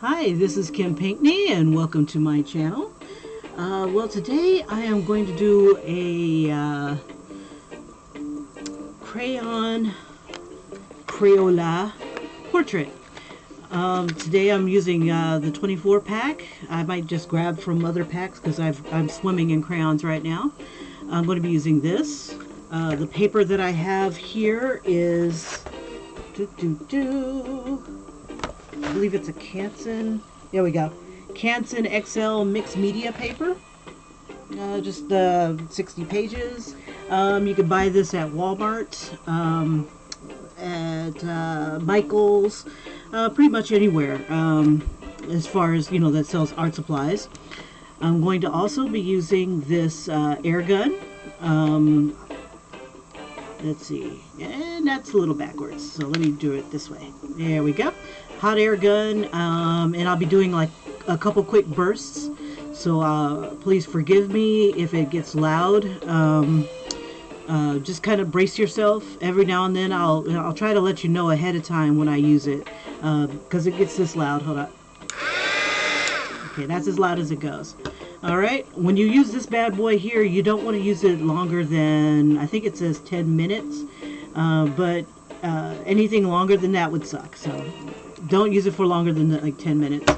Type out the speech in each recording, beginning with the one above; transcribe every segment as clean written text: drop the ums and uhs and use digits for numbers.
Hi, this is Kim Pinkney and welcome to my channel. Well, today I am going to do a Crayola portrait. Today I'm using the 24 pack. I might just grab from other packs because I'm swimming in crayons right now. I'm going to be using this. The paper that I have here is I believe it's a Canson. There we go. Canson XL mixed media paper. Just 60 pages. You can buy this at Walmart, at Michael's, pretty much anywhere as far as, that sells art supplies. I'm going to also be using this air gun. Let's see, and that's a little backwards, so let me do it this way. There we go. Hot air gun, and I'll be doing like a couple quick bursts, so please forgive me if it gets loud. Just kind of brace yourself. Every now and then I'll try to let you know ahead of time when I use it, because it gets this loud. Hold on. Okay, that's as loud as it goes. Alright, when you use this bad boy here, you don't want to use it longer than, I think it says 10 minutes, but anything longer than that would suck, so don't use it for longer than like 10 minutes.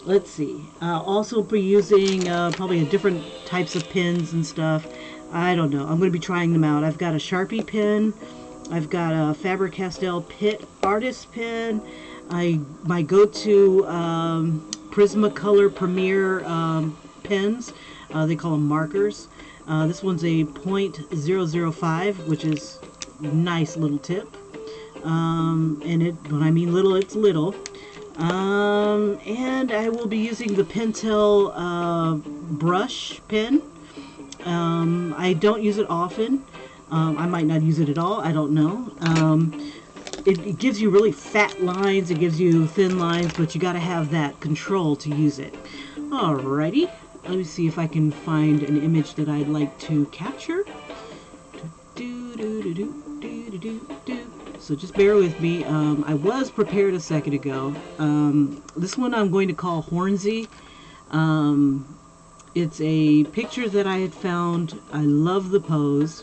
Let's see, I'll also be using probably different types of pens and stuff. I don't know, I'm going to be trying them out. I've got a Sharpie pen, I've got a Faber-Castell Pitt Artist pen, my go-to Prismacolor Premier pens. They call them markers. This one's a .005, which is a nice little tip. And when I mean little, it's little. And I will be using the Pentel brush pen. I don't use it often. I might not use it at all. I don't know. It gives you really fat lines, it gives you thin lines, but you got to have that control to use it. Alrighty, let me see if I can find an image that I'd like to capture. So just bear with me. I was prepared a second ago. This one I'm going to call Hornsy. It's a picture that I had found. I love the pose,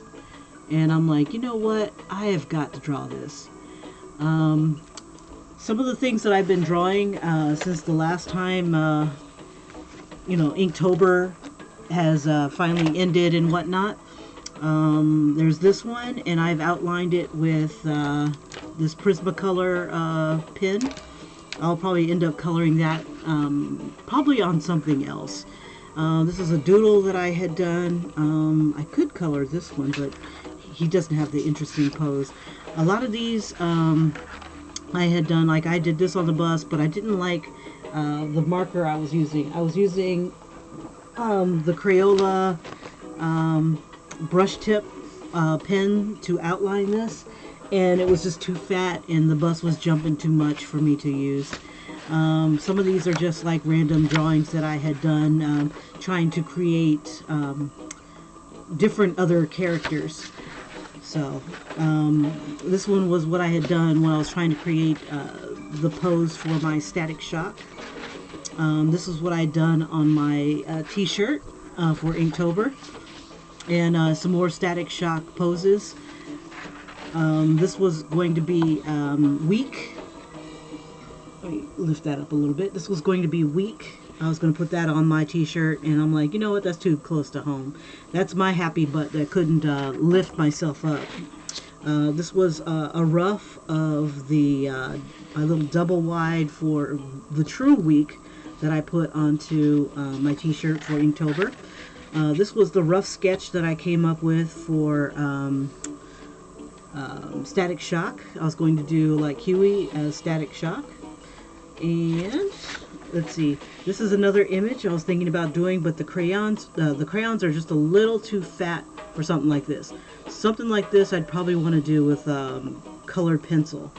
and I'm like, you know what? I have got to draw this. Some of the things that I've been drawing since the last time, Inktober has finally ended and whatnot. There's this one, and I've outlined it with this Prismacolor pen. I'll probably end up coloring that probably on something else. This is a doodle that I had done. I could color this one, but he doesn't have the interesting pose. A lot of these I had done, like I did this on the bus, but I didn't like the marker I was using. I was using the Crayola brush tip pen to outline this, and it was just too fat and the bus was jumping too much for me to use. Some of these are just like random drawings that I had done, trying to create different other characters. So this one was what I had done when I was trying to create the pose for my Static Shock. This is what I had done on my t-shirt for Inktober, and some more Static Shock poses. This was going to be weak. Let me lift that up a little bit. This was going to be weak. I was going to put that on my t-shirt, and I'm like, you know what, that's too close to home. That's my happy butt that couldn't lift myself up. This was a rough of the a little double wide for the true week that I put onto my t-shirt for Inktober. This was the rough sketch that I came up with for Static Shock. I was going to do like Huey as Static Shock. And let's see, this is another image I was thinking about doing, but the crayons are just a little too fat for something like this. Something like this I'd probably want to do with colored pencil.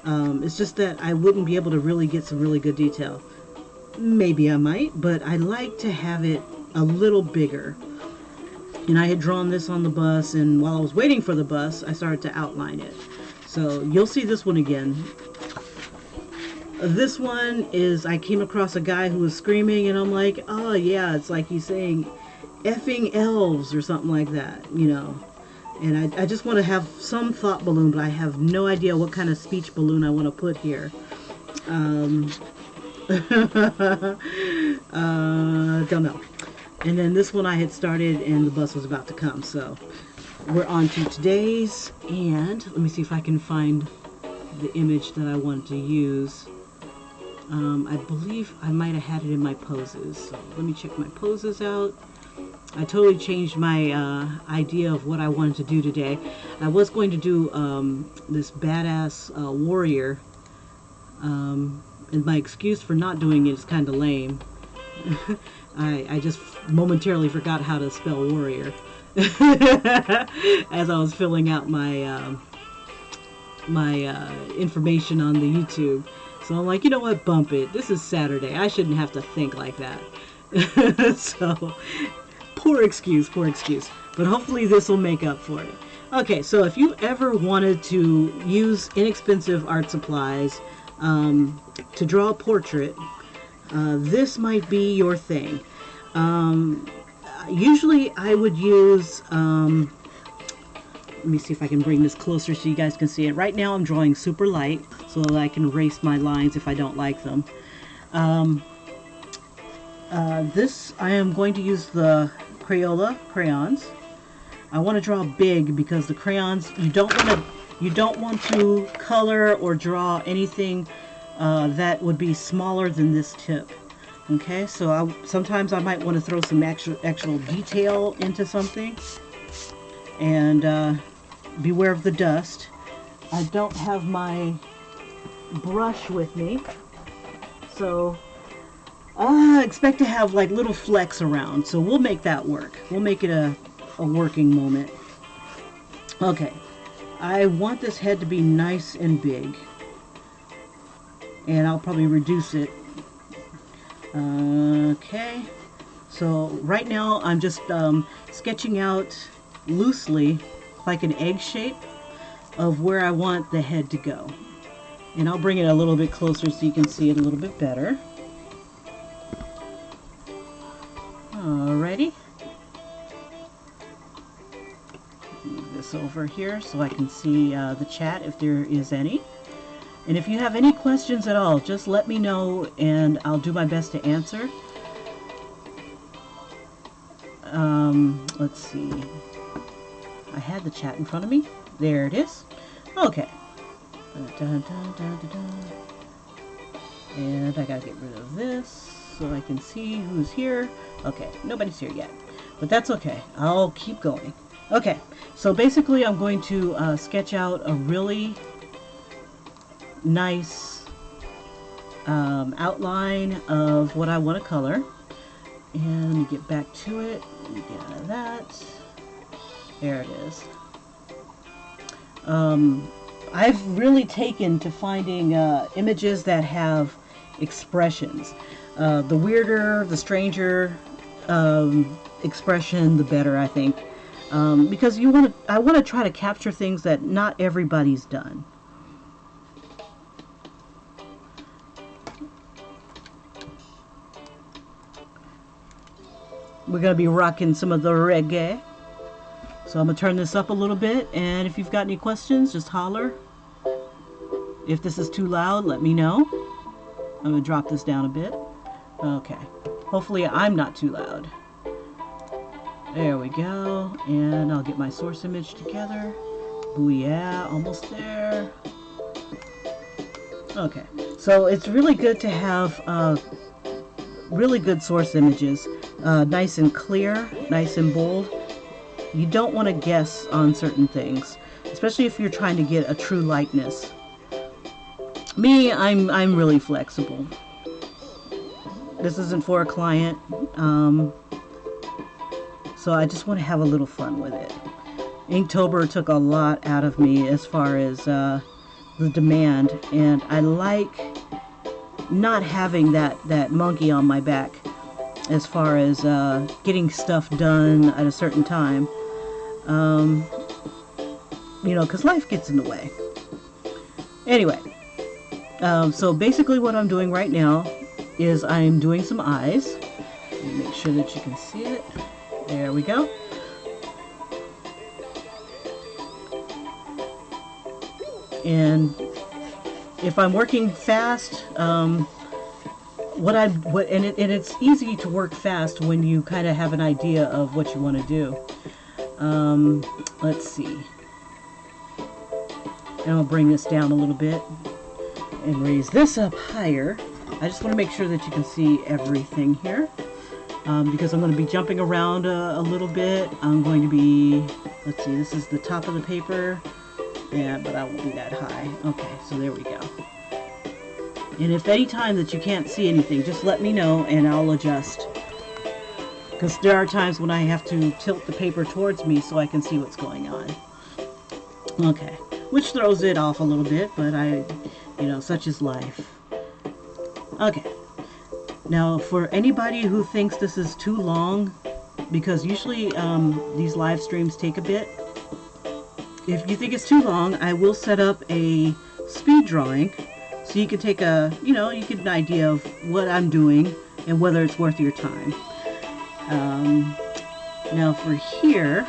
It's just that I wouldn't be able to really get some really good detail. Maybe I might, but I like to have it a little bigger. And I had drawn this on the bus, and while I was waiting for the bus, I started to outline it. So you'll see this one again. This one is, I came across a guy who was screaming, and I'm like, oh yeah, it's like he's saying effing elves or something like that, you know. And I just want to have some thought balloon, but I have no idea what kind of speech balloon I want to put here. Don't know. And then this one I had started and the bus was about to come, so we're on to today's, and let me see if I can find the image that I wanted to use. I believe I might have had it in my poses, so let me check my poses out. I totally changed my idea of what I wanted to do today. I was going to do this badass warrior, and my excuse for not doing it is kind of lame. I just momentarily forgot how to spell warrior as I was filling out my information on the YouTube. So I'm like, you know what, bump it. This is Saturday. I shouldn't have to think like that. So, poor excuse. But hopefully this will make up for it. Okay, so if you ever wanted to use inexpensive art supplies to draw a portrait, this might be your thing. Usually I would use, let me see if I can bring this closer so you guys can see it. Right now I'm drawing super light so that I can erase my lines if I don't like them. This, I am going to use the Crayola crayons. I want to draw big because the crayons, you don't want to color or draw anything that would be smaller than this tip. Okay, so sometimes I might want to throw some actual detail into something, and beware of the dust. I don't have my brush with me, so I expect to have like little flecks around, so we'll make that work. We'll make it a working moment. Okay, I want this head to be nice and big, and I'll probably reduce it. Okay, so right now I'm just sketching out loosely like an egg shape of where I want the head to go, and I'll bring it a little bit closer so you can see it a little bit better. Alrighty, move this over here so I can see the chat if there is any. And if you have any questions at all, just let me know and I'll do my best to answer. Let's see. I had the chat in front of me. There it is. Okay. And I gotta get rid of this so I can see who's here. Okay, nobody's here yet, but that's okay. I'll keep going. Okay, so basically I'm going to sketch out a really nice outline of what I want to color. And let me get back to it. Let me get out of that. There it is. I've really taken to finding images that have expressions. The weirder, the stranger expression, the better, I think. Because I want to try to capture things that not everybody's done. We're going to be rocking some of the reggae. So I'm going to turn this up a little bit, and if you've got any questions, just holler. If this is too loud, let me know. I'm going to drop this down a bit. Okay. Hopefully I'm not too loud. There we go. And I'll get my source image together. Booyah, almost there. Okay. So it's really good to have really good source images. Nice and clear, nice and bold. You don't want to guess on certain things, especially if you're trying to get a true likeness. Me, I'm really flexible. This isn't for a client, so I just want to have a little fun with it. Inktober took a lot out of me as far as the demand, and I like not having that monkey on my back as far as getting stuff done at a certain time. You know, because life gets in the way. Anyway, So basically what I'm doing right now is I'm doing some eyes. Let me make sure that you can see it. There we go. And if I'm working fast, and it's easy to work fast when you kind of have an idea of what you want to do. Let's see. And I'll bring this down a little bit and raise this up higher. I just want to make sure that you can see everything here, because I'm going to be jumping around a little bit. I'm going to be, let's see, this is the top of the paper. Yeah, but I won't be that high. Okay, so there we go. And if any time that you can't see anything, just let me know and I'll adjust. Because there are times when I have to tilt the paper towards me so I can see what's going on. Okay, which throws it off a little bit, but such is life. Okay, now for anybody who thinks this is too long, because usually these live streams take a bit. If you think it's too long, I will set up a speed drawing so you can take you get an idea of what I'm doing and whether it's worth your time. Now for here,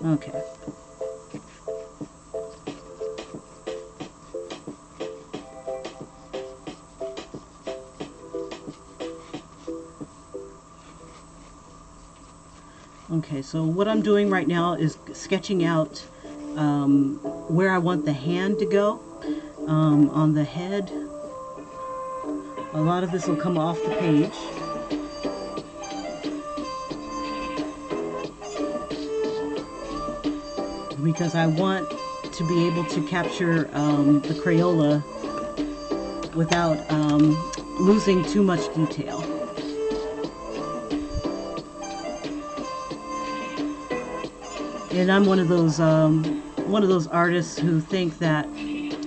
okay. Okay, so what I'm doing right now is sketching out where I want the hand to go on the head. A lot of this will come off the page. Because I want to be able to capture the Crayola without losing too much detail. And I'm one of those artists who think that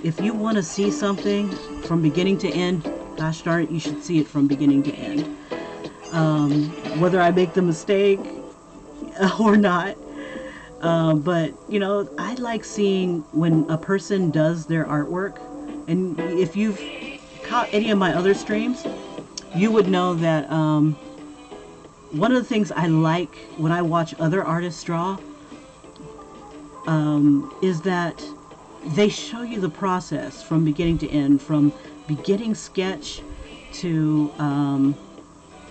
if you want to see something from beginning to end, gosh darn it, you should see it from beginning to end. Whether I make the mistake or not. But, I like seeing when a person does their artwork. And if you've caught any of my other streams, you would know that one of the things I like when I watch other artists draw is that they show you the process from beginning to end, from beginning sketch to,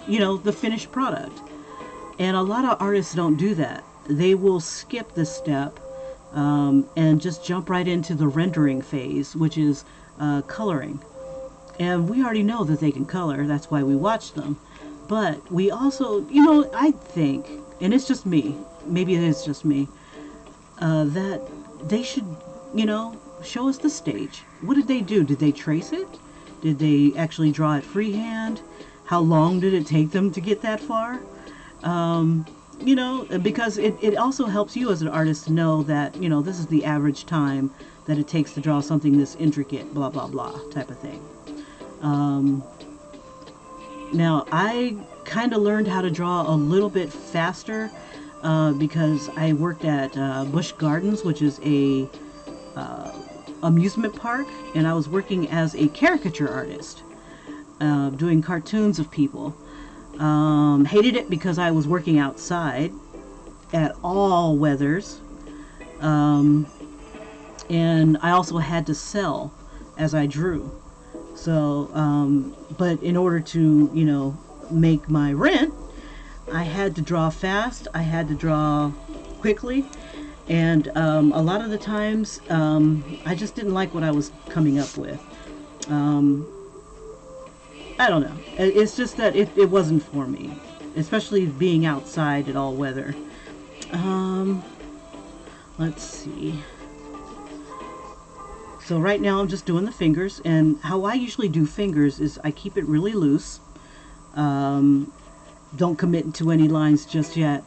the finished product. And a lot of artists don't do that. They will skip this step and just jump right into the rendering phase, which is coloring. And we already know that they can color. That's why we watch them. But we also, I think, and it's just me, maybe it is just me, that they should, show us the stage. What did they do? Did they trace it? Did they actually draw it freehand? How long did it take them to get that far? Because it also helps you as an artist to know that, this is the average time that it takes to draw something this intricate, blah, blah, blah, type of thing. Now, I kind of learned how to draw a little bit faster because I worked at Busch Gardens, which is a amusement park, and I was working as a caricature artist, doing cartoons of people. Hated it because I was working outside at all weathers, and I also had to sell as I drew. So, but in order to, make my rent, I had to draw fast, I had to draw quickly, and a lot of the times I just didn't like what I was coming up with. I don't know. It's just that it wasn't for me, especially being outside at all weather. Let's see. So right now I'm just doing the fingers, and how I usually do fingers is I keep it really loose. Don't commit to any lines just yet.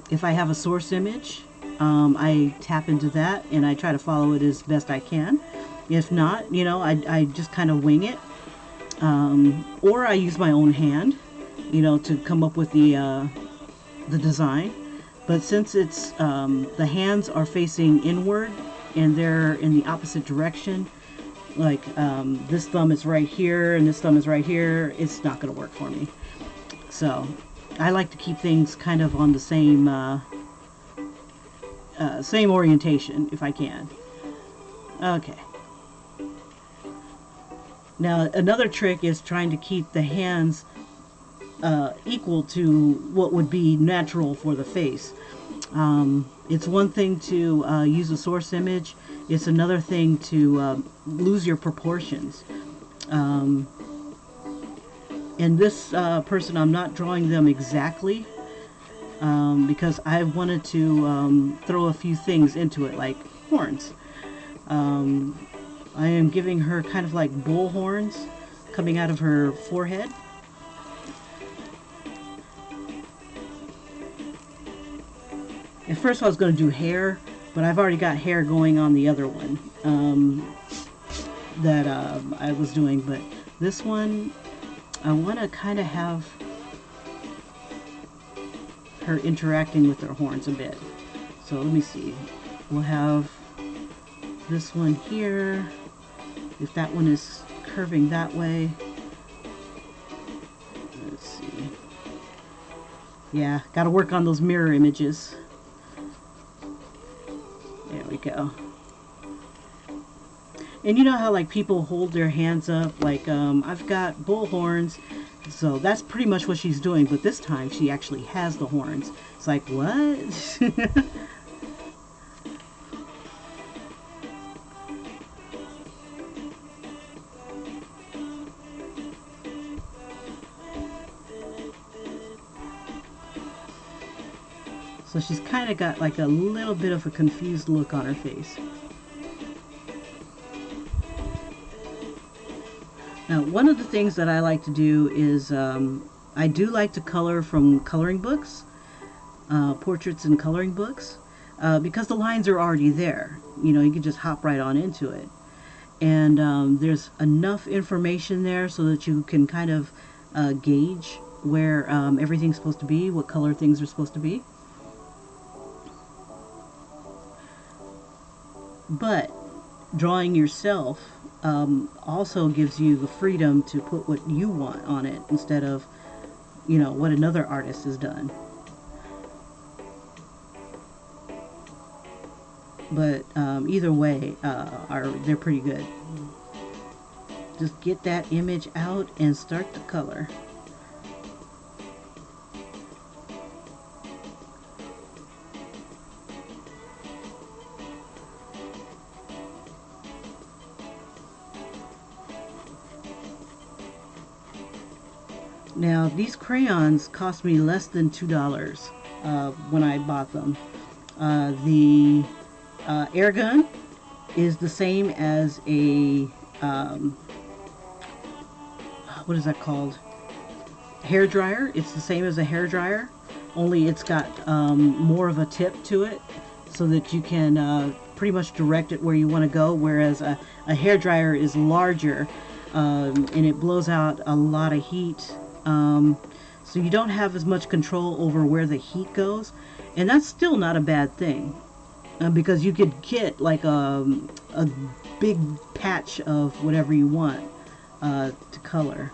If I have a source image, I tap into that and I try to follow it as best I can. If not, I just kind of wing it. Or I use my own hand, to come up with the design. But since it's the hands are facing inward and they're in the opposite direction, like this thumb is right here and this thumb is right here, it's not going to work for me. So I like to keep things kind of on the same orientation if I can. Okay. Now another trick is trying to keep the hands equal to what would be natural for the face. It's one thing to use a source image. It's another thing to lose your proportions. And this person, I'm not drawing them exactly because I wanted to throw a few things into it, like horns. I am giving her kind of like bull horns coming out of her forehead. At first I was going to do hair, but I've already got hair going on the other one that I was doing. But this one, I want to kind of have her interacting with her horns a bit. So let me see. We'll have this one here. If that one is curving that way. Let's see. Yeah, got to work on those mirror images. There we go. And you know how like people hold their hands up, like I've got bull horns, so that's pretty much what she's doing, but this time she actually has the horns. It's like, what? So she's kind of got like a little bit of a confused look on her face. Now, one of the things that I like to do is I do like to color from coloring books, portraits and coloring books, because the lines are already there. You know, you can just hop right on into it. And there's enough information there so that you can kind of gauge where everything's supposed to be, what color things are supposed to be. But drawing yourself also gives you the freedom to put what you want on it instead of, you know, what another artist has done. But either way, they're pretty good. Just get that image out and start to color. Now, these crayons cost me less than $2 when I bought them. The air gun is the same as a, what is that called? Hair dryer. It's the same as a hair dryer, only it's got more of a tip to it so that you can pretty much direct it where you want to go, whereas a hair dryer is larger and it blows out a lot of heat. So you don't have as much control over where the heat goes, and that's still not a bad thing because you could get like a big patch of whatever you want to color,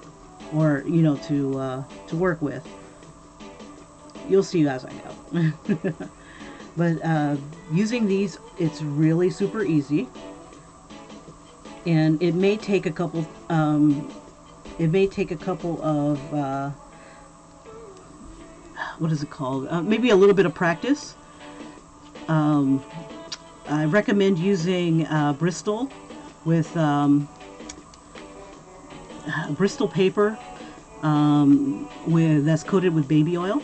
or you know, to work with. You'll see as I go. But using these, it's really super easy, and it may take a couple. It may take a couple of, what is it called? Maybe a little bit of practice. I recommend using Bristol with Bristol paper that's coated with baby oil,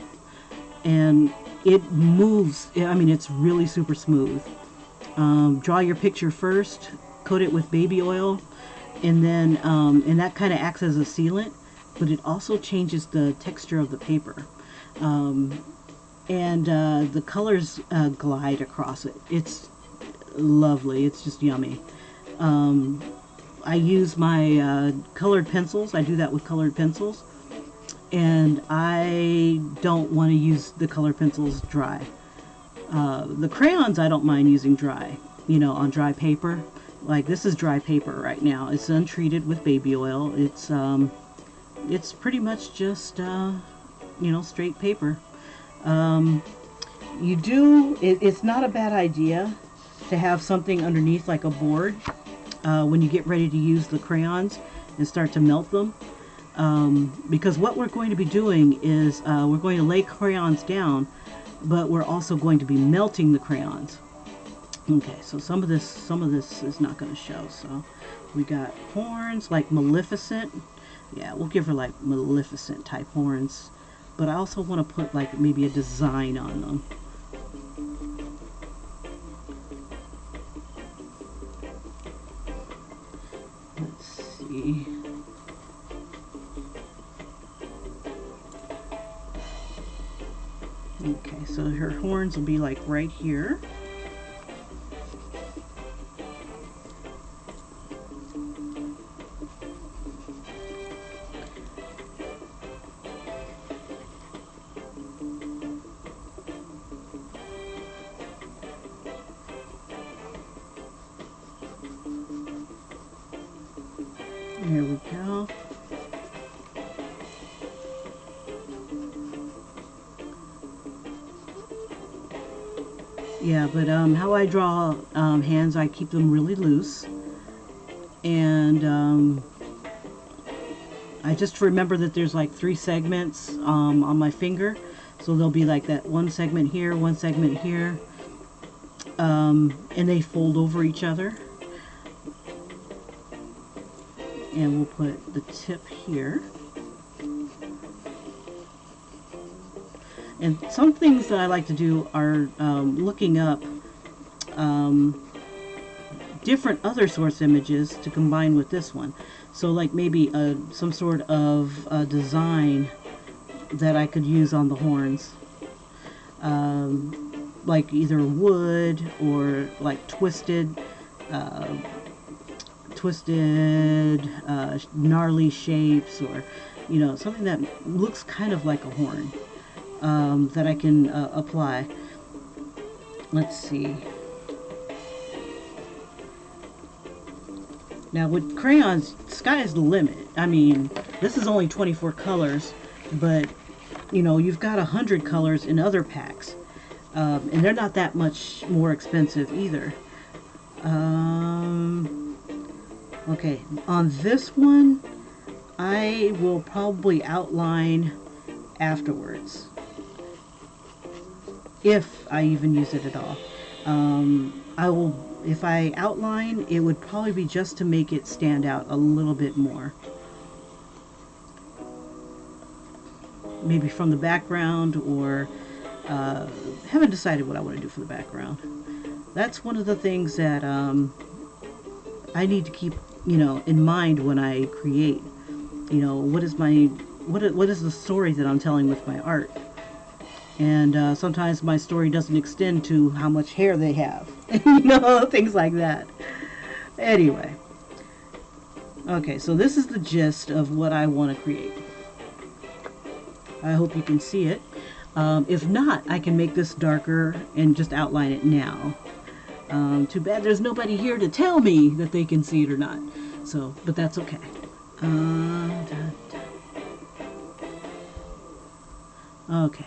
and it moves. I mean, it's really super smooth. Draw your picture first, coat it with baby oil, and then and that kind of acts as a sealant, but it also changes the texture of the paper, and the colors glide across it. It's lovely. It's just yummy. I use my colored pencils. I do that with colored pencils, and I don't want to use the colored pencils dry. The crayons I don't mind using dry, on dry paper. Like this is dry paper right now. It's untreated with baby oil. It's pretty much just straight paper. It's not a bad idea to have something underneath like a board when you get ready to use the crayons and start to melt them. Because what we're going to be doing is we're going to lay crayons down, but we're also going to be melting the crayons. Okay, so some of this is not going to show. So we got horns like Maleficent. Yeah, we'll give her like Maleficent type horns. But I also want to put like maybe a design on them. Let's see. Okay, so her horns will be like right here. There we go. Yeah, but how I draw hands, I keep them really loose. And I just remember that there's like 3 segments on my finger. So there'll be like that one segment here, one segment here. And they fold over each other. And we'll put the tip here. And some things that I like to do are looking up different other source images to combine with this one. So like maybe some sort of design that I could use on the horns. Like either wood or like twisted gnarly shapes, or something that looks kind of like a horn that I can apply. Let's see. Now with crayons, sky is the limit. I mean, this is only 24 colors, but you've got 100 colors in other packs, and they're not that much more expensive either. Okay, on this one, I will probably outline afterwards, if I even use it at all. If I outline, it would probably be just to make it stand out a little bit more. Maybe from the background, or haven't decided what I want to do for the background. That's one of the things that I need to keep in mind when I create. What is the story that I'm telling with my art? And sometimes my story doesn't extend to how much hair they have. Things like that. Anyway. Okay, so this is the gist of what I want to create. I hope you can see it. If not, I can make this darker and just outline it now. Too bad there's nobody here to tell me that they can see it or not. So, but that's okay. Okay.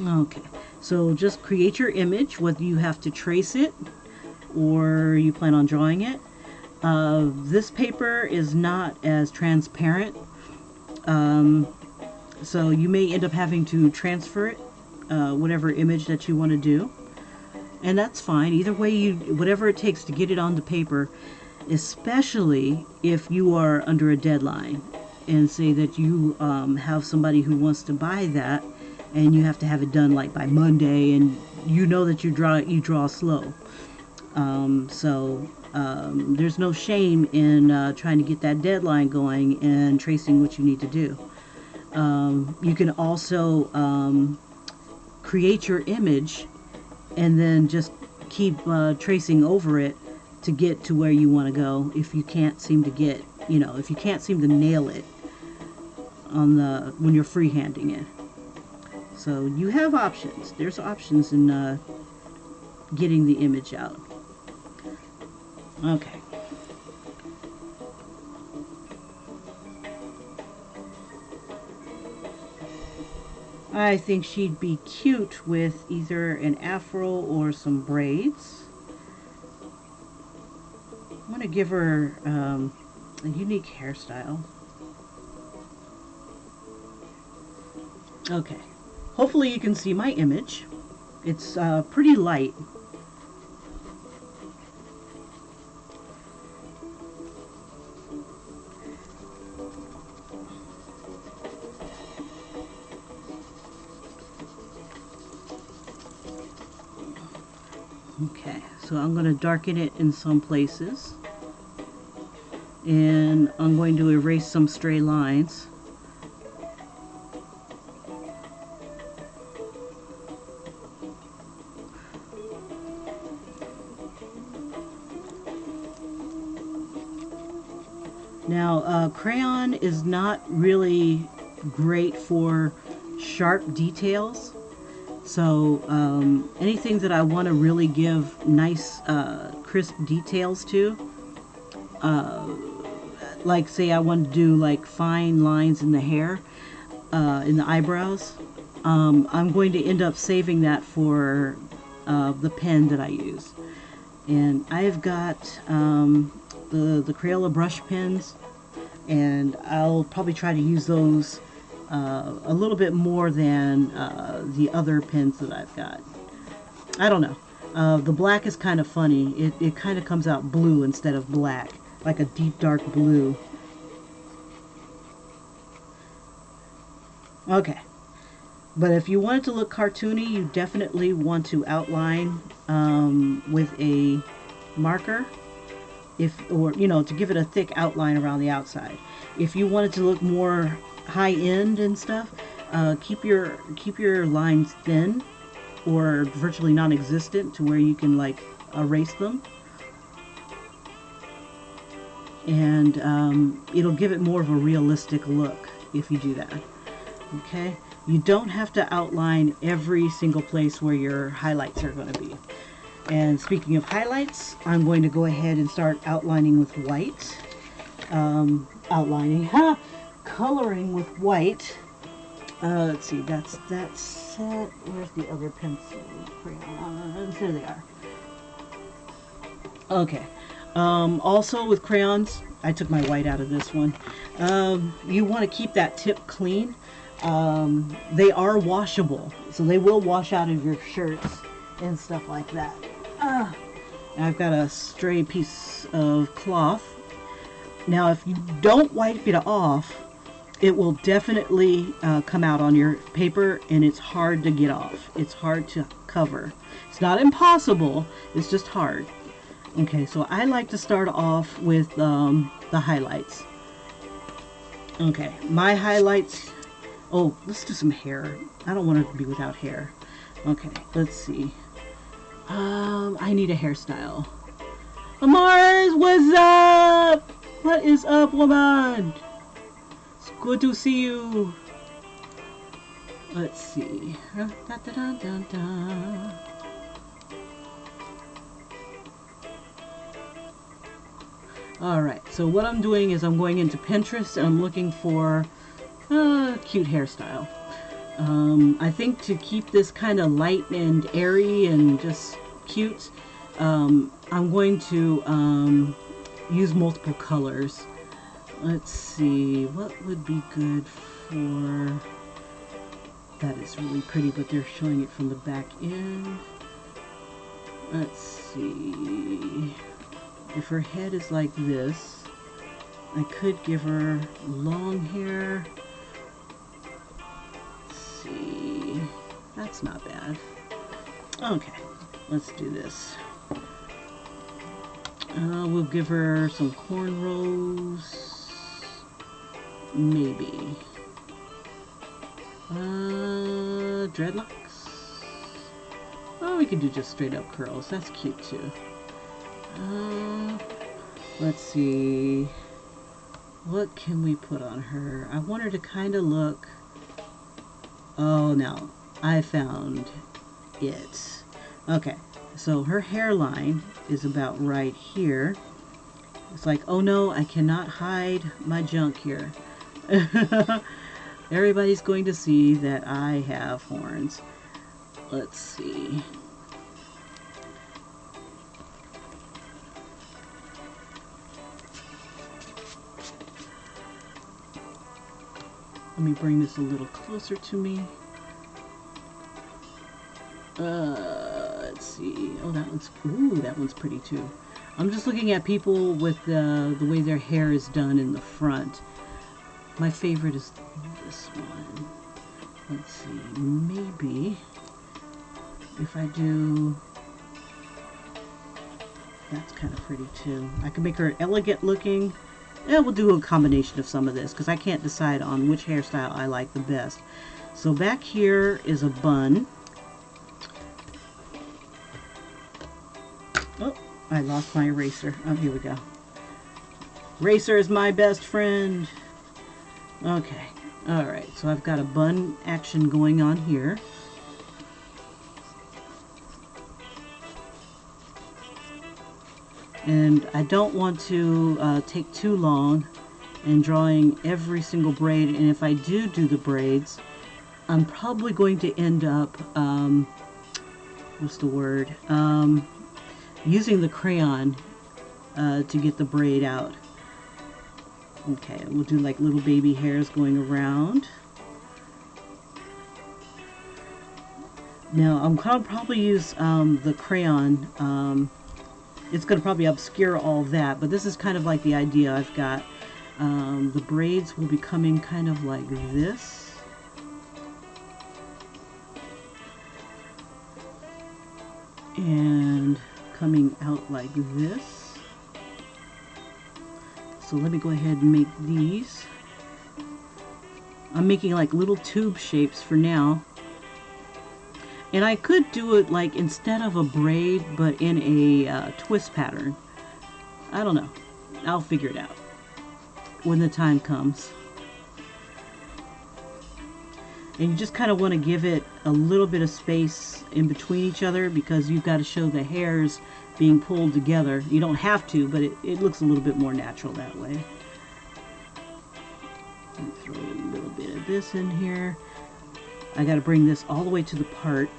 Okay, so just create your image, whether you have to trace it or you plan on drawing it. This paper is not as transparent, so you may end up having to transfer it, whatever image that you want to do. And that's fine. Either way, whatever it takes to get it onto paper, especially if you are under a deadline and say that you have somebody who wants to buy that, and you have to have it done like by Monday, and that you draw slow. There's no shame in trying to get that deadline going and tracing what you need to do. You can also create your image and then just keep tracing over it to get to where you want to go if you can't seem to get, if you can't seem to nail it on when you're freehanding it. So you have options. There's options in getting the image out. Okay. I think she'd be cute with either an afro or some braids. I want to give her a unique hairstyle. Okay. Hopefully you can see my image. It's pretty light. Okay, so I'm going to darken it in some places, and I'm going to erase some stray lines. Now, crayon is not really great for sharp details. So anything that I want to really give nice, crisp details to, like say I want to do like fine lines in the hair, in the eyebrows, I'm going to end up saving that for the pen that I use. And I've got the Crayola brush pens, and I'll probably try to use those a little bit more than the other pens that I've got. I don't know. The black is kind of funny. It kind of comes out blue instead of black, like a deep dark blue. Okay. But if you want it to look cartoony, you definitely want to outline with a marker, or to give it a thick outline around the outside. If you want it to look more high end and stuff, keep your lines thin or virtually non-existent to where you can like erase them, and it'll give it more of a realistic look if you do that. Okay, you don't have to outline every single place where your highlights are going to be. And speaking of highlights, I'm going to go ahead and start outlining with white. Coloring with white. Let's see, that's set. Where's the other pencil? Crayons. There they are. Okay. Also with crayons, I took my white out of this one. You want to keep that tip clean. They are washable, so they will wash out of your shirts and stuff like that. I've got a stray piece of cloth. Now, if you don't wipe it off, it will definitely come out on your paper, and it's hard to get off. It's hard to cover. It's not impossible, it's just hard. Okay, so I like to start off with the highlights. Okay, my highlights. Oh, let's do some hair. I don't want it to be without hair. Okay, let's see. I need a hairstyle. Amars, what's up? What is up, woman? It's good to see you. Let's see. Alright, so what I'm doing is I'm going into Pinterest and I'm looking for a cute hairstyle. I think to keep this kind of light and airy and just cute, I'm going to use multiple colors. Let's see, what would be good for... That is really pretty, but they're showing it from the back end. Let's see... If her head is like this, I could give her long hair. Let's see, that's not bad. Okay, let's do this. We'll give her some cornrows, maybe. Dreadlocks. Oh, we can do just straight up curls. That's cute too. Let's see. What can we put on her? I want her to kind of look... Oh, no. I found it. Okay. So her hairline is about right here. It's like, oh no, I cannot hide my junk here. Everybody's going to see that I have horns. Let's see. Let me bring this a little closer to me. Let's see. Oh, that one's pretty too. I'm just looking at people with the way their hair is done in the front. My favorite is this one. Let's see. Maybe if I do... That's kind of pretty too. I can make her elegant looking. Yeah, we'll do a combination of some of this because I can't decide on which hairstyle I like the best. So back here is a bun. Oh, I lost my eraser. Oh, here we go. Eraser is my best friend. Okay. Alright, so I've got a bun action going on here. And I don't want to take too long in drawing every single braid. And if I do the braids, I'm probably going to end up, what's the word? Using the crayon to get the braid out. Okay, we'll do like little baby hairs going around. Now, I'm going to probably use the crayon. It's going to probably obscure all that, but this is kind of like the idea I've got. The braids will be coming kind of like this. And coming out like this. So let me go ahead and make these. I'm making like little tube shapes for now. And I could do it like instead of a braid, but in a twist pattern. I don't know. I'll figure it out when the time comes. And you just kind of want to give it a little bit of space in between each other because you've got to show the hairs being pulled together. You don't have to, but it looks a little bit more natural that way. Throw a little bit of this in here. I got to bring this all the way to the part.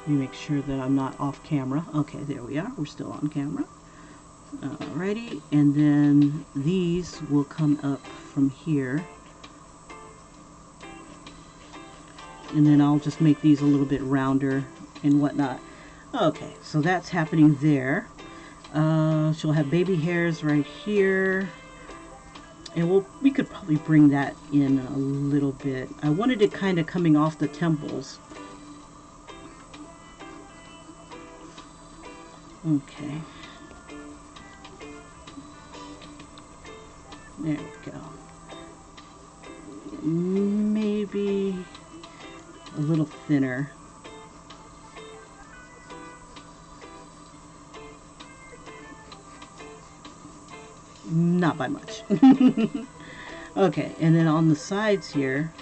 Let me make sure that I'm not off camera. Okay, there we are. We're still on camera. Alrighty, and then these will come up from here. And then I'll just make these a little bit rounder and whatnot. Okay, so that's happening there. She'll have baby hairs right here. And we could probably bring that in a little bit. I wanted it kind of coming off the temples. Okay. There we go. Maybe a little thinner. Not by much. Okay, and then on the sides here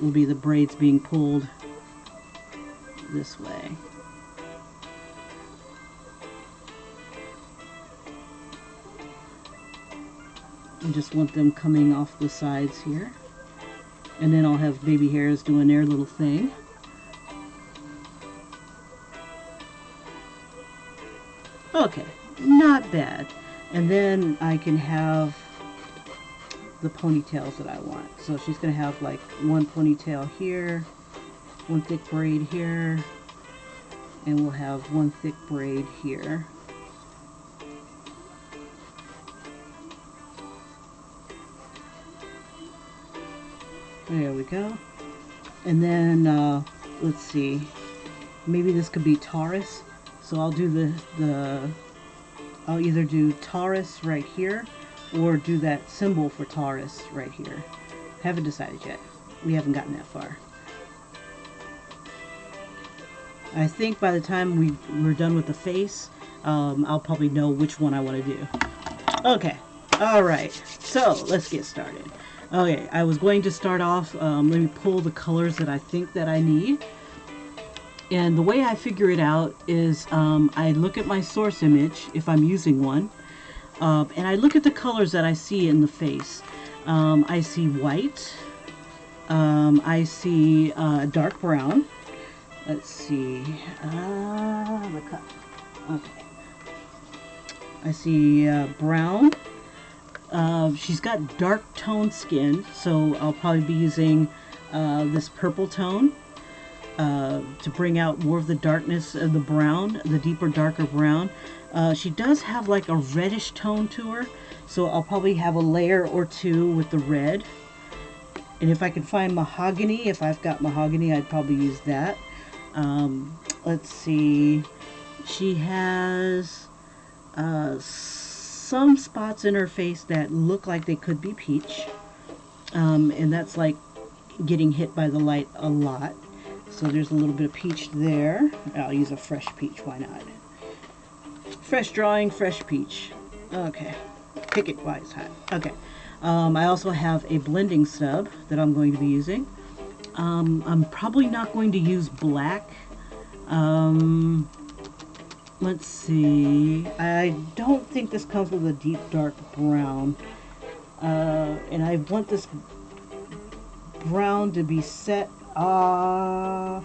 will be the braids being pulled this way. I just want them coming off the sides here. And then I'll have baby hairs doing their little thing. Okay, not bad. And then I can have the ponytails that I want. So she's going to have like one ponytail here, one thick braid here, and we'll have one thick braid here. There we go. And then, let's see, maybe this could be Taurus. So I'll do I'll either do Taurus right here or do that symbol for Taurus right here. Haven't decided yet. we haven't gotten that far. I think by the time we're done with the face, I'll probably know which one I want to do. Okay, alright, so let's get started. Okay, I was going to start off, let me pull the colors that I think that I need. And the way I figure it out is I look at my source image, if I'm using one, and I look at the colors that I see in the face. I see white, I see dark brown. Let's see, the cup. Okay. I see brown. She's got dark toned skin, so I'll probably be using this purple tone to bring out more of the darkness of the brown, the deeper, darker brown. She does have like a reddish tone to her, so I'll probably have a layer or two with the red. And if I can find mahogany, if I've got mahogany, I'd probably use that. Let's see, she has some spots in her face that look like they could be peach, and that's like getting hit by the light a lot. So there's a little bit of peach there. I'll use a fresh peach, why not? Fresh drawing, fresh peach. Okay, pick it while it's hot. Okay, I also have a blending stub that I'm going to be using. I'm probably not going to use black. Let's see. I don't think this comes with a deep dark brown. And I want this brown to be set. I'm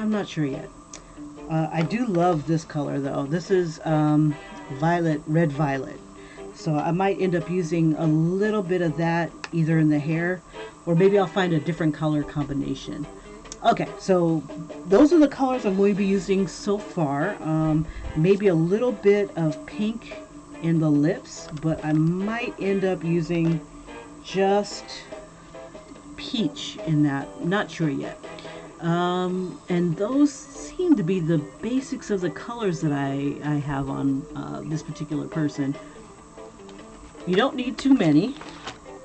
not sure yet. I do love this color though. This is violet, red violet. So I might end up using a little bit of that either in the hair, or maybe I'll find a different color combination. Okay, so those are the colors I'm going to be using so far. Maybe a little bit of pink in the lips, but I might end up using just peach in that. Not sure yet. And those seem to be the basics of the colors that I have on this particular person. You don't need too many.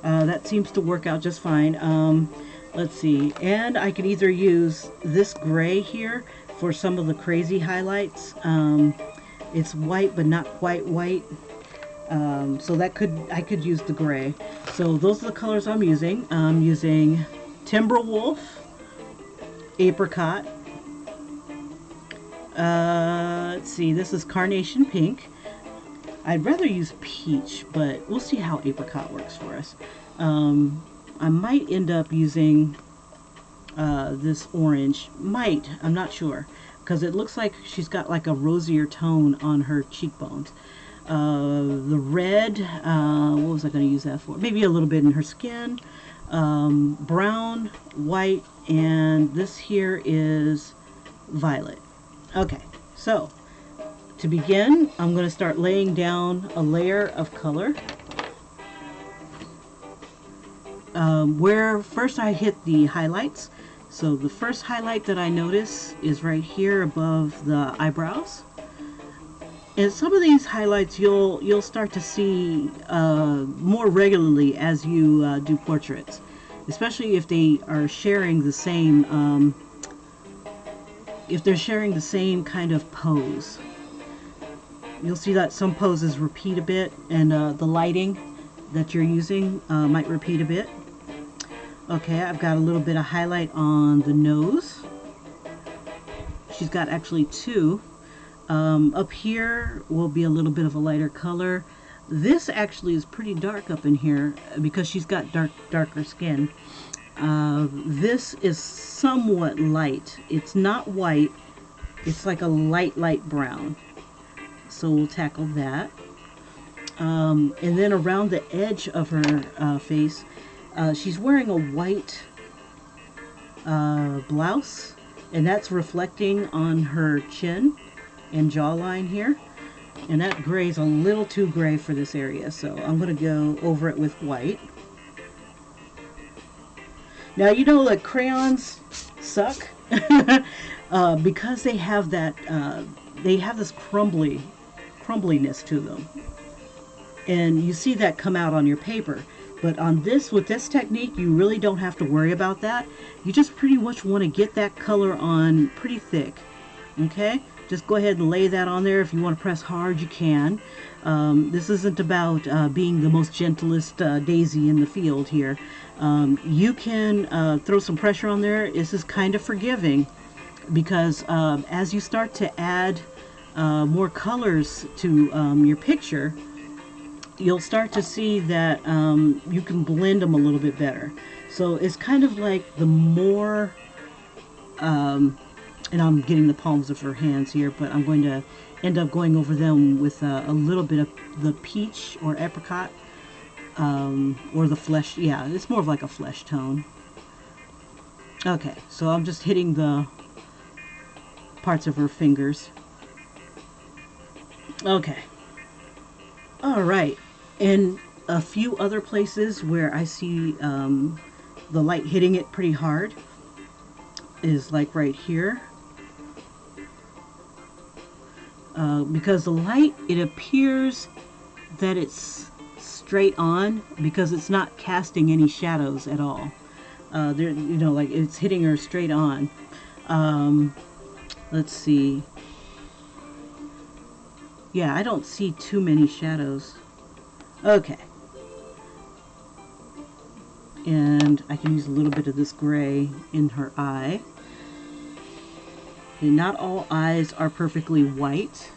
That seems to work out just fine. Let's see. And I could either use this gray here for some of the crazy highlights. It's white, but not quite white. So that I could use the gray. So those are the colors I'm using. I'm using Timber Wolf, Apricot. Let's see. This is Carnation Pink. I'd rather use peach, but we'll see how apricot works for us. I might end up using this orange. Might, I'm not sure, because it looks like she's got like a rosier tone on her cheekbones. The red, what was I going to use that for? Maybe a little bit in her skin. Brown, white, and this here is violet. Okay, so to begin, I'm going to start laying down a layer of color. Where first I hit the highlights. So the first highlight that I notice is right here above the eyebrows. And some of these highlights you'll start to see more regularly as you do portraits, especially if they are sharing the same kind of pose. You'll see that some poses repeat a bit, and the lighting that you're using might repeat a bit. Okay, I've got a little bit of highlight on the nose. She's got actually two. Up here will be a little bit of a lighter color. This actually is pretty dark up in here because she's got darker skin. This is somewhat light. It's not white. It's like a light brown. So we'll tackle that. And then around the edge of her face, she's wearing a white blouse, and that's reflecting on her chin and jawline here. And that gray is a little too gray for this area, so I'm going to go over it with white. Now, you know that crayons suck because they have that, they have this crumbliness to them. And you see that come out on your paper. But on this, with this technique, you really don't have to worry about that. You just pretty much want to get that color on pretty thick. Okay? Just go ahead and lay that on there. If you want to press hard, you can. This isn't about being the most gentlest daisy in the field here. You can throw some pressure on there. This is kind of forgiving because as you start to add more colors to your picture, you'll start to see that you can blend them a little bit better. So it's kind of like the more, and I'm getting the palms of her hands here, but I'm going to end up going over them with a little bit of the peach or apricot, or the flesh. Yeah, it's more of like a flesh tone. Okay, so I'm just hitting the parts of her fingers. Okay. All right, and a few other places where I see the light hitting it pretty hard is like right here. Because the light, it appears that it's straight on because it's not casting any shadows at all. There, you know, like it's hitting her straight on. Let's see. Yeah, I don't see too many shadows. Okay. And I can use a little bit of this gray in her eye. And not all eyes are perfectly white.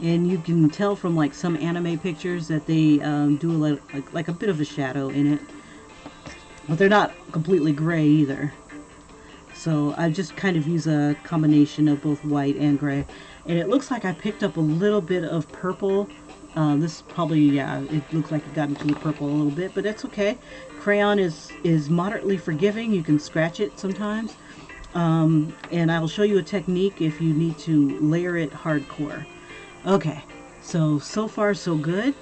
And you can tell from like some anime pictures that they do like a bit of a shadow in it. But they're not completely gray either. So I just kind of use a combination of both white and gray. And it looks like I picked up a little bit of purple. This probably, yeah, it looks like it got into the purple a little bit, but that's okay. Crayon is moderately forgiving. You can scratch it sometimes. And I'll show you a technique if you need to layer it hardcore. Okay, so far so good.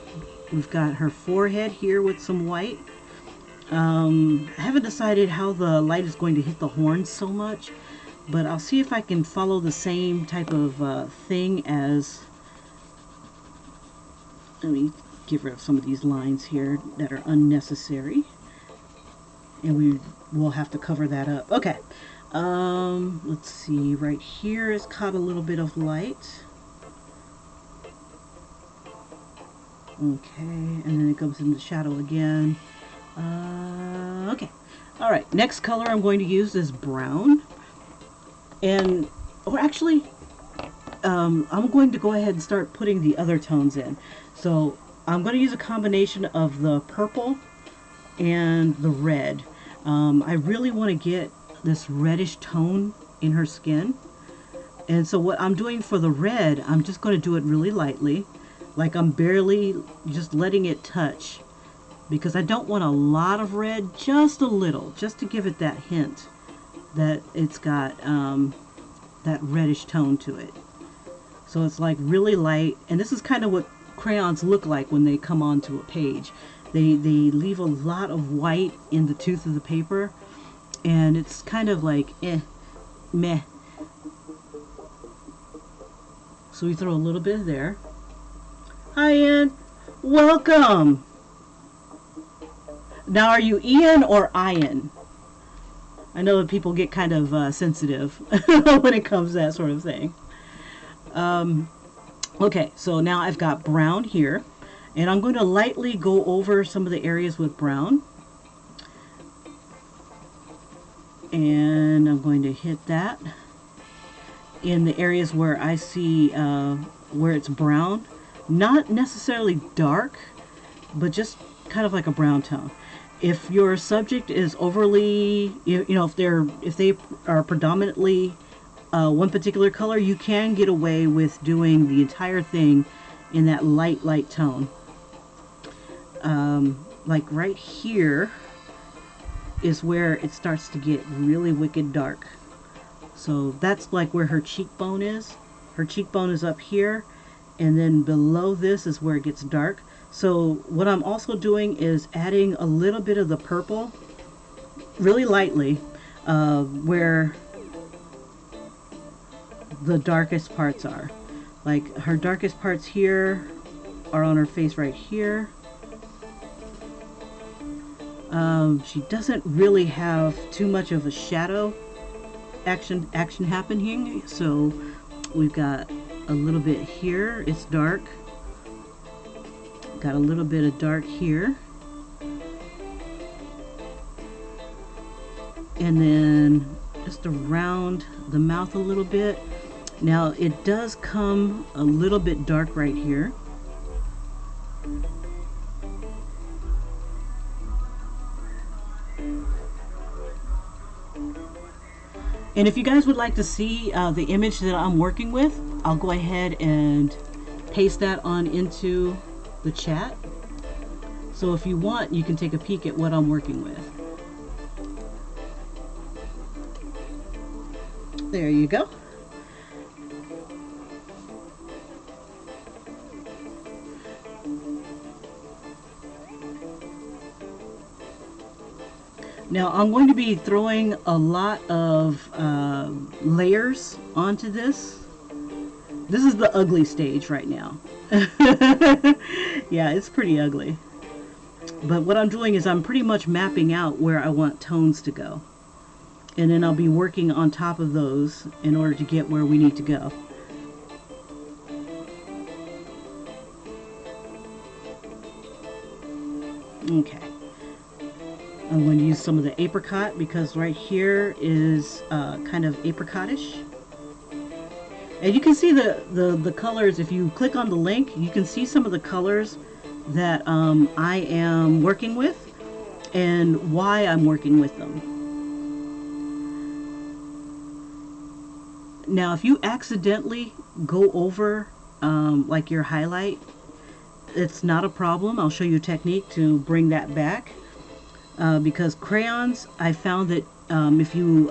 We've got her forehead here with some white. I haven't decided how the light is going to hit the horns so much, but I'll see if I can follow the same type of thing as... Let me get rid of some of these lines here that are unnecessary, and we will have to cover that up. Okay, let's see, right here it's caught a little bit of light. Okay, and then it comes in the shadow again. Okay, all right, next color I'm going to use is brown, and or actually I'm going to go ahead and start putting the other tones in. So I'm going to use a combination of the purple and the red. I really want to get this reddish tone in her skin, and so what I'm doing for the red, I'm just going to do it really lightly, like I'm barely just letting it touch, because I don't want a lot of red, just a little, just to give it that hint that it's got that reddish tone to it. So it's like really light, and this is kind of what crayons look like when they come onto a page. They leave a lot of white in the tooth of the paper, and it's kind of like meh. So we throw a little bit there. Hi, Ian. Welcome. Now, are you Ian or Ian? I know that people get kind of sensitive when it comes to that sort of thing. Okay, so now I've got brown here, and I'm going to lightly go over some of the areas with brown. And I'm going to hit that in the areas where I see where it's brown. Not necessarily dark, but just kind of like a brown tone. If your subject is overly, you know, if they are predominantly one particular color, you can get away with doing the entire thing in that light tone. Like right here is where it starts to get really wicked dark. So that's like where her cheekbone is. Her cheekbone is up here, and then below this is where it gets dark. So what I'm also doing is adding a little bit of the purple, really lightly, where the darkest parts are. Like her darkest parts here, are on her face right here. She doesn't really have too much of a shadow action happening, so we've got a little bit here. It's dark. Got a little bit of dark here. And then just around the mouth a little bit. Now it does come a little bit dark right here. And if you guys would like to see the image that I'm working with, I'll go ahead and paste that on into the chat. So if you want, you can take a peek at what I'm working with. There you go. Now I'm going to be throwing a lot of layers onto this. This is the ugly stage right now. Yeah, it's pretty ugly. But what I'm doing is I'm pretty much mapping out where I want tones to go. And then I'll be working on top of those in order to get where we need to go. Okay. I'm going to use some of the apricot because right here is kind of apricotish. And you can see the colors. If you click on the link, you can see some of the colors that I am working with and why I'm working with them. Now, if you accidentally go over like your highlight, it's not a problem. I'll show you a technique to bring that back. Because crayons, I found that if you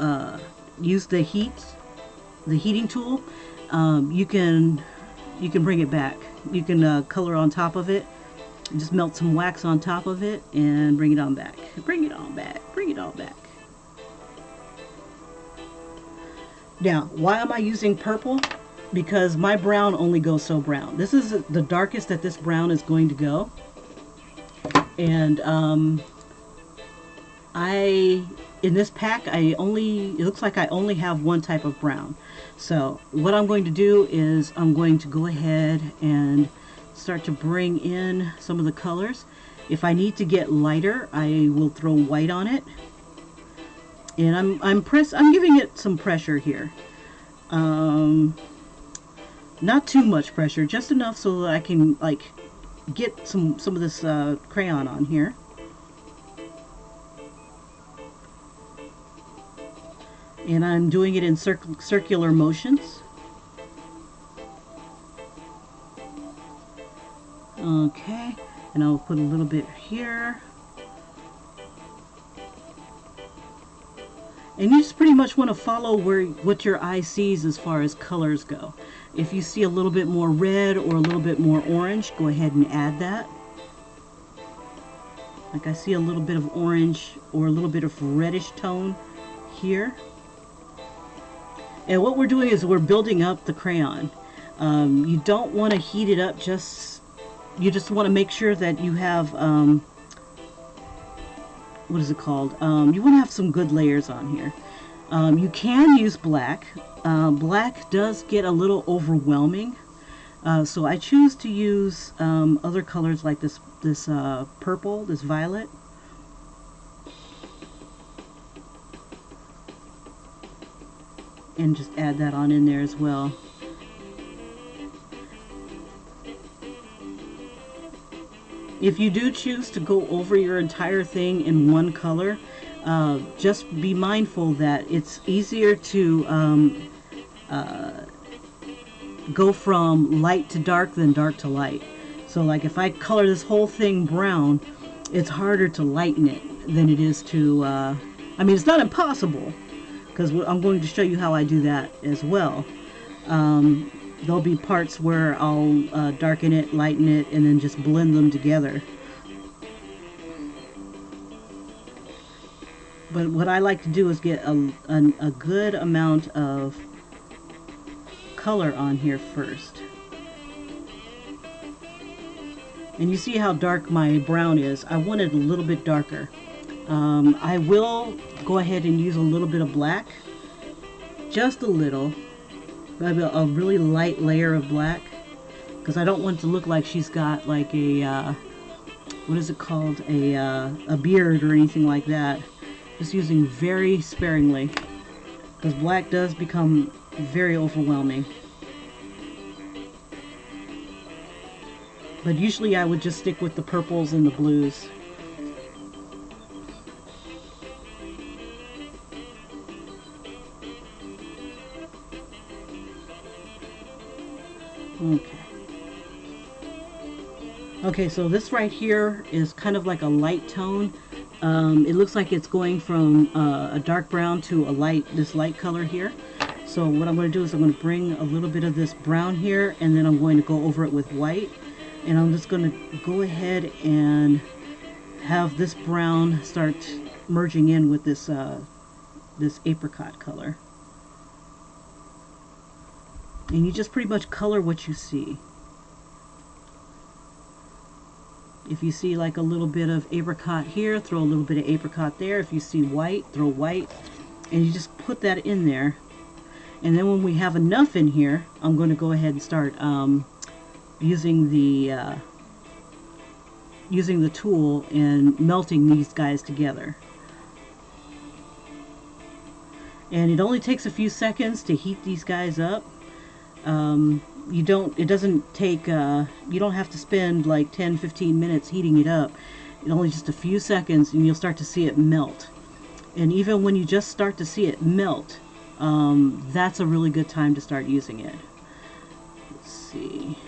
use the heating tool, you can bring it back. You can color on top of it, just melt some wax on top of it, and bring it on back. Bring it on back. Bring it on back. Now, why am I using purple? Because my brown only goes so brown. This is the darkest that this brown is going to go, and in this pack, it looks like I only have one type of brown. So what I'm going to do is I'm going to go ahead and start to bring in some of the colors. If I need to get lighter, I will throw white on it. And I'm giving it some pressure here. Not too much pressure, just enough so that I can like get some of this crayon on here. And I'm doing it in circular motions. Okay, and I'll put a little bit here. And you just pretty much want to follow what your eye sees as far as colors go. If you see a little bit more red or a little bit more orange, go ahead and add that. Like I see a little bit of orange or a little bit of reddish tone here. And what we're doing is we're building up the crayon. You don't want to heat it up, you just want to make sure that you have, what is it called? You want to have some good layers on here. You can use black. Black does get a little overwhelming. So I choose to use other colors like this purple, this violet. And just add that on in there as well. If you do choose to go over your entire thing in one color, just be mindful that it's easier to go from light to dark than dark to light. So like if I color this whole thing brown, it's harder to lighten it than it is to, I mean, it's not impossible, because I'm going to show you how I do that as well. There'll be parts where I'll darken it, lighten it, and then just blend them together. But what I like to do is get a good amount of color on here first. And you see how dark my brown is. I want it a little bit darker. I will go ahead and use a little bit of black. Just a little. Maybe a really light layer of black. Because I don't want it to look like she's got like a, what is it called? A beard or anything like that. Just using very sparingly. Because black does become very overwhelming. But usually I would just stick with the purples and the blues. Okay. Okay, so this right here is kind of like a light tone. It looks like it's going from a dark brown to this light color here. So what I'm going to do is I'm going to bring a little bit of this brown here, and then I'm going to go over it with white. And I'm just going to go ahead and have this brown start merging in with this this apricot color. And you just pretty much color what you see. If you see like a little bit of apricot here, throw a little bit of apricot there. If you see white, throw white. And you just put that in there. And then when we have enough in here, I'm going to go ahead and start using the tool and melting these guys together. And it only takes a few seconds to heat these guys up. You don't have to spend like 10-15 minutes heating it up. It's only just a few seconds and you'll start to see it melt. And even when you just start to see it melt, that's a really good time to start using it. Let's see.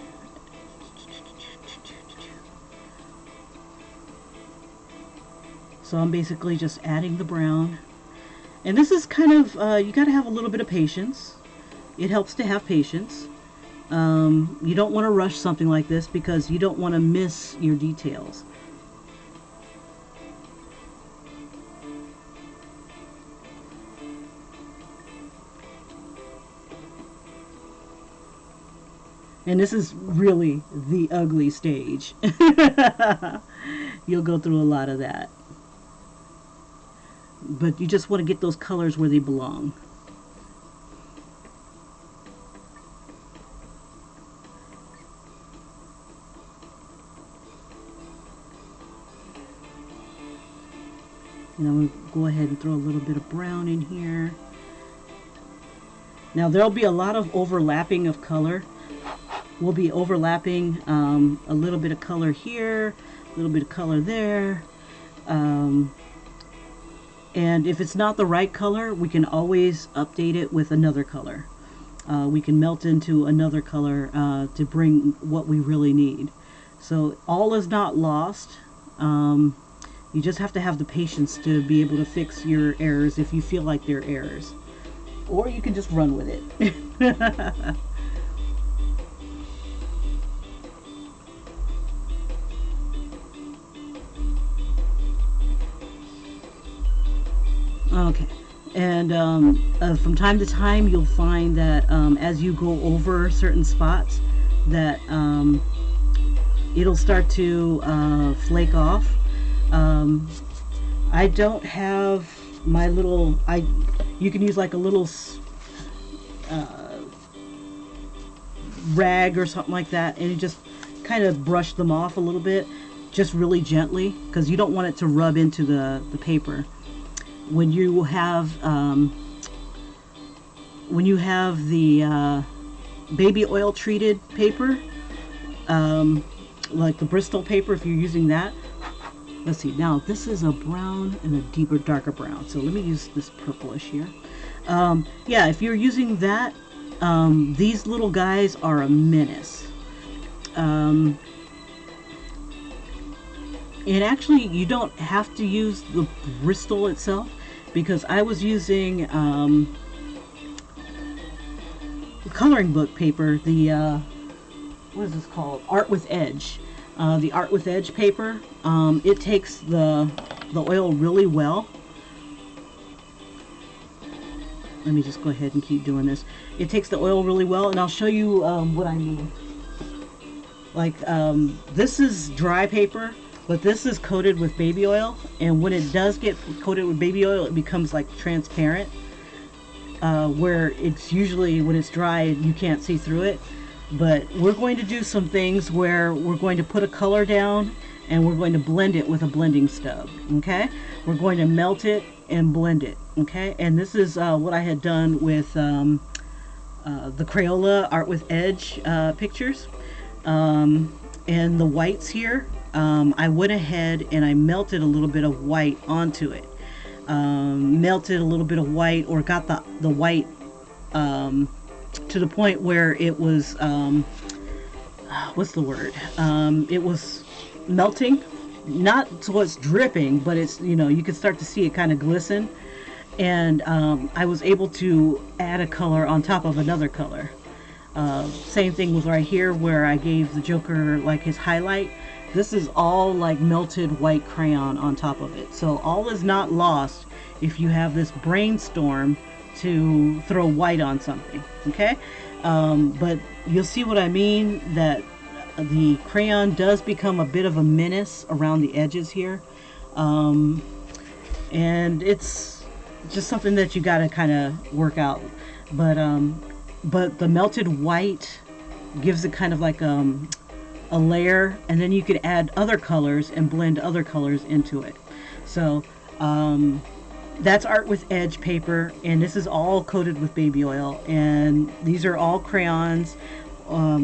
So I'm basically just adding the brown. And this is kind of, you got to have a little bit of patience. It helps to have patience. You don't want to rush something like this because you don't want to miss your details. And this is really the ugly stage. You'll go through a lot of that. But you just want to get those colors where they belong. And I'm going to go ahead and throw a little bit of brown in here. Now there'll be a lot of overlapping of color. We'll be overlapping a little bit of color here, a little bit of color there. And if it's not the right color, we can always update it with another color. We can melt into another color to bring what we really need. So all is not lost. You just have to have the patience to be able to fix your errors if you feel like they're errors. Or you can just run with it. Okay, and from time to time you'll find that as you go over certain spots that it'll start to flake off. I don't have my little, you can use like a little rag or something like that, and you just kind of brush them off a little bit, just really gently, because you don't want it to rub into the paper. When you have the baby oil treated paper, like the Bristol paper, if you're using that. Let's see, now this is a brown and a deeper, darker brown. So let me use this purplish here. Yeah, if you're using that, these little guys are a menace. And actually, you don't have to use the Bristol itself, because I was using coloring book paper, the, what is this called? Art with Edge. The Art with Edge paper. It takes the oil really well. Let me just go ahead and keep doing this. It takes the oil really well, and I'll show you what I mean. Like this is dry paper, but this is coated with baby oil, and when it does get coated with baby oil, it becomes like transparent, where it's usually when it's dry you can't see through it. But we're going to do some things where we're going to put a color down and we're going to blend it with a blending stub. Okay, we're going to melt it and blend it. Okay, and this is what I had done with the Crayola Art with Edge pictures. And the whites here, I went ahead and I melted a little bit of white onto it. Melted a little bit of white, or got the white to the point where it was, what's the word? It was melting, not so it's dripping, but it's, you know, you can start to see it kind of glisten. And I was able to add a color on top of another color. Same thing with right here where I gave the Joker like his highlight. This is all like melted white crayon on top of it. So all is not lost if you have this brainstorm to throw white on something. Okay, but you'll see what I mean, that the crayon does become a bit of a menace around the edges here, and it's just something that you got to kind of work out. But the melted white gives it kind of like a layer, and then you could add other colors and blend other colors into it. So that's Art with Edge paper, and this is all coated with baby oil, and these are all crayons,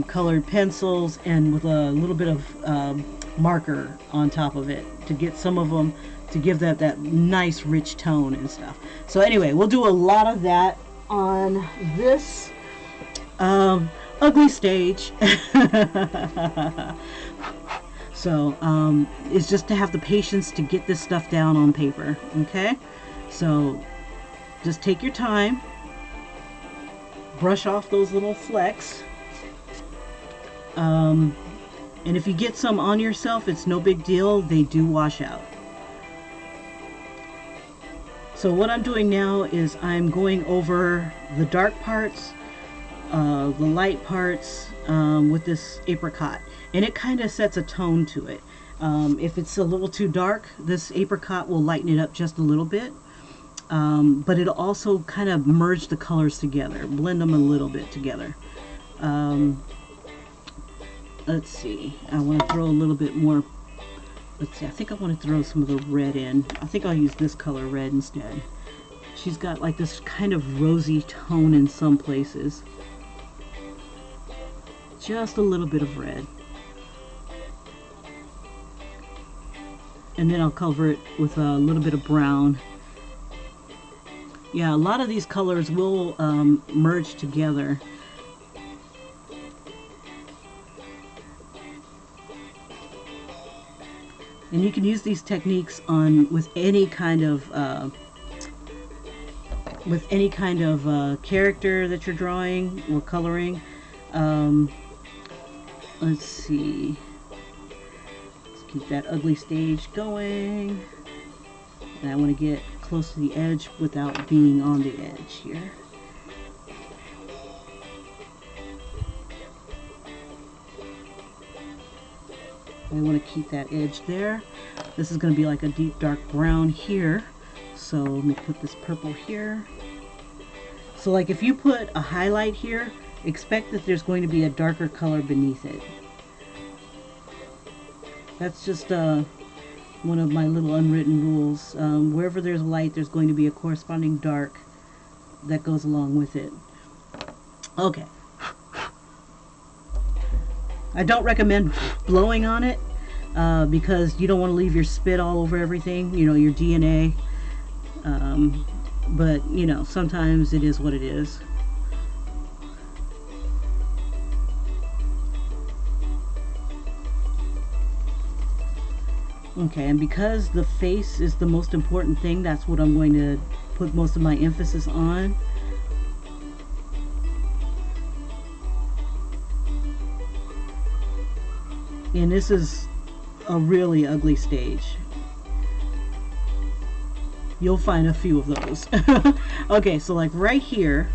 colored pencils, and with a little bit of marker on top of it to get some of them to give that nice rich tone and stuff. So anyway, we'll do a lot of that on this ugly stage. So it's just to have the patience to get this stuff down on paper. Okay, so just take your time, brush off those little flecks, and if you get some on yourself, it's no big deal, they do wash out. So what I'm doing now is I'm going over the dark parts, the light parts, with this apricot, and it kind of sets a tone to it. If it's a little too dark, this apricot will lighten it up just a little bit, but it'll also kind of merge the colors together, blend them a little bit together. Let's see, I want to throw a little bit more. Let's see, I think I want to throw some of the red in. I think I'll use this color red instead. She's got like this kind of rosy tone in some places. Just a little bit of red. And then I'll cover it with a little bit of brown. Yeah, a lot of these colors will merge together. And you can use these techniques with any kind of character that you're drawing or coloring. Let's see. Let's keep that ugly stage going. And I want to get close to the edge without being on the edge here. I want to keep that edge there. This is going to be like a deep dark brown here. So let me put this purple here. So like if you put a highlight here, expect that there's going to be a darker color beneath it. That's just one of my little unwritten rules. Wherever there's light, there's going to be a corresponding dark that goes along with it. Okay. I don't recommend blowing on it because you don't want to leave your spit all over everything, you know, your DNA. But, you know, sometimes it is what it is. Okay, and because the face is the most important thing, that's what I'm going to put most of my emphasis on. And this is a really ugly stage. You'll find a few of those. Okay, so like right here,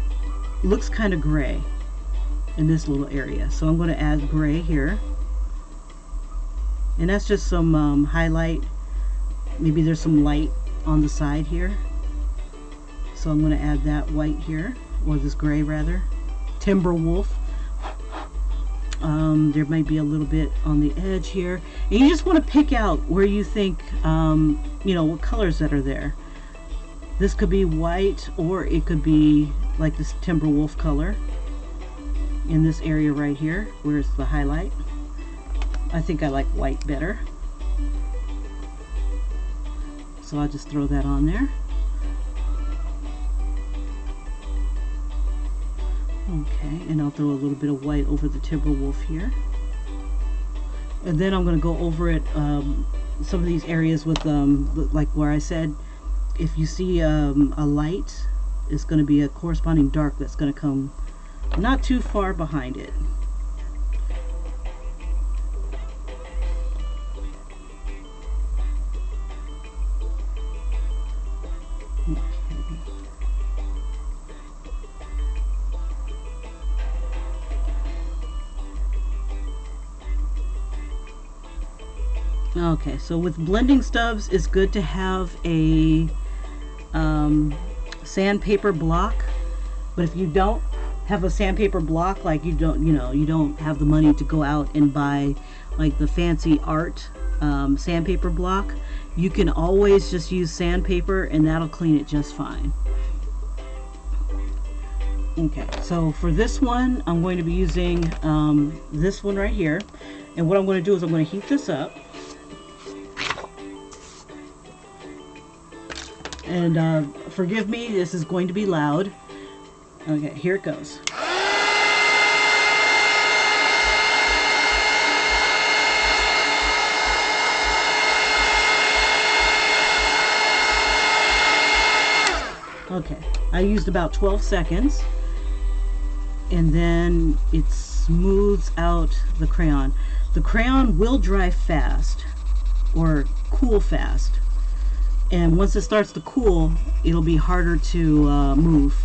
looks kind of gray in this little area. So I'm going to add gray here. And that's just some highlight. Maybe there's some light on the side here. So I'm going to add that white here, or this gray rather. Timber wolf. There might be a little bit on the edge here. And you just want to pick out where you think, you know, what colors that are there. This could be white, or it could be like this timber wolf color in this area right here, where it's the highlight. I think I like white better. So I'll just throw that on there. Okay, and I'll throw a little bit of white over the timber wolf here. And then I'm going to go over it, some of these areas with, like where I said, if you see a light, it's going to be a corresponding dark that's going to come not too far behind it. Okay, so with blending stubs, it's good to have a sandpaper block. But if you don't have a sandpaper block, like you don't have the money to go out and buy like the fancy art sandpaper block, you can always just use sandpaper and that'll clean it just fine. Okay, so for this one, I'm going to be using this one right here. And what I'm going to do is I'm going to heat this up. And forgive me, this is going to be loud. Okay, here it goes. Okay, I used about 12 seconds. And then it smooths out the crayon. The crayon will dry fast or cool fast. And once it starts to cool, it'll be harder to move.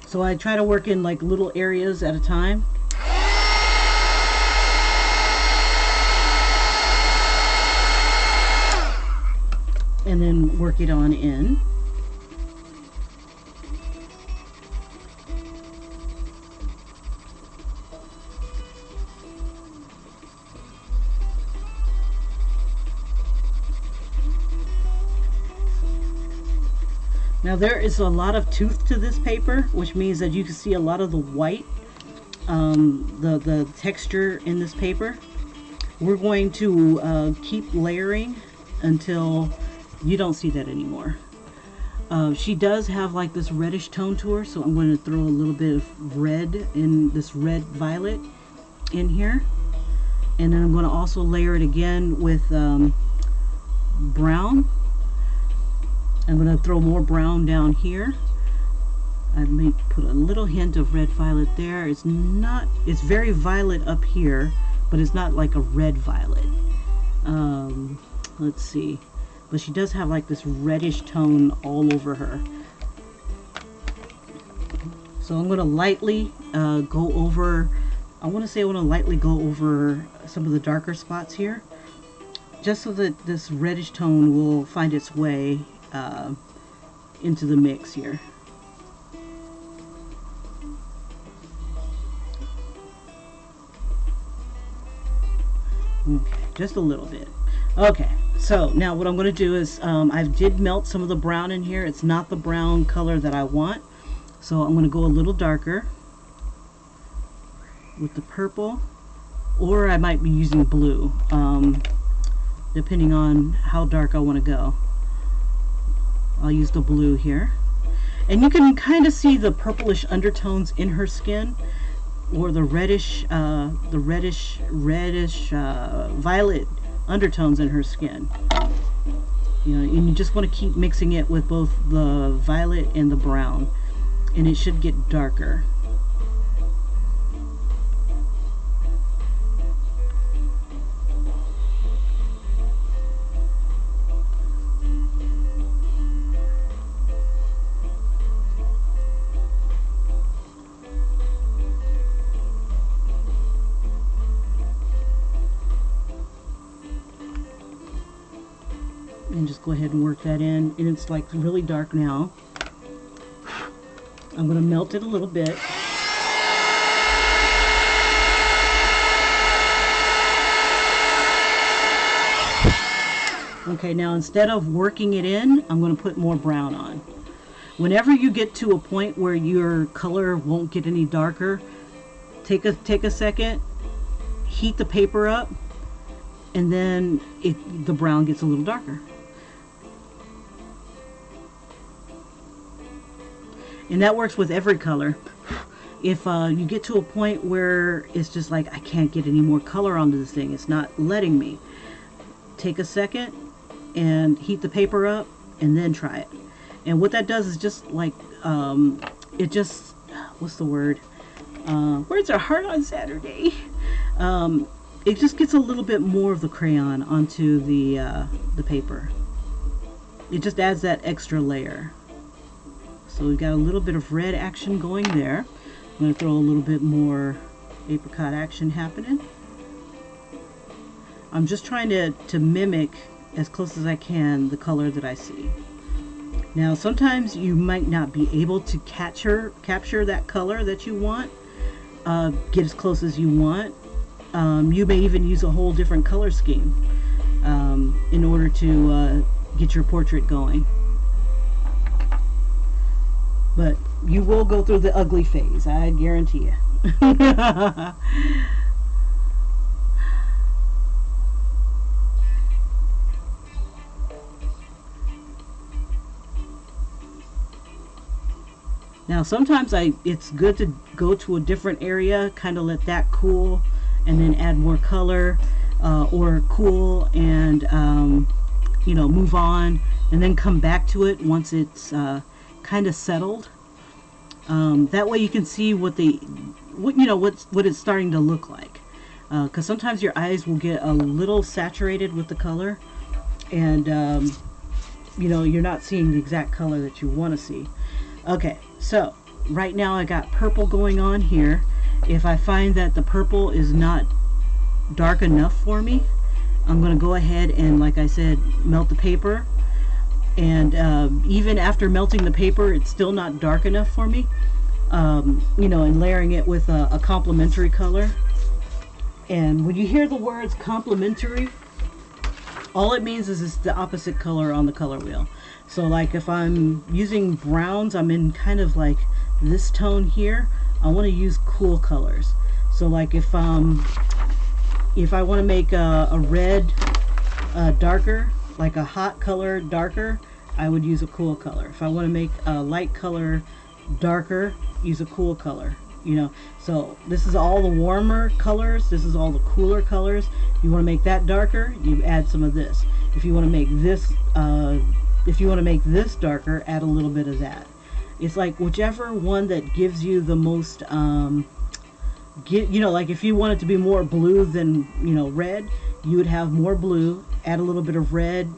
So I try to work in like little areas at a time. And then work it on in. Now there is a lot of tooth to this paper, which means that you can see a lot of the white, the texture in this paper. We're going to keep layering until you don't see that anymore. She does have like this reddish tone to her, so I'm going to throw a little bit of red in this red violet in here. And then I'm going to also layer it again with brown. I'm going to throw more brown down here. I may put a little hint of red violet there. It's very violet up here, but it's not like a red violet. Let's see. But she does have like this reddish tone all over her. So I'm going to lightly go over, I want to lightly go over some of the darker spots here, just so that this reddish tone will find its way into the mix here. Okay, just a little bit. Okay, so now what I'm going to do is I did melt some of the brown in here. It's not the brown color that I want, so I'm going to go a little darker with the purple, or I might be using blue, depending on how dark I want to go. I'll use the blue here. And you can kind of see the purplish undertones in her skin, or the reddish violet undertones in her skin. You know, and you just want to keep mixing it with both the violet and the brown, and it should get darker. And just go ahead and work that in. And it's like really dark now. I'm going to melt it a little bit. Okay, now instead of working it in, I'm going to put more brown on. Whenever you get to a point where your color won't get any darker, take a second, heat the paper up, and then the brown gets a little darker. And that works with every color. If you get to a point where it's just like, I can't get any more color onto this thing, it's not letting me, take a second and heat the paper up and then try it. And what that does is just like, it just, what's the word? Words are hard on Saturday. It just gets a little bit more of the crayon onto the paper. It just adds that extra layer. So we've got a little bit of red action going there. I'm going to throw a little bit more apricot action happening. I'm just trying to mimic as close as I can the color that I see. Now sometimes you might not be able to capture that color that you want, get as close as you want. You may even use a whole different color scheme in order to get your portrait going. But you will go through the ugly phase, I guarantee you. Now sometimes it's good to go to a different area, kind of let that cool, and then add more color, or cool and you know, move on, and then come back to it once it's kind of settled. That way you can see what it's starting to look like. Because sometimes your eyes will get a little saturated with the color, and you know, you're not seeing the exact color that you want to see. Okay, so right now I got purple going on here. If I find that the purple is not dark enough for me, I'm going to go ahead and, like I said, melt the paper. And even after melting the paper, it's still not dark enough for me. You know, and layering it with a complementary color. And when you hear the words complementary, all it means is it's the opposite color on the color wheel. So like if I'm using browns, I'm in kind of like this tone here. I want to use cool colors. So like if I want to make a red darker, like a hot color darker, I would use a cool color. If I want to make a light color darker, use a cool color. You know, so this is all the warmer colors, this is all the cooler colors. If you want to make that darker, you add some of this. If you want to make this darker, add a little bit of that. It's like whichever one that gives you the most, you know, like if you want it to be more blue than, you know, red, you would have more blue, add a little bit of red,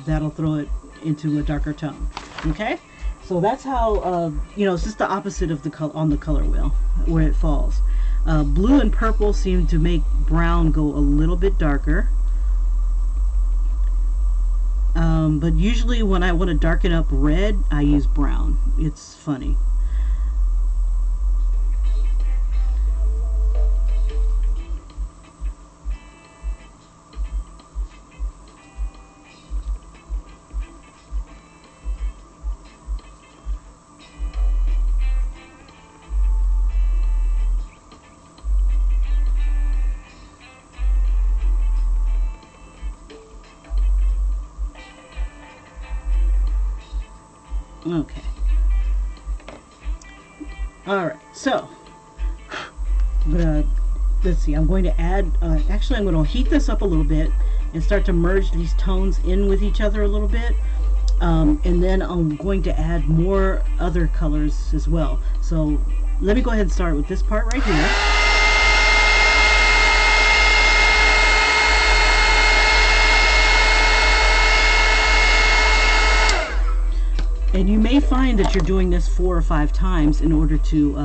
that'll throw it into a darker tone. Okay? So that's how, you know, it's just the opposite of the color on the color wheel where it falls. Blue and purple seem to make brown go a little bit darker. But usually when I want to darken up red, I use brown. It's funny. Okay. Alright, so let's see, I'm going to add, actually I'm going to heat this up a little bit and start to merge these tones in with each other a little bit, and then I'm going to add more other colors as well. So let me go ahead and start with this part right here. And you may find that you're doing this 4 or 5 times in order to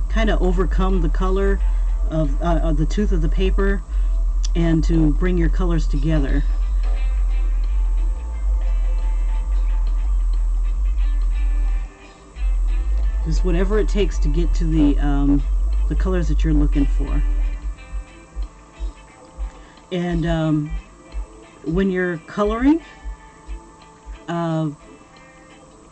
kind of overcome the color of the tooth of the paper and to bring your colors together. Just whatever it takes to get to the colors that you're looking for. And when you're coloring,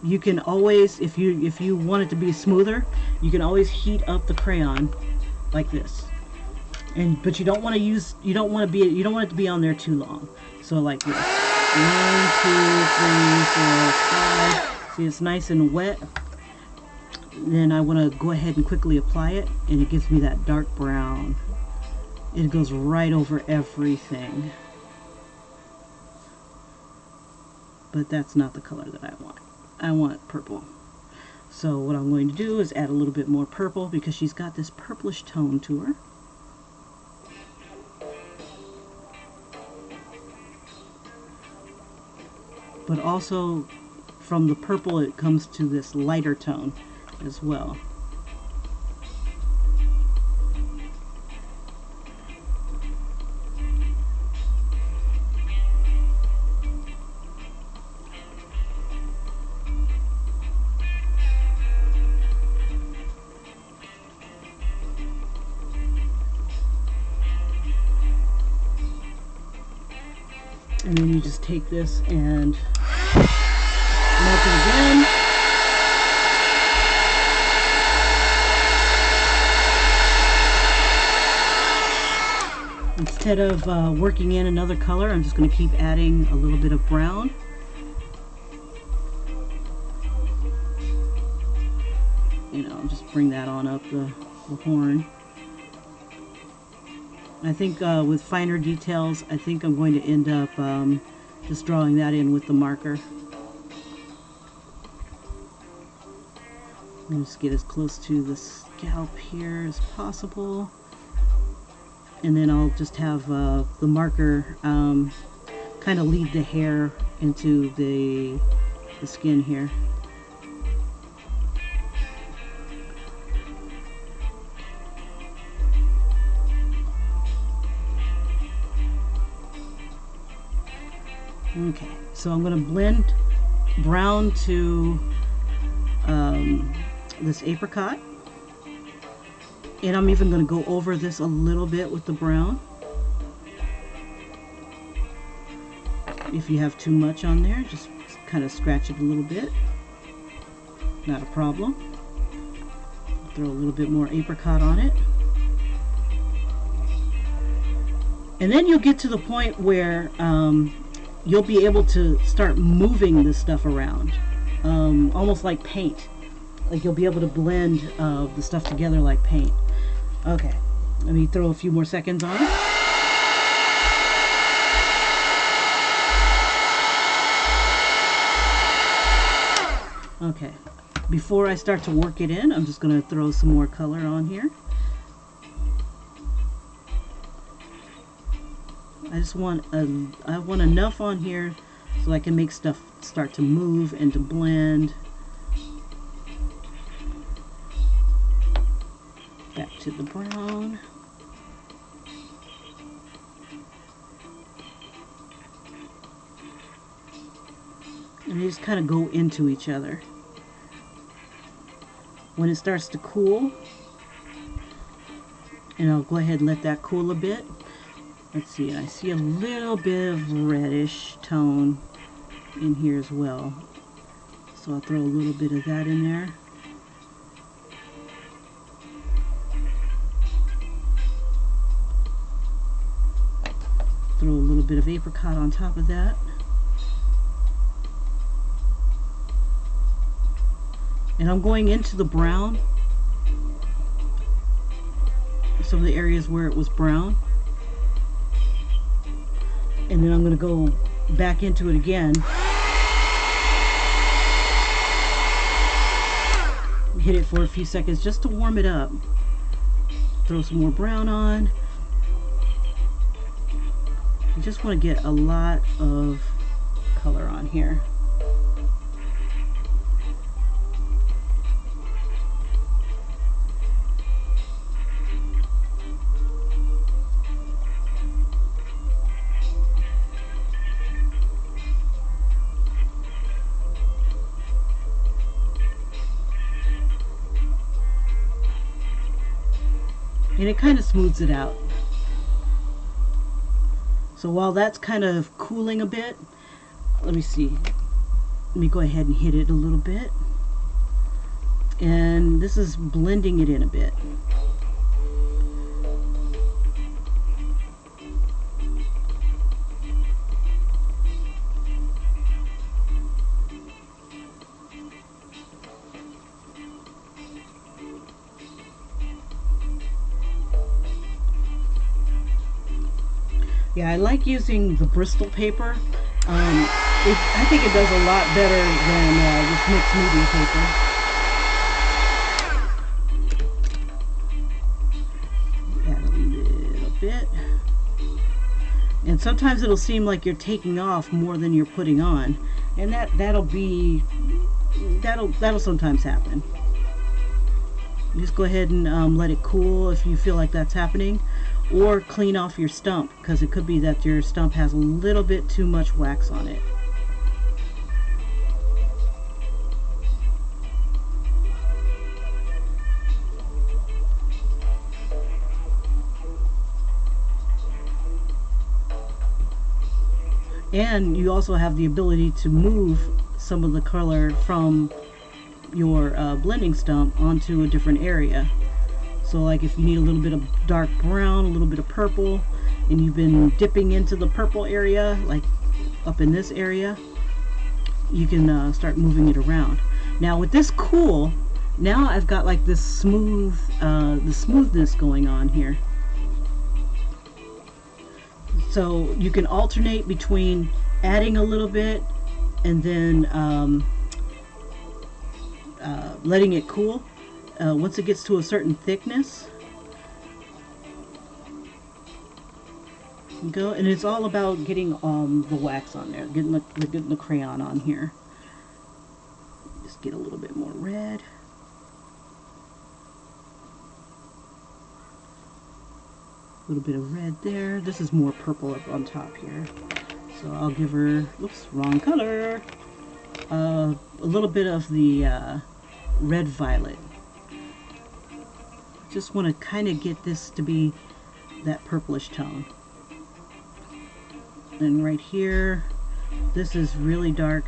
you can always, if you want it to be smoother, you can always heat up the crayon like this. But you don't want it to be on there too long. So like this. 1, 2, 3, 4, 5. See, it's nice and wet. Then I want to go ahead and quickly apply it, and it gives me that dark brown. It goes right over everything. But that's not the color that I want. I want purple. So what I'm going to do is add a little bit more purple, because she's got this purplish tone to her. But also from the purple it comes to this lighter tone as well. And then you just take this and melt it again. Instead of working in another color, I'm just going to keep adding a little bit of brown. You know, just bring that on up the horn. I think with finer details, I think I'm going to end up just drawing that in with the marker. I'm just get as close to the scalp here as possible. And then I'll just have the marker kind of lead the hair into the skin here. Okay, so I'm going to blend brown to this apricot, and I'm even going to go over this a little bit with the brown. If you have too much on there, just kind of scratch it a little bit. Not a problem. Throw a little bit more apricot on it. And then you'll get to the point where you'll be able to start moving this stuff around, almost like paint. Like you'll be able to blend the stuff together like paint. Okay, let me throw a few more seconds on it. Okay, before I start to work it in, I'm just going to throw some more color on here. I want enough on here so I can make stuff start to move and to blend. Back to the brown. And they just kind of go into each other. When it starts to cool, and I'll go ahead and let that cool a bit. Let's see, I see a little bit of reddish tone in here as well. So I'll throw a little bit of that in there. Throw a little bit of apricot on top of that. And I'm going into the brown, some of the areas where it was brown. And then I'm going to go back into it again. Hit it for a few seconds just to warm it up. Throw some more brown on. You just want to get a lot of color on here. and it kind of smooths it out. So while that's kind of cooling a bit, let me see. Let me go ahead and hit it a little bit. And this is blending it in a bit. Yeah, I like using the Bristol paper. I think it does a lot better than this mixed media paper. Add a little bit. And sometimes it'll seem like you're taking off more than you're putting on. And that'll sometimes happen. Just go ahead and let it cool if you feel like that's happening. Or clean off your stump, because it could be that your stump has a little bit too much wax on it. And you also have the ability to move some of the color from your blending stump onto a different area. So like if you need a little bit of dark brown, a little bit of purple, and you've been dipping into the purple area, like up in this area, you can start moving it around. Now with this cool, now I've got like this smooth, the smoothness going on here. So you can alternate between adding a little bit and then letting it cool. Once it gets to a certain thickness, go, and it's all about getting the wax on there, getting the crayon on here. Just get a little bit more red. A little bit of red there. This is more purple up on top here. So I'll give her, oops, wrong color. A little bit of the red violet. Just want to kind of get this to be that purplish tone. And right here, this is really dark.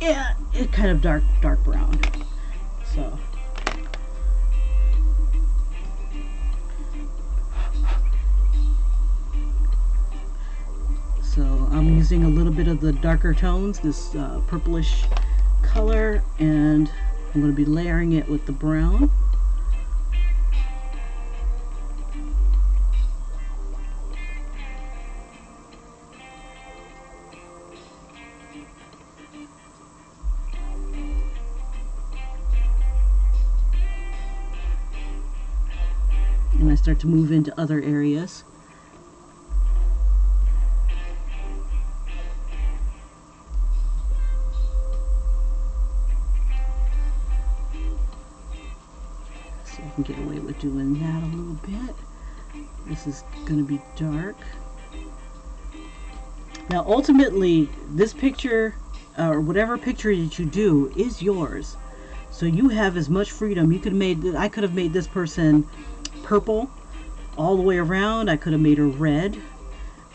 Yeah, it's kind of dark brown. So I'm using a little bit of the darker tones, this purplish color, and I'm going to be layering it with the brown. And I start to move into other areas. I can get away with doing that a little bit. This is going to be dark. Now ultimately this picture or whatever picture that you do is yours, so you have as much freedom. You could I could have made this person purple all the way around. I could have made her red,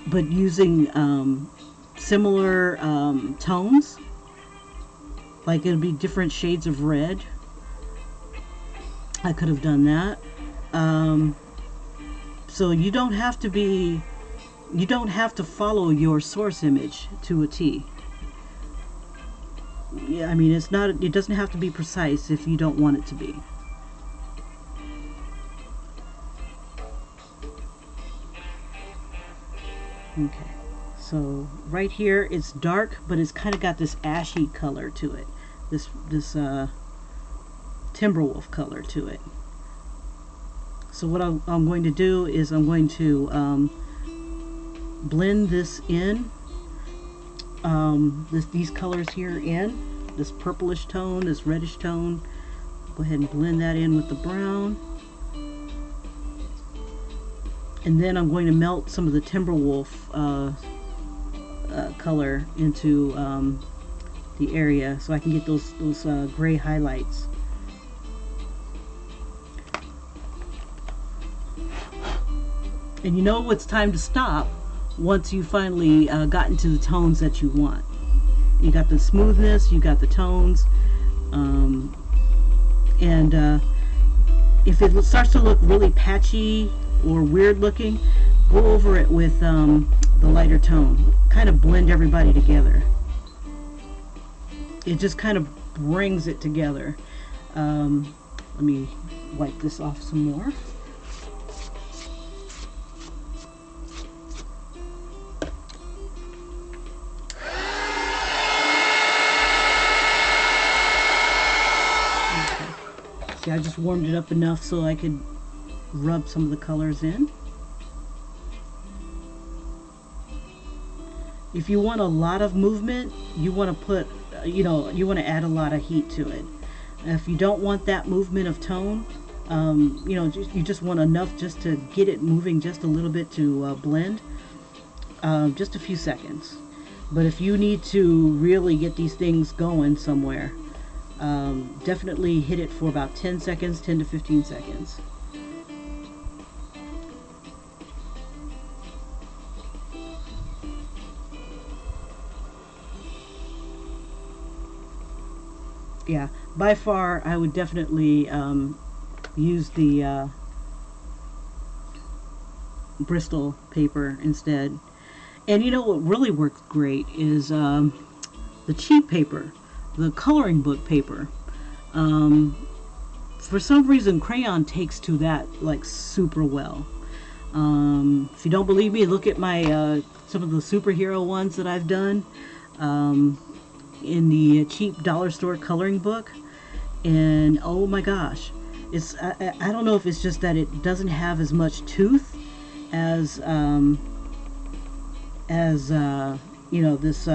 but using similar tones, like it'd be different shades of red. I could have done that. So you don't have to follow your source image to a T. Yeah, I mean, it doesn't have to be precise if you don't want it to be. Okay, so right here it's dark, but it's kind of got this ashy color to it. This Timberwolf color to it. So what I'm going to do is I'm going to blend this in, these colors here in, this purplish tone, this reddish tone. Go ahead and blend that in with the brown. And then I'm going to melt some of the Timberwolf color into the area so I can get those gray highlights. And you know it's time to stop once you finally gotten to the tones that you want. You got the smoothness, you got the tones, and if it starts to look really patchy or weird looking, go over it with the lighter tone. Kind of blend everybody together. It just kind of brings it together. Let me wipe this off some more. See, I just warmed it up enough so I could rub some of the colors in. If you want a lot of movement, you want to put, you want to add a lot of heat to it. If you don't want that movement of tone, you just want enough just to get it moving just a little bit to blend, just a few seconds. But if you need to really get these things going somewhere, definitely hit it for about 10 seconds, 10 to 15 seconds. Yeah, by far I would definitely use the Bristol paper instead. And you know what really works great is the cheap paper, the coloring book paper. For some reason Crayon takes to that like super well. If you don't believe me, look at my some of the superhero ones that I've done in the cheap dollar store coloring book, and oh my gosh, it's I don't know if it's just that it doesn't have as much tooth as this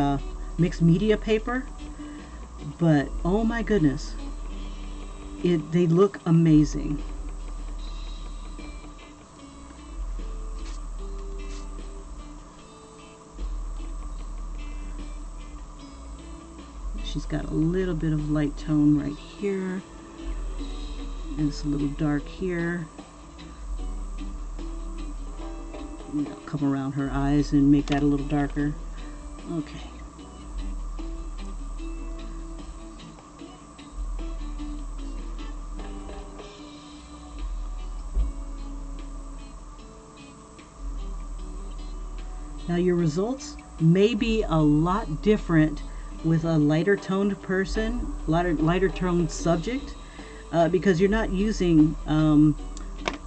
mixed media paper, but oh my goodness, they look amazing. She's got a little bit of light tone right here, and it's a little dark here. I'll come around her eyes and make that a little darker. Okay. Now your results may be a lot different with a lighter toned person, lighter toned subject, because you're not using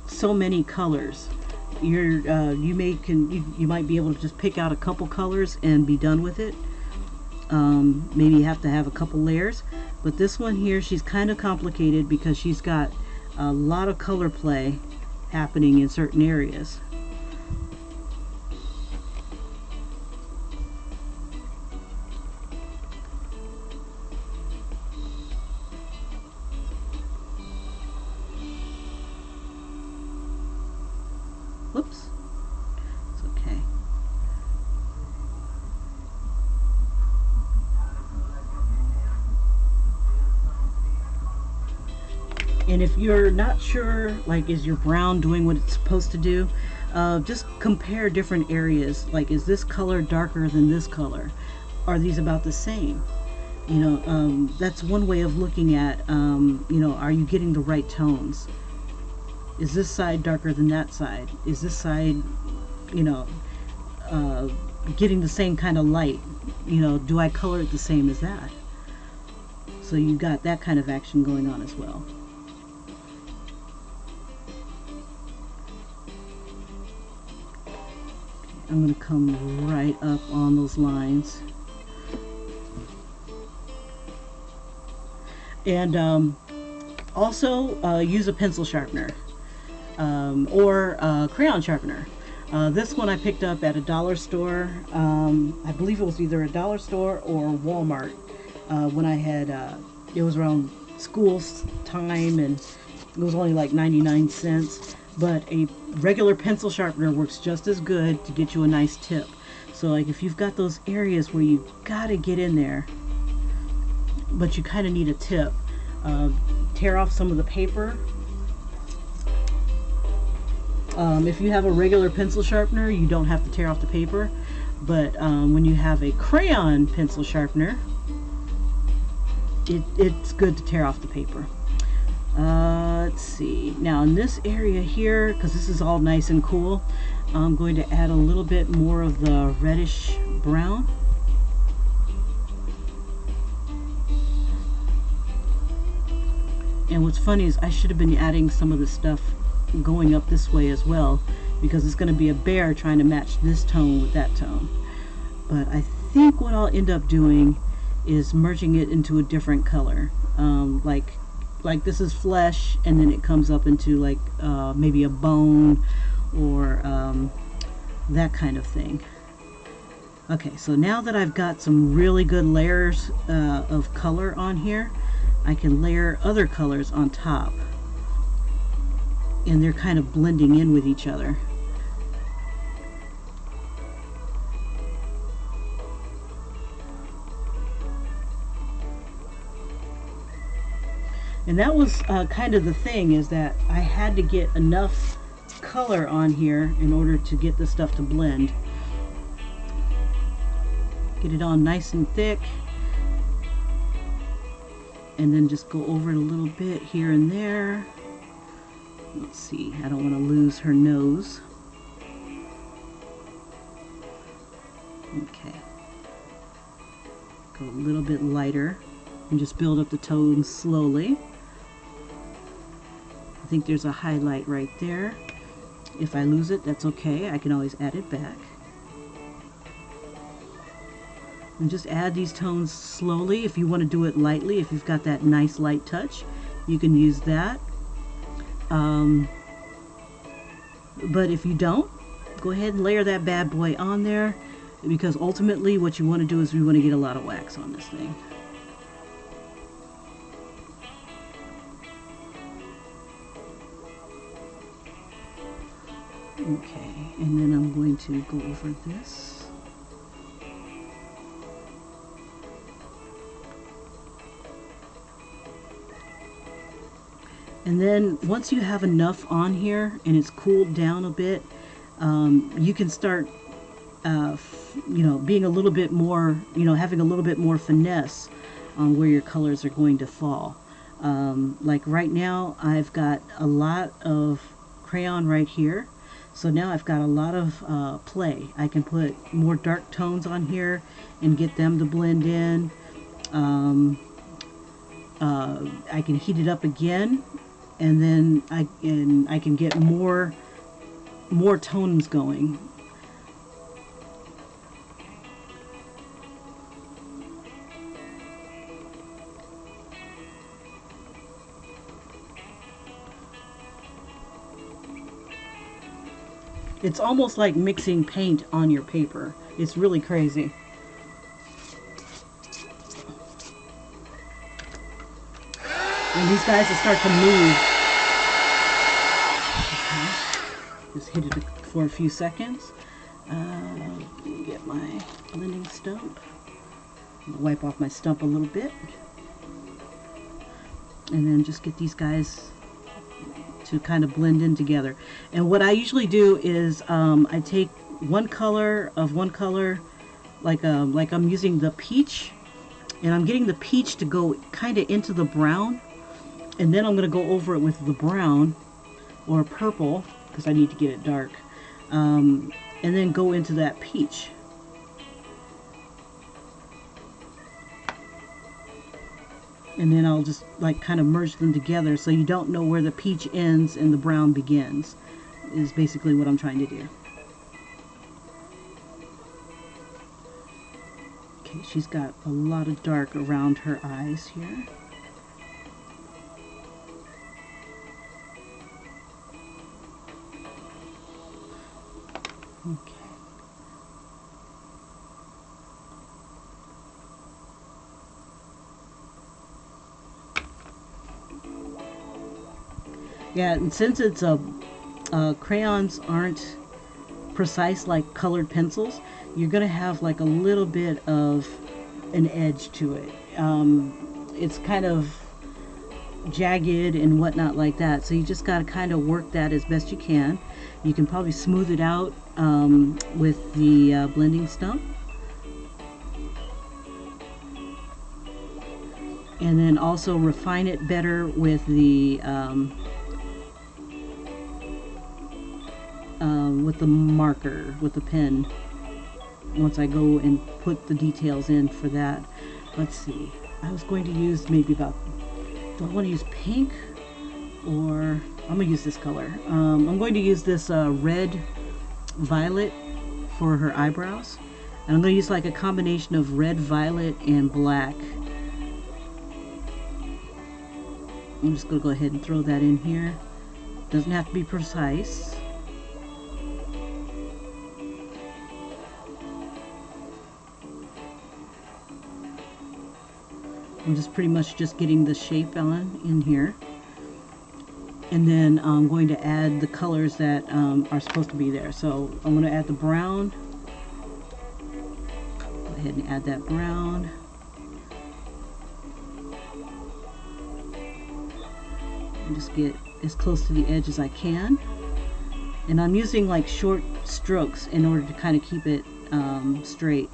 so many colors. You might be able to just pick out a couple colors and be done with it. Maybe you have to have a couple layers, but this one here, she's kind of complicated because she's got a lot of color play happening in certain areas. Whoops, it's okay. And if you're not sure, like, is your brown doing what it's supposed to do, just compare different areas. Like, is this color darker than this color? Are these about the same? That's one way of looking at, are you getting the right tones? Is this side darker than that side? Is this side, getting the same kind of light? Do I color it the same as that? So you've got that kind of action going on as well. I'm going to come right up on those lines. And also use a pencil sharpener. Or a crayon sharpener. This one I picked up at a dollar store. I believe it was either a dollar store or Walmart when I had, it was around school time, and it was only like 99 cents. But a regular pencil sharpener works just as good to get you a nice tip. So like if you've got those areas where you gotta get in there, but you kind of need a tip, tear off some of the paper. If you have a regular pencil sharpener, you don't have to tear off the paper, but when you have a crayon pencil sharpener, it's good to tear off the paper. Let's see. Now in this area here, because this is all nice and cool, I'm going to add a little bit more of the reddish brown. And what's funny is I should have been adding some of the stuff going up this way as well, because it's going to be a bear trying to match this tone with that tone. But I think what I'll end up doing is merging it into a different color. Like this is flesh, and then it comes up into like maybe a bone or that kind of thing. Okay, so now that I've got some really good layers of color on here, I can layer other colors on top, and they're kind of blending in with each other. And that was kind of the thing, is that I had to get enough color on here in order to get the stuff to blend. Get it on nice and thick, and then just go over it a little bit here and there. Let's see, I don't want to lose her nose. Okay. Go a little bit lighter and just build up the tones slowly. I think there's a highlight right there. If I lose it, that's okay. I can always add it back. And just add these tones slowly. If you want to do it lightly, if you've got that nice light touch, you can use that. But if you don't, go ahead and layer that bad boy on there, because ultimately what you want to do is we want to get a lot of wax on this thing. Okay, and then I'm going to go over this. And then once you have enough on here and it's cooled down a bit, you can start, being a little bit more, having a little bit more finesse on where your colors are going to fall. Like right now, I've got a lot of crayon right here. So now I've got a lot of play. I can put more dark tones on here and get them to blend in. I can heat it up again, and then I can get more tones going. It's almost like mixing paint on your paper. It's really crazy. And these guys will start to move. Okay. Just hit it for a few seconds. Get my blending stump. Wipe off my stump a little bit. And then just get these guys to kind of blend in together. And what I usually do is I take one color, like I'm using the peach, and I'm getting the peach to go kind of into the brown, and then I'm going to go over it with the brown or purple, because I need to get it dark, and then go into that peach. And then I'll just like kind of merge them together, so you don't know where the peach ends and the brown begins, is basically what I'm trying to do. Okay, she's got a lot of dark around her eyes here. Okay. Yeah, and since it's crayons aren't precise like colored pencils, you're gonna have like a little bit of an edge to it. It's kind of jagged and whatnot like that, so you just gotta kind of work that as best you can. You can probably smooth it out with the blending stump. And then also refine it better with the marker, with the pen, once I go and put the details in for that. Let's see, I was going to use maybe about, do I want to use pink, or I'm going to use this color. I'm going to use this red violet for her eyebrows, and I'm going to use like a combination of red, violet, and black. I'm just going to go ahead and throw that in here. Doesn't have to be precise. I'm just pretty much just getting the shape on in here. And then I'm going to add the colors that are supposed to be there. So I'm going to add the brown. Go ahead and add that brown. And just get as close to the edge as I can. And I'm using like short strokes in order to kind of keep it straight.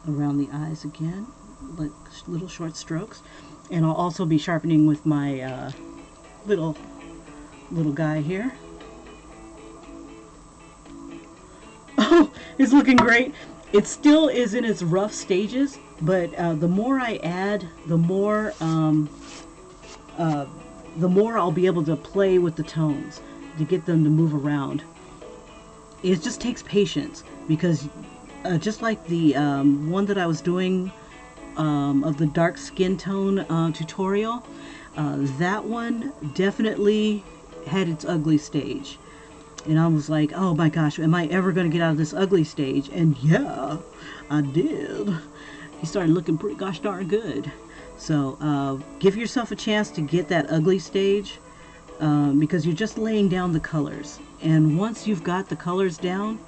Around the eyes again, like little short strokes. And I'll also be sharpening with my little guy here. Oh, it's looking great. It still is in its rough stages, but the more I add, the more I'll be able to play with the tones to get them to move around. It just takes patience, because just like the one that I was doing of the dark skin tone tutorial, that one definitely had its ugly stage. And I was like, oh my gosh, am I ever going to get out of this ugly stage? And yeah, I did. He started looking pretty gosh darn good. So give yourself a chance to get that ugly stage, because you're just laying down the colors. And once you've got the colors down,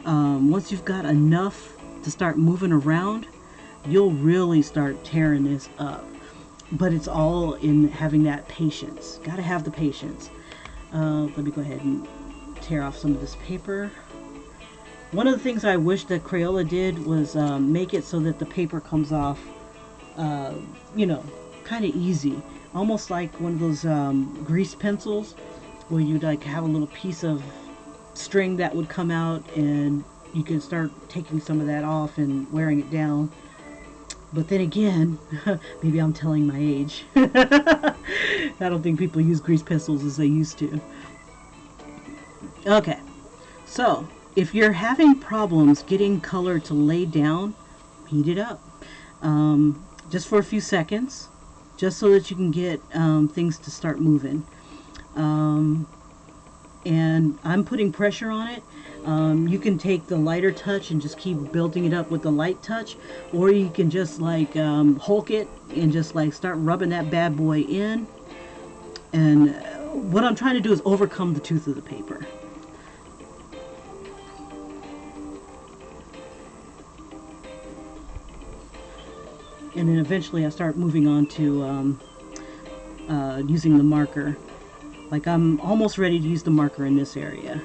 once you've got enough to start moving around, you'll really start tearing this up. But it's all in having that patience. Gotta have the patience. Let me go ahead and tear off some of this paper. One of the things I wish that Crayola did was make it so that the paper comes off, you know, kind of easy. Almost like one of those grease pencils, where you'd like have a little piece of string that would come out, and you can start taking some of that off and wearing it down. But then again, maybe I'm telling my age. I don't think people use grease pencils as they used to. Okay, so if you're having problems getting color to lay down, heat it up just for a few seconds, just so that you can get things to start moving. And I'm putting pressure on it. You can take the lighter touch and just keep building it up with the light touch, or you can just like Hulk it and just like start rubbing that bad boy in. And what I'm trying to do is overcome the tooth of the paper. And then eventually I start moving on to using the marker. Like I'm almost ready to use the marker in this area.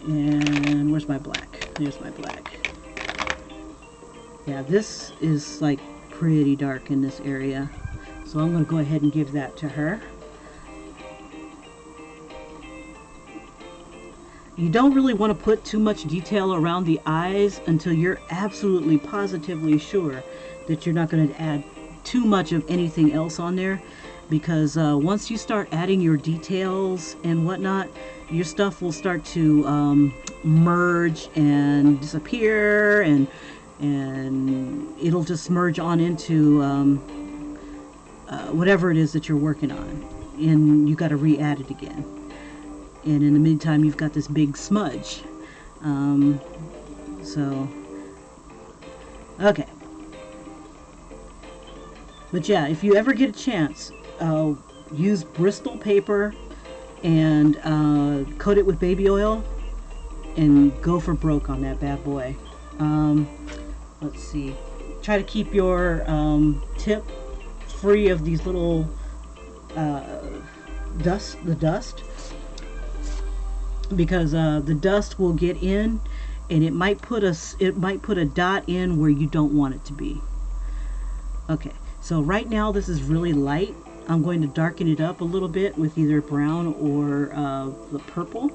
And where's my black? There's my black. Yeah, this is like pretty dark in this area. So I'm going to go ahead and give that to her. You don't really want to put too much detail around the eyes until you're absolutely positively sure that you're not going to add too much of anything else on there. Because once you start adding your details and whatnot, your stuff will start to merge and disappear, and it'll just merge on into whatever it is that you're working on, and you got to re-add it again. And in the meantime, you've got this big smudge. So, okay. But yeah, if you ever get a chance, use Bristol paper and coat it with baby oil and go for broke on that bad boy. Let's see. Try to keep your tip free of these little dust, because the dust will get in and it might put a dot in where you don't want it to be. Okay, so right now this is really light. I'm going to darken it up a little bit with either brown or the purple,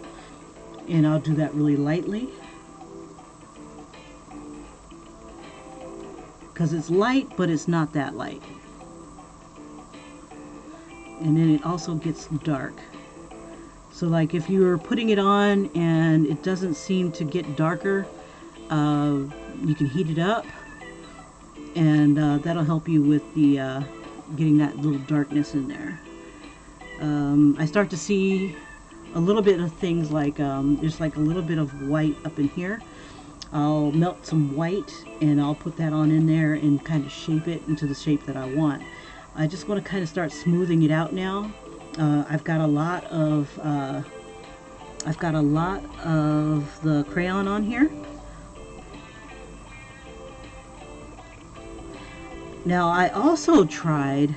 and I'll do that really lightly because it's light, but it's not that light. And then it also gets dark. So like if you're putting it on and it doesn't seem to get darker, you can heat it up, and that'll help you with the getting that little darkness in there. I start to see a little bit of things like there's like a little bit of white up in here. I'll melt some white and I'll put that on in there and kind of shape it into the shape that I want. I just want to kind of start smoothing it out now. I've got a lot of the crayon on here. Now I also tried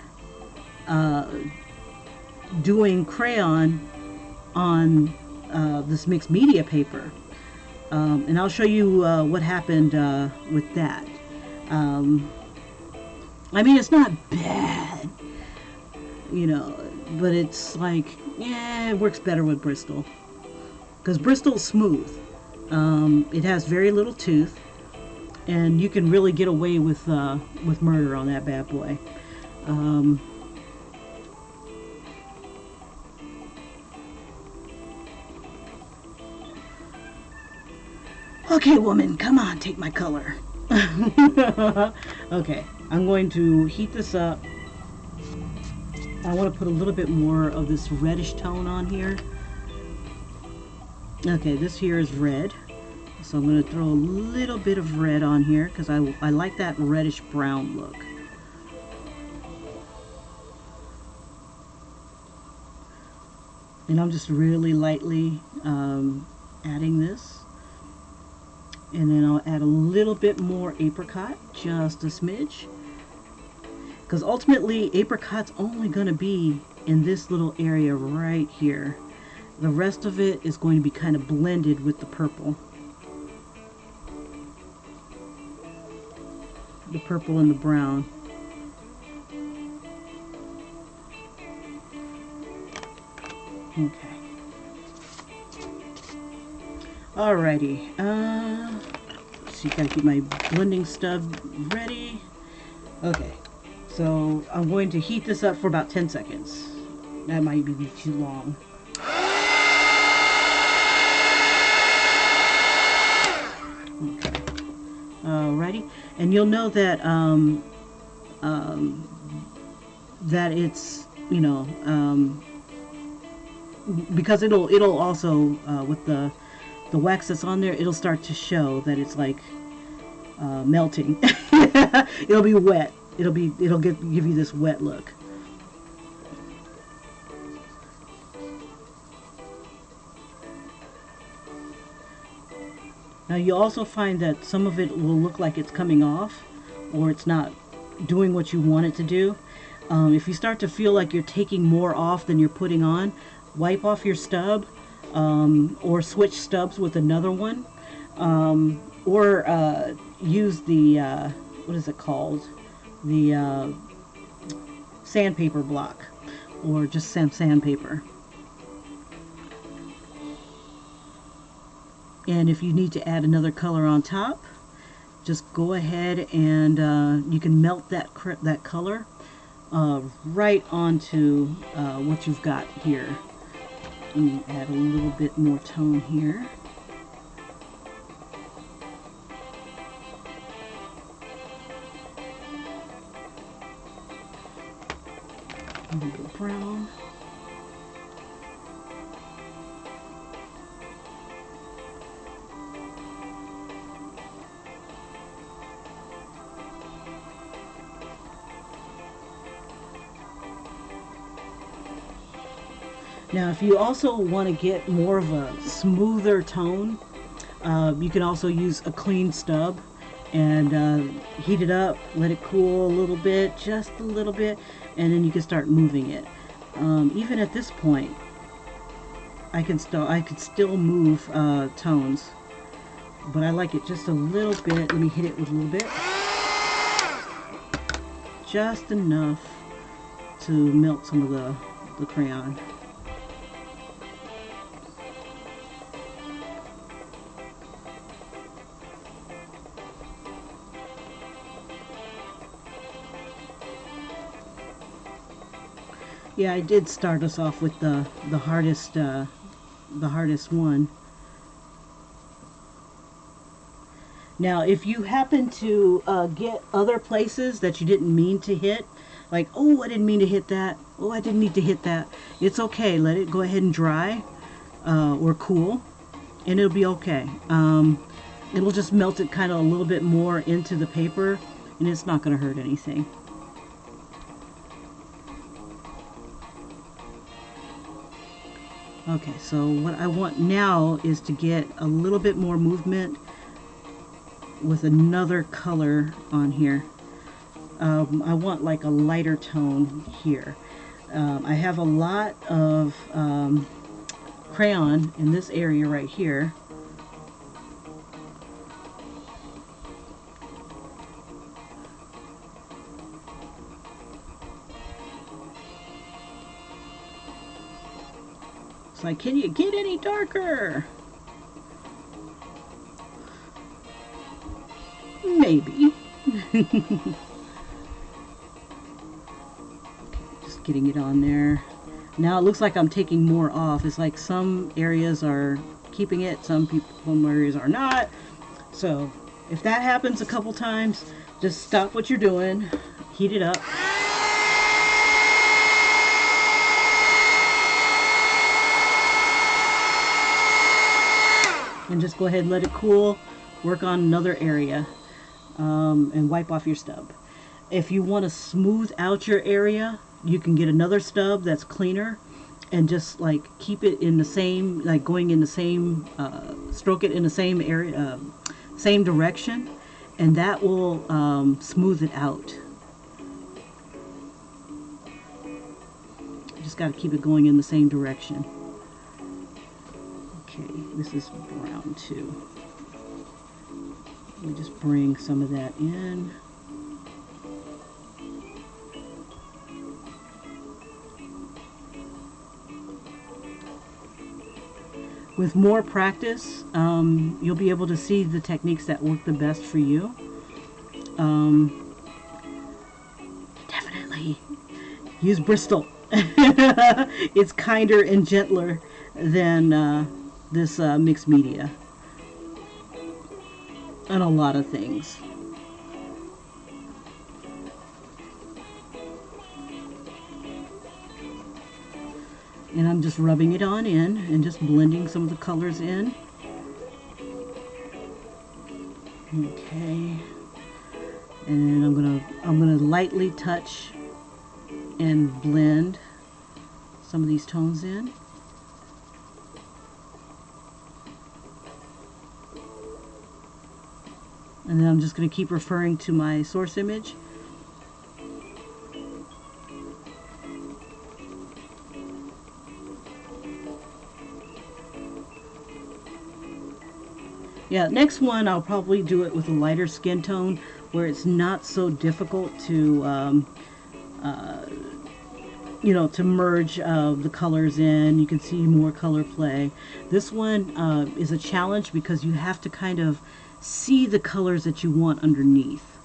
doing crayon on this mixed media paper, and I'll show you what happened with that. I mean, it's not bad, you know, but it's like, yeah, it works better with Bristol because Bristol's smooth. It has very little tooth, and you can really get away with murder on that bad boy. Okay, woman, come on, take my color. Okay, I'm going to heat this up. I want to put a little bit more of this reddish tone on here. Okay, this here is red. So I'm going to throw a little bit of red on here because I like that reddish brown look. And I'm just really lightly adding this. And then I'll add a little bit more apricot, just a smidge. Because ultimately, apricot's only going to be in this little area right here. The rest of it is going to be kind of blended with the purple. The purple and the brown. Okay. Alrighty. So you gotta keep my blending stub ready. Okay. So I'm going to heat this up for about 10 seconds. That might be too long. Okay. Alrighty. And you'll know that that it's, you know, because it'll also with the wax that's on there, it'll start to show that it's like melting. It'll be wet. It'll give you this wet look. Now you also find that some of it will look like it's coming off, or it's not doing what you want it to do. If you start to feel like you're taking more off than you're putting on, wipe off your stub, or switch stubs with another one, or use the what is it called? The sandpaper block, or just sandpaper. And if you need to add another color on top, just go ahead and you can melt that color right onto what you've got here. Let me add a little bit more tone here. A little bit brown. Now, if you also want to get more of a smoother tone, you can also use a clean stub and heat it up, let it cool a little bit, just a little bit, and then you can start moving it. Even at this point, I could still move tones, but I like it just a little bit. Let me hit it with a little bit, just enough to melt some of the crayon. Yeah, I did start us off with the hardest one. Now, if you happen to get other places that you didn't mean to hit, like, oh, I didn't mean to hit that, oh, I didn't need to hit that, it's okay. Let it go ahead and dry or cool, and it'll be okay. It'll just melt it kind of a little bit more into the paper, and it's not going to hurt anything. Okay, so what I want now is to get a little bit more movement with another color on here. I want like a lighter tone here. I have a lot of crayon in this area right here. It's like, can you get any darker? Maybe. Just getting it on there. Now it looks like I'm taking more off. It's like some areas are keeping it, some areas are not. So if that happens a couple times, just stop what you're doing, heat it up. And just go ahead and let it cool. Work on another area and wipe off your stub. If you want to smooth out your area, you can get another stub that's cleaner and just like keep it in the same, like going in the same, stroke it in the same area, same direction, and that will smooth it out. You just got to keep it going in the same direction. Okay, this is brown too. Let me just bring some of that in. With more practice, you'll be able to see the techniques that work the best for you. Definitely use Bristol. It's kinder and gentler than this mixed media on a lot of things. And I'm just rubbing it on in and just blending some of the colors in. Okay. And I'm gonna lightly touch and blend some of these tones in. And then I'm just going to keep referring to my source image. Yeah, next one I'll probably do it with a lighter skin tone where it's not so difficult to, you know, to merge the colors in. You can see more color play. This one is a challenge because you have to kind of see the colors that you want underneath.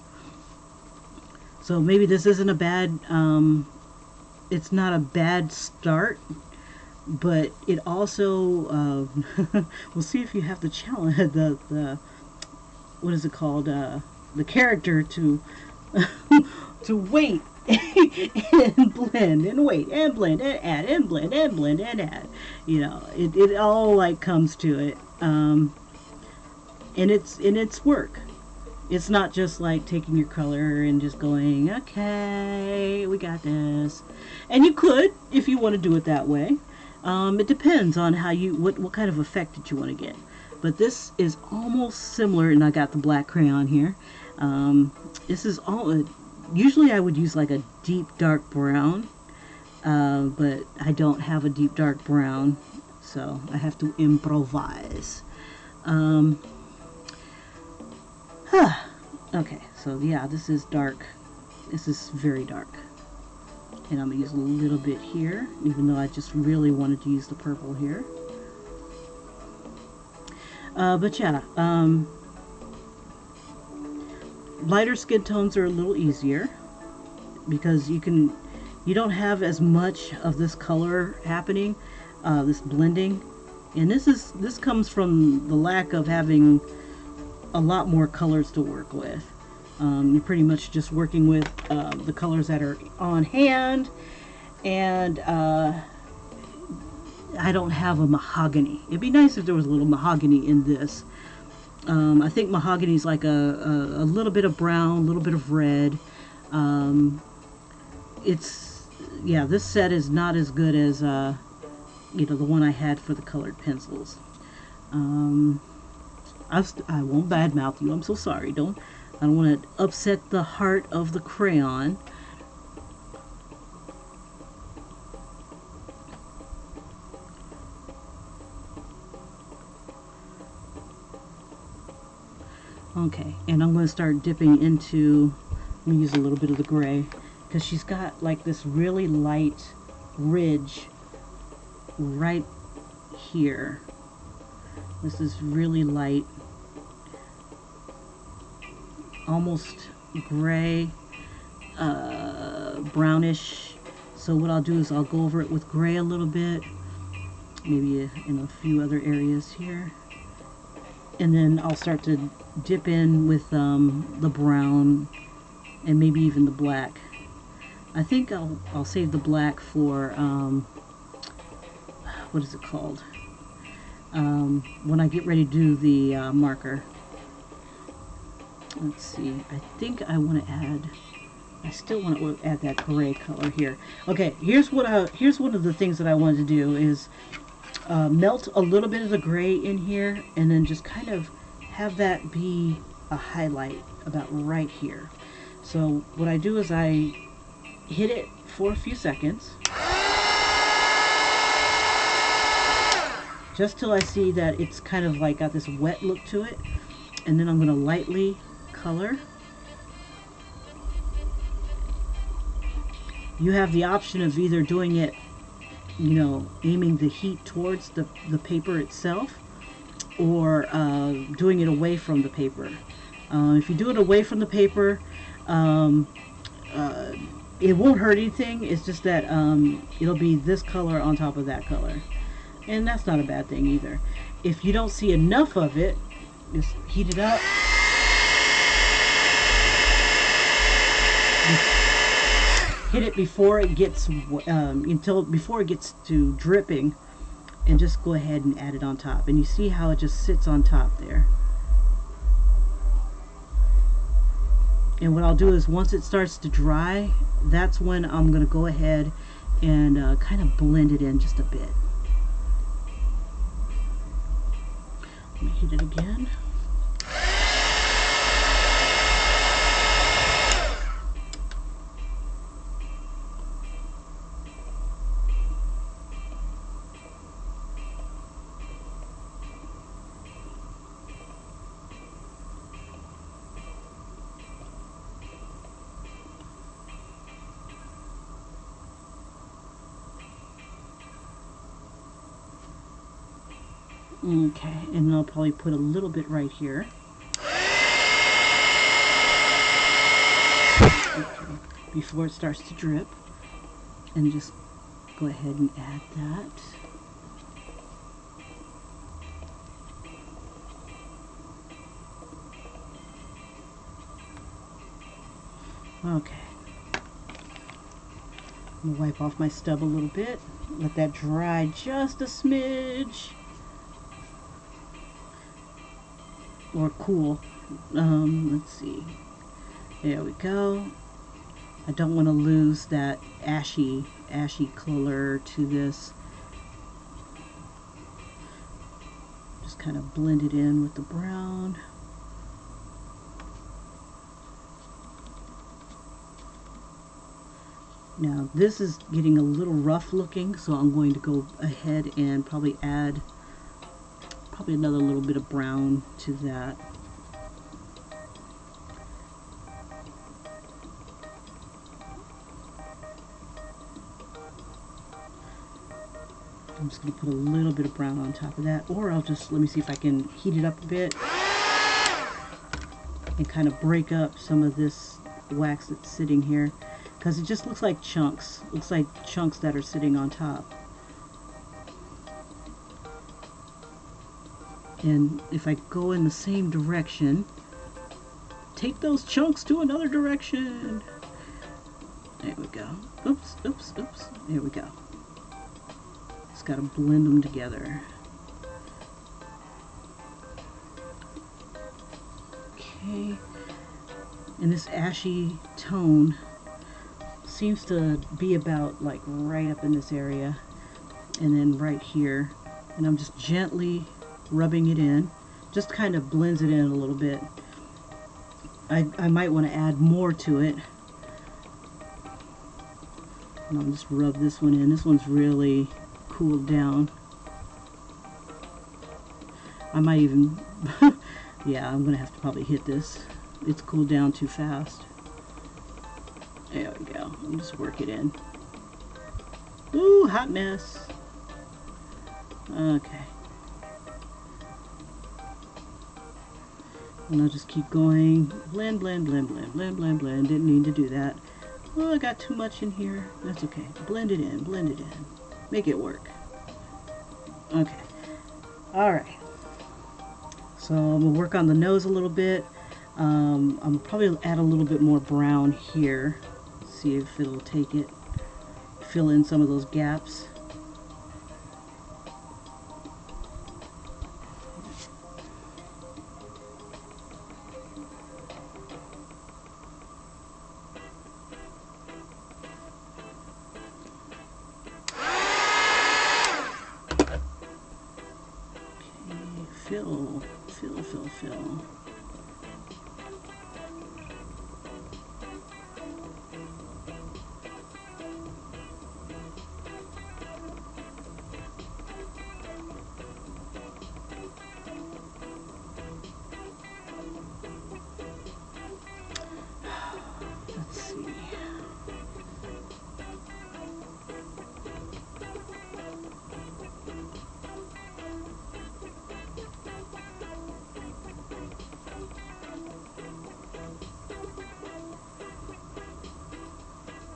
So maybe this isn't a bad, it's not a bad start, but it also, we'll see if you have the challenge, the what is it called, the character to, to wait and blend and wait and blend and add and blend and blend and add. You know, it all like comes to it. And it's work. It's not just like taking your color and just going, okay, we got this. And you could, if you want to do it that way. It depends on how you what kind of effect that you want to get. But this is almost similar, and I got the black crayon here. This is all. Usually I would use like a deep dark brown, but I don't have a deep dark brown, so I have to improvise. Okay, so yeah, this is dark. This is very dark. And I'm going to use a little bit here, even though I just really wanted to use the purple here. But yeah, lighter skin tones are a little easier because you don't have as much of this color happening, this blending. And this comes from the lack of having a lot more colors to work with. You're pretty much just working with the colors that are on hand, and I don't have a mahogany. It'd be nice if there was a little mahogany in this. I think mahogany is like a little bit of brown, a little bit of red. Yeah, this set is not as good as the one I had for the colored pencils. I won't badmouth you. I'm so sorry. I don't want to upset the heart of the crayon. Okay, and I'm going to start dipping into, let me use a little bit of the gray, because she's got like this really light ridge right here. This is really light, almost gray, brownish. So what I'll do is I'll go over it with gray a little bit, maybe in a few other areas here, and then I'll start to dip in with the brown and maybe even the black. I think I'll save the black for what is it called, when I get ready to do the marker. Let's see, I think I want to add, I still want to add that gray color here. Okay, here's one of the things that I wanted to do is melt a little bit of the gray in here, and then just kind of have that be a highlight about right here. So what I do is I hit it for a few seconds, just till I see that it's kind of like got this wet look to it, and then I'm going to lightly color. You have the option of either doing it, aiming the heat towards the paper itself, or doing it away from the paper. If you do it away from the paper, it won't hurt anything. It's just that it'll be this color on top of that color, and that's not a bad thing either. If you don't see enough of it, just heat it up. Hit it before it gets before it gets to dripping, and just go ahead and add it on top. And you see how it just sits on top there. And what I'll do is once it starts to dry, that's when I'm going to go ahead and kind of blend it in just a bit. Let me hit it again. Okay, and I'll probably put a little bit right here. Okay, before it starts to drip, and just go ahead and add that. Okay, I'm gonna wipe off my stub a little bit, let that dry just a smidge. Or cool. Let's see. There we go. I don't want to lose that ashy color to this. Just kind of blend it in with the brown. Now this is getting a little rough looking, so I'm going to go ahead and probably add another little bit of brown to that. I'm just going to put a little bit of brown on top of that, or I'll just, let me see if I can heat it up a bit and kind of break up some of this wax that's sitting here, because it just looks like chunks. Looks like chunks that are sitting on top. And if I go in the same direction, take those chunks to another direction. There we go. Oops, oops, oops. There we go. Just got to blend them together. Okay. And this ashy tone seems to be about like right up in this area and then right here. And I'm just gently rubbing it in. Just kind of blends it in a little bit. I might want to add more to it. And I'll just rub this one in. This one's really cooled down. I might even, yeah, I'm going to have to probably hit this. It's cooled down too fast. There we go. I'll just work it in. Ooh, hotness. Okay. And I'll just keep going. Blend, blend, blend, blend, blend, blend, blend. Didn't need to do that. Oh, I got too much in here. That's okay. Blend it in, blend it in. Make it work. Okay. Alright. So I'm going to work on the nose a little bit. I'm probably add a little bit more brown here. See if it'll take it. Fill in some of those gaps. Fill, fill, fill, fill. Let's see.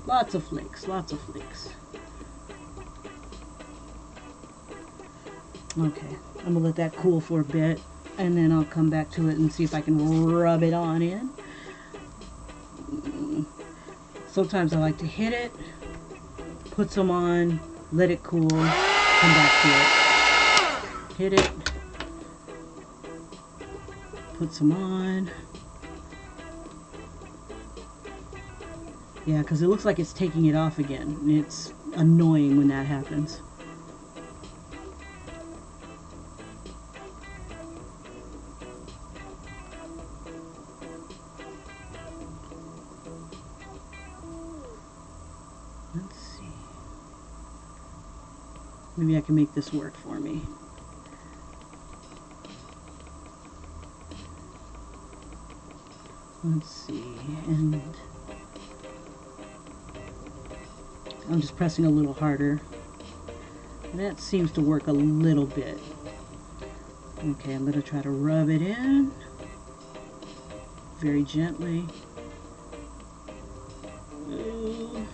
Lots of flakes, lots of flakes. Okay, I'm gonna let that cool for a bit, and then I'll come back to it and see if I can rub it on in. Sometimes I like to hit it, put some on, let it cool, come back to it. Hit it, put some on. Yeah, because it looks like it's taking it off again. It's annoying when that happens. Let's see. Maybe I can make this work for me. Let's see, and I'm just pressing a little harder. That seems to work a little bit. Okay, I'm going to try to rub it in very gently. Ooh.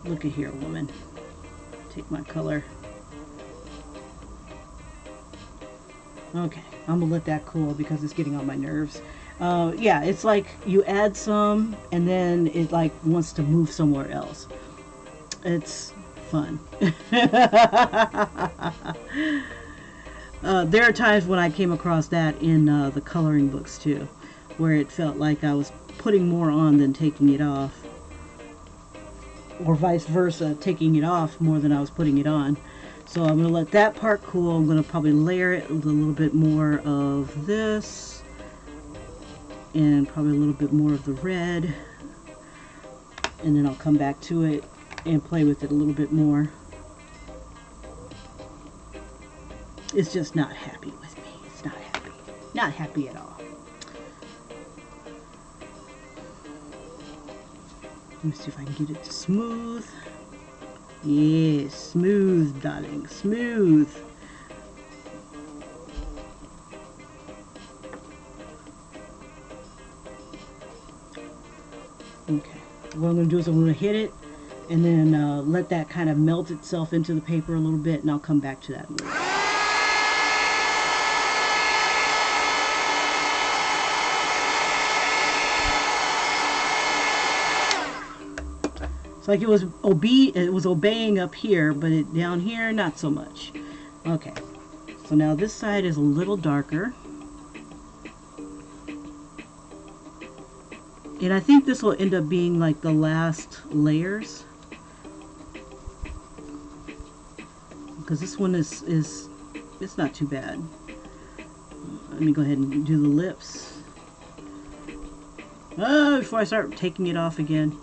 Look at here, woman. Take my color. Okay, I'm going to let that cool because it's getting on my nerves. Yeah, it's like you add some and then it like wants to move somewhere else. It's fun. There are times when I came across that in the coloring books too, where it felt like I was putting more on than taking it off. or vice versa, taking it off more than I was putting it on. So I'm going to let that part cool. I'm going to probably layer it with a little bit more of this and probably a little bit more of the red, and then I'll come back to it and play with it a little bit more. It's just not happy with me. It's not happy. Not happy at all. Let me see if I can get it to smooth. Yes, smooth, darling, smooth. Okay, what I'm going to do is I'm going to hit it and then let that kind of melt itself into the paper a little bit, and I'll come back to that later. It's like it was obeying up here, but down here, not so much. Okay, so now this side is a little darker. And I think this will end up being like the last layers, because this one is it's not too bad. Let me go ahead and do the lips. Oh, before I start taking it off again.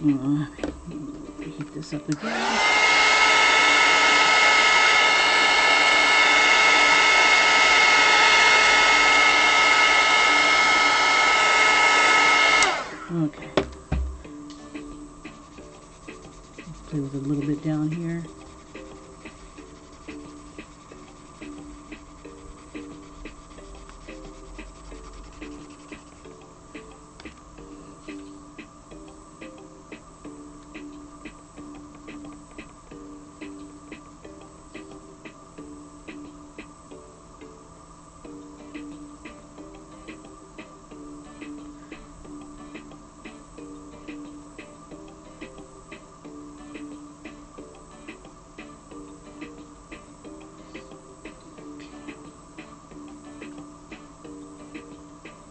Heat this up again. Okay. Play with it a little bit down here.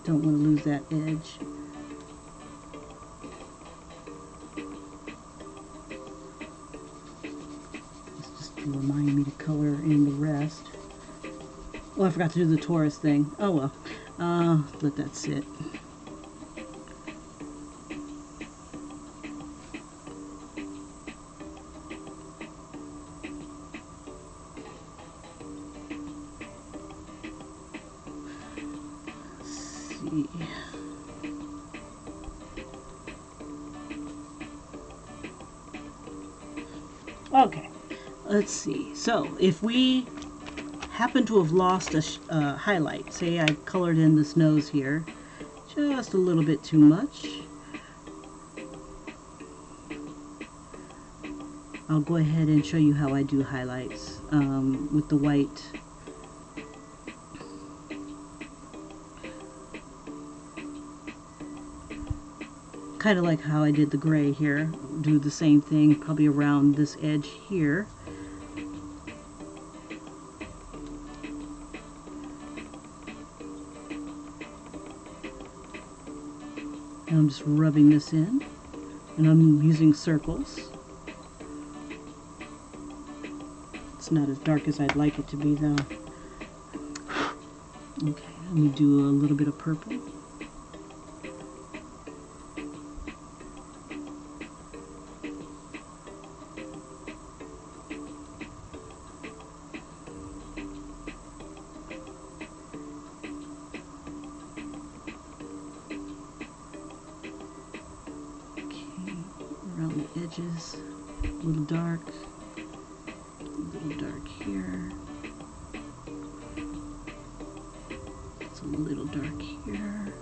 Don't want to lose that edge. It's just to remind me to color in the rest. Oh, I forgot to do the Taurus thing. Oh well. Let that sit. Okay, let's see. So if we happen to have lost a highlight, say I colored in this nose here just a little bit too much, I'll go ahead and show you how I do highlights with the white. Kind of like how I did the gray here. Do the same thing probably around this edge here. And I'm just rubbing this in, and I'm using circles. It's not as dark as I'd like it to be though. Okay, let me do a little bit of purple. Around the edges, a little dark here. It's a little dark here.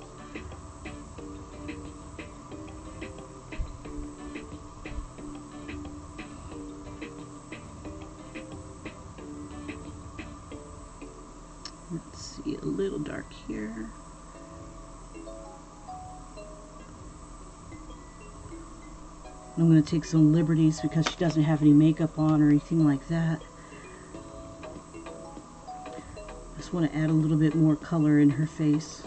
Let's see, a little dark here. I'm going to take some liberties because she doesn't have any makeup on or anything like that. Just want to add a little bit more color in her face.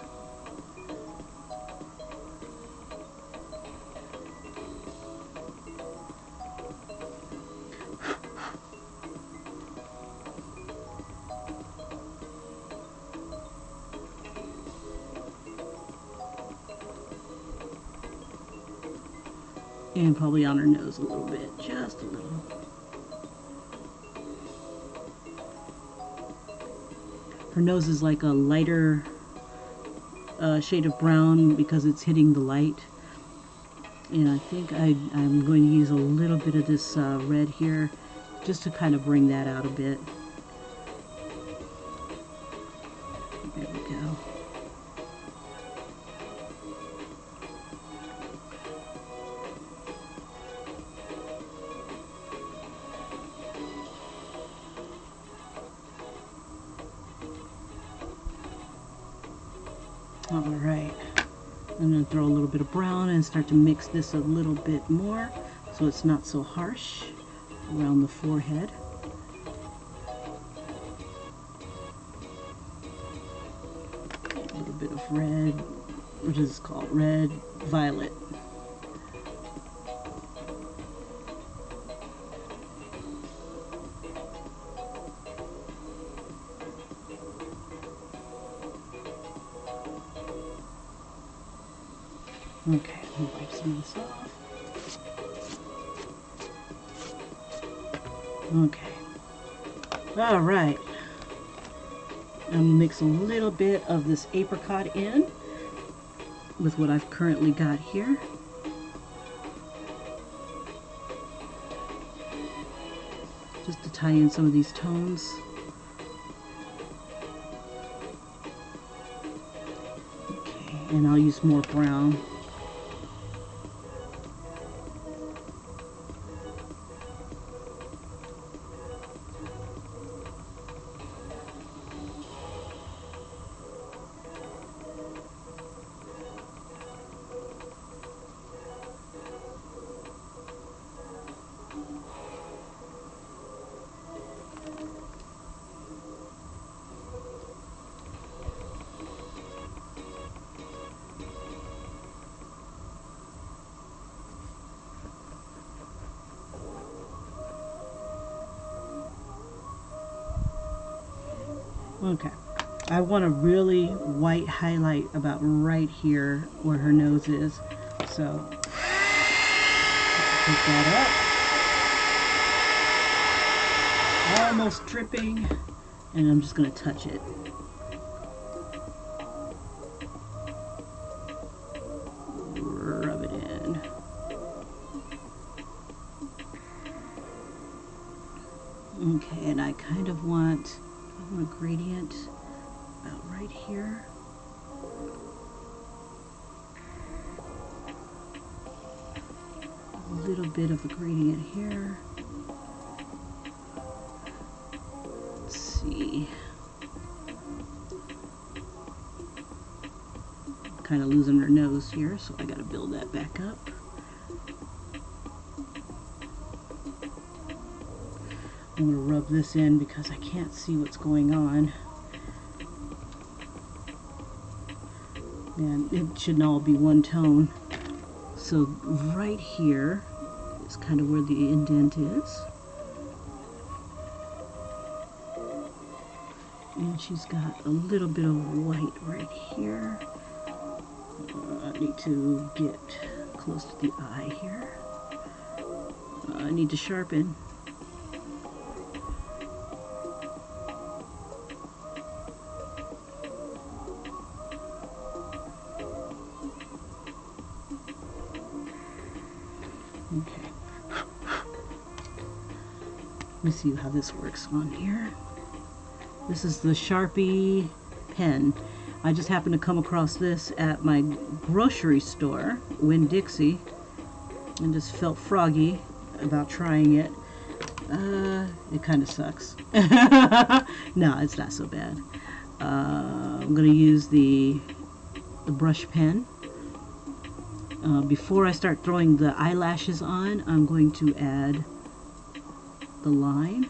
And probably on her nose a little bit, just a little. Her nose is like a lighter shade of brown because it's hitting the light. And I think I'm going to use a little bit of this red here just to kind of bring that out a bit. There we go. All right, I'm going to throw a little bit of brown and start to mix this a little bit more so it's not so harsh around the forehead. A little bit of red, what is this called? Red violet. Okay, let me wipe some of this off. Okay. All right. I'm gonna mix a little bit of this apricot in with what I've currently got here. Just to tie in some of these tones. Okay, and I'll use more brown. Okay, I want a really white highlight about right here where her nose is, so take that up, almost dripping, and I'm just going to touch it. Rub it in. Okay, and I kind of want a gradient about right here. A little bit of a gradient here. Let's see. Kind of losing her nose here, so I got to build that back up. I'm going to rub this in because I can't see what's going on. And it shouldn't all be one tone. So right here is kind of where the indent is. And she's got a little bit of white right here. I need to get close to the eye here. I need to sharpen. Okay. Let me see how this works on here. This is the Sharpie pen. I just happened to come across this at my grocery store, Winn-Dixie, and just felt froggy about trying it. It kind of sucks. No, it's not so bad. I'm going to use the brush pen. Before I start throwing the eyelashes on, I'm going to add the line.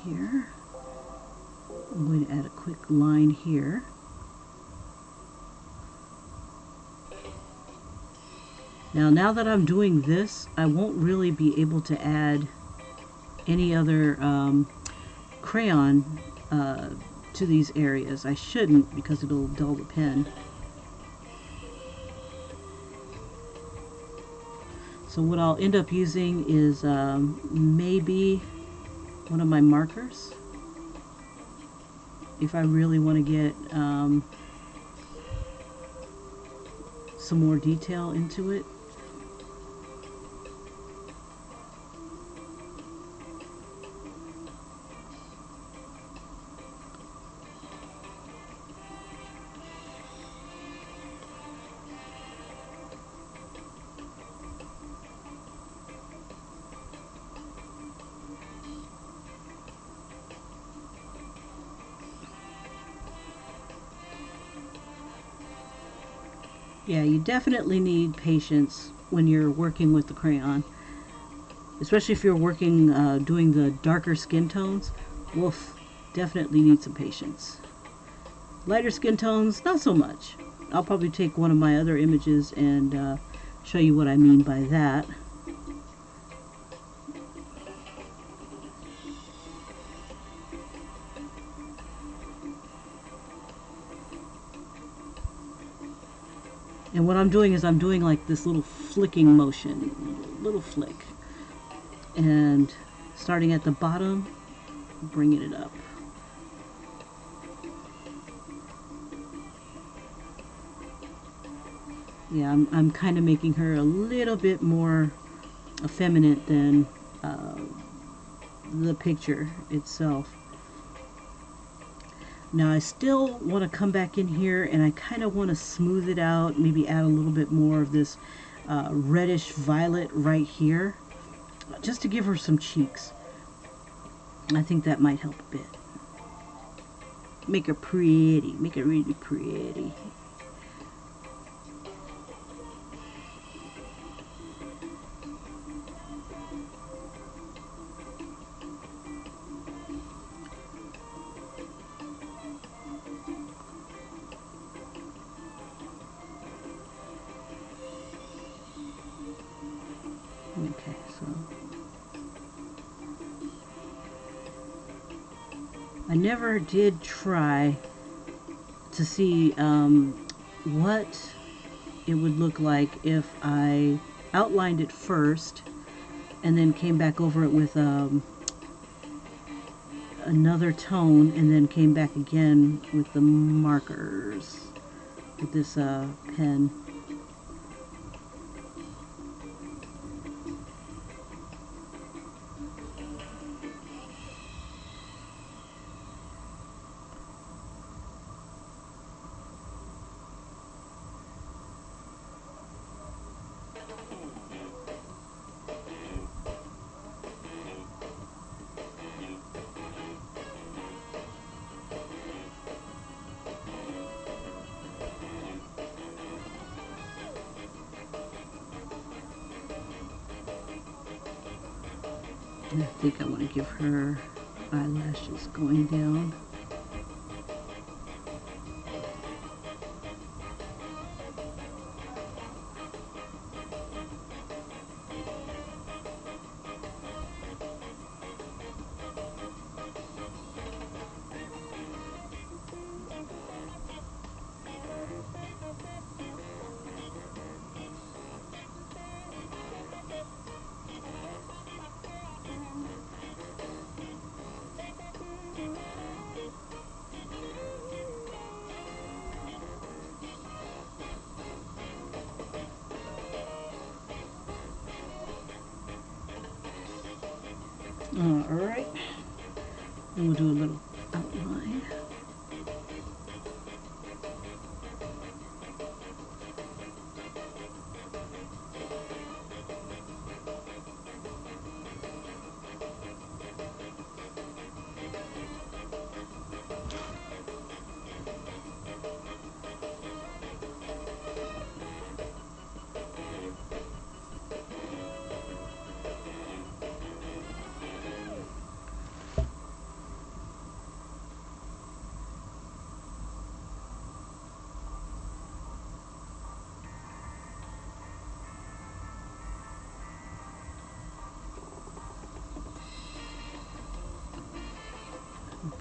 Here. I'm going to add a quick line here. Now that I'm doing this, I won't really be able to add any other crayon to these areas. I shouldn't because it'll dull the pen. So what I'll end up using is maybe one of my markers if I really want to get some more detail into it. Yeah, you definitely need patience when you're working with the crayon, especially if you're working doing the darker skin tones. Woof, definitely need some patience. Lighter skin tones, not so much. I'll probably take one of my other images and show you what I mean by that. And what I'm doing is I'm doing like this little flicking motion, little flick. And starting at the bottom, bringing it up. Yeah, I'm kind of making her a little bit more effeminate than the picture itself. Now I still want to come back in here and I kind of want to smooth it out, maybe add a little bit more of this reddish violet right here, just to give her some cheeks. I think that might help a bit. Make her pretty, make her really pretty. Okay, so I never did try to see what it would look like if I outlined it first and then came back over it with another tone and then came back again with the markers with this pen. And I think I want to give her eyelashes going down. Alright, and we'll do a little outline.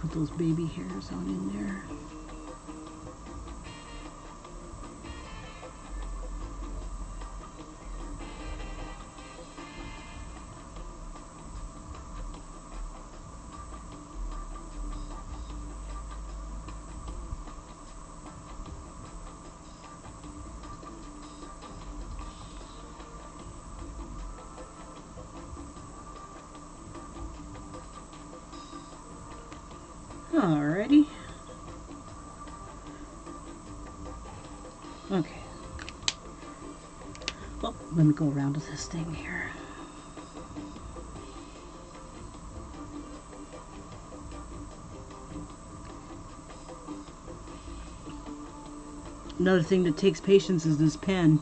put those baby hairs on in there. Alrighty. Okay. Well, let me go around to this thing here. Another thing that takes patience is this pen.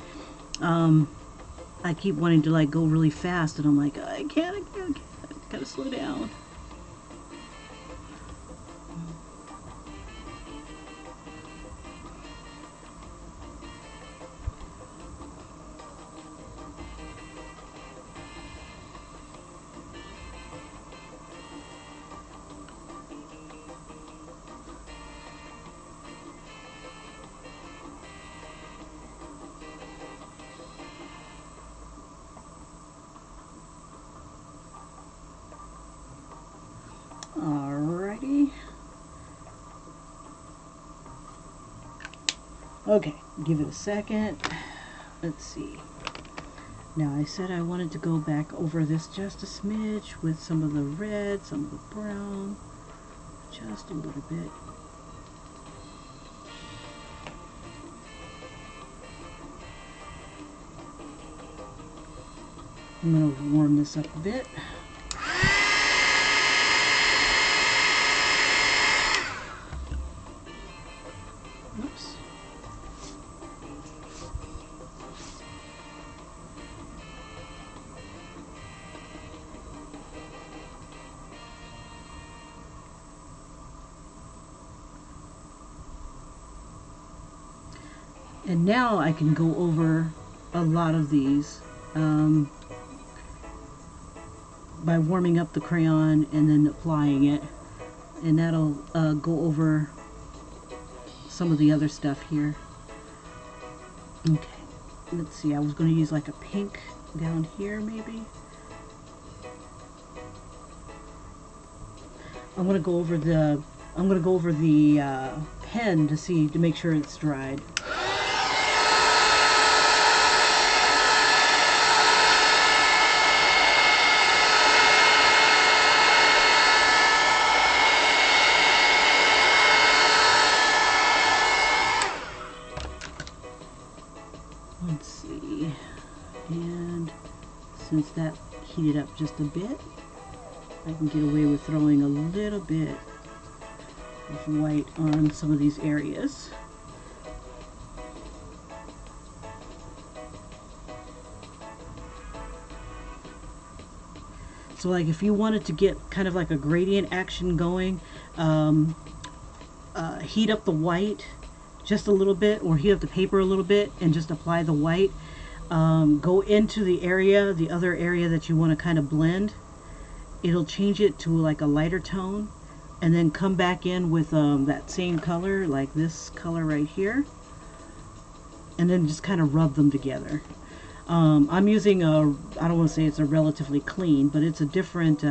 I keep wanting to like go really fast, and I'm like, I can't. Gotta slow down. Alrighty. Okay, give it a second. Let's see. Now I said I wanted to go back over this just a smidge with some of the red, some of the brown, just a little bit. I'm going to warm this up a bit. Oops. And now I can go over a lot of these by warming up the crayon and then applying it, and that'll go over some of the other stuff here. Okay, let's see, I was going to use like a pink down here maybe. I'm going to go over the pen to make sure it's dried. Let's see, and since that heated up just a bit, I can get away with throwing a little bit of white on some of these areas. So like if you wanted to get kind of like a gradient action going, heat up the white just a little bit, or heat up the paper a little bit and just apply the white. Go into the other area that you want to kind of blend. It'll change it to like a lighter tone, and then come back in with that same color, like this color right here, and then just kind of rub them together. I'm using I don't want to say it's a relatively clean, but it's a different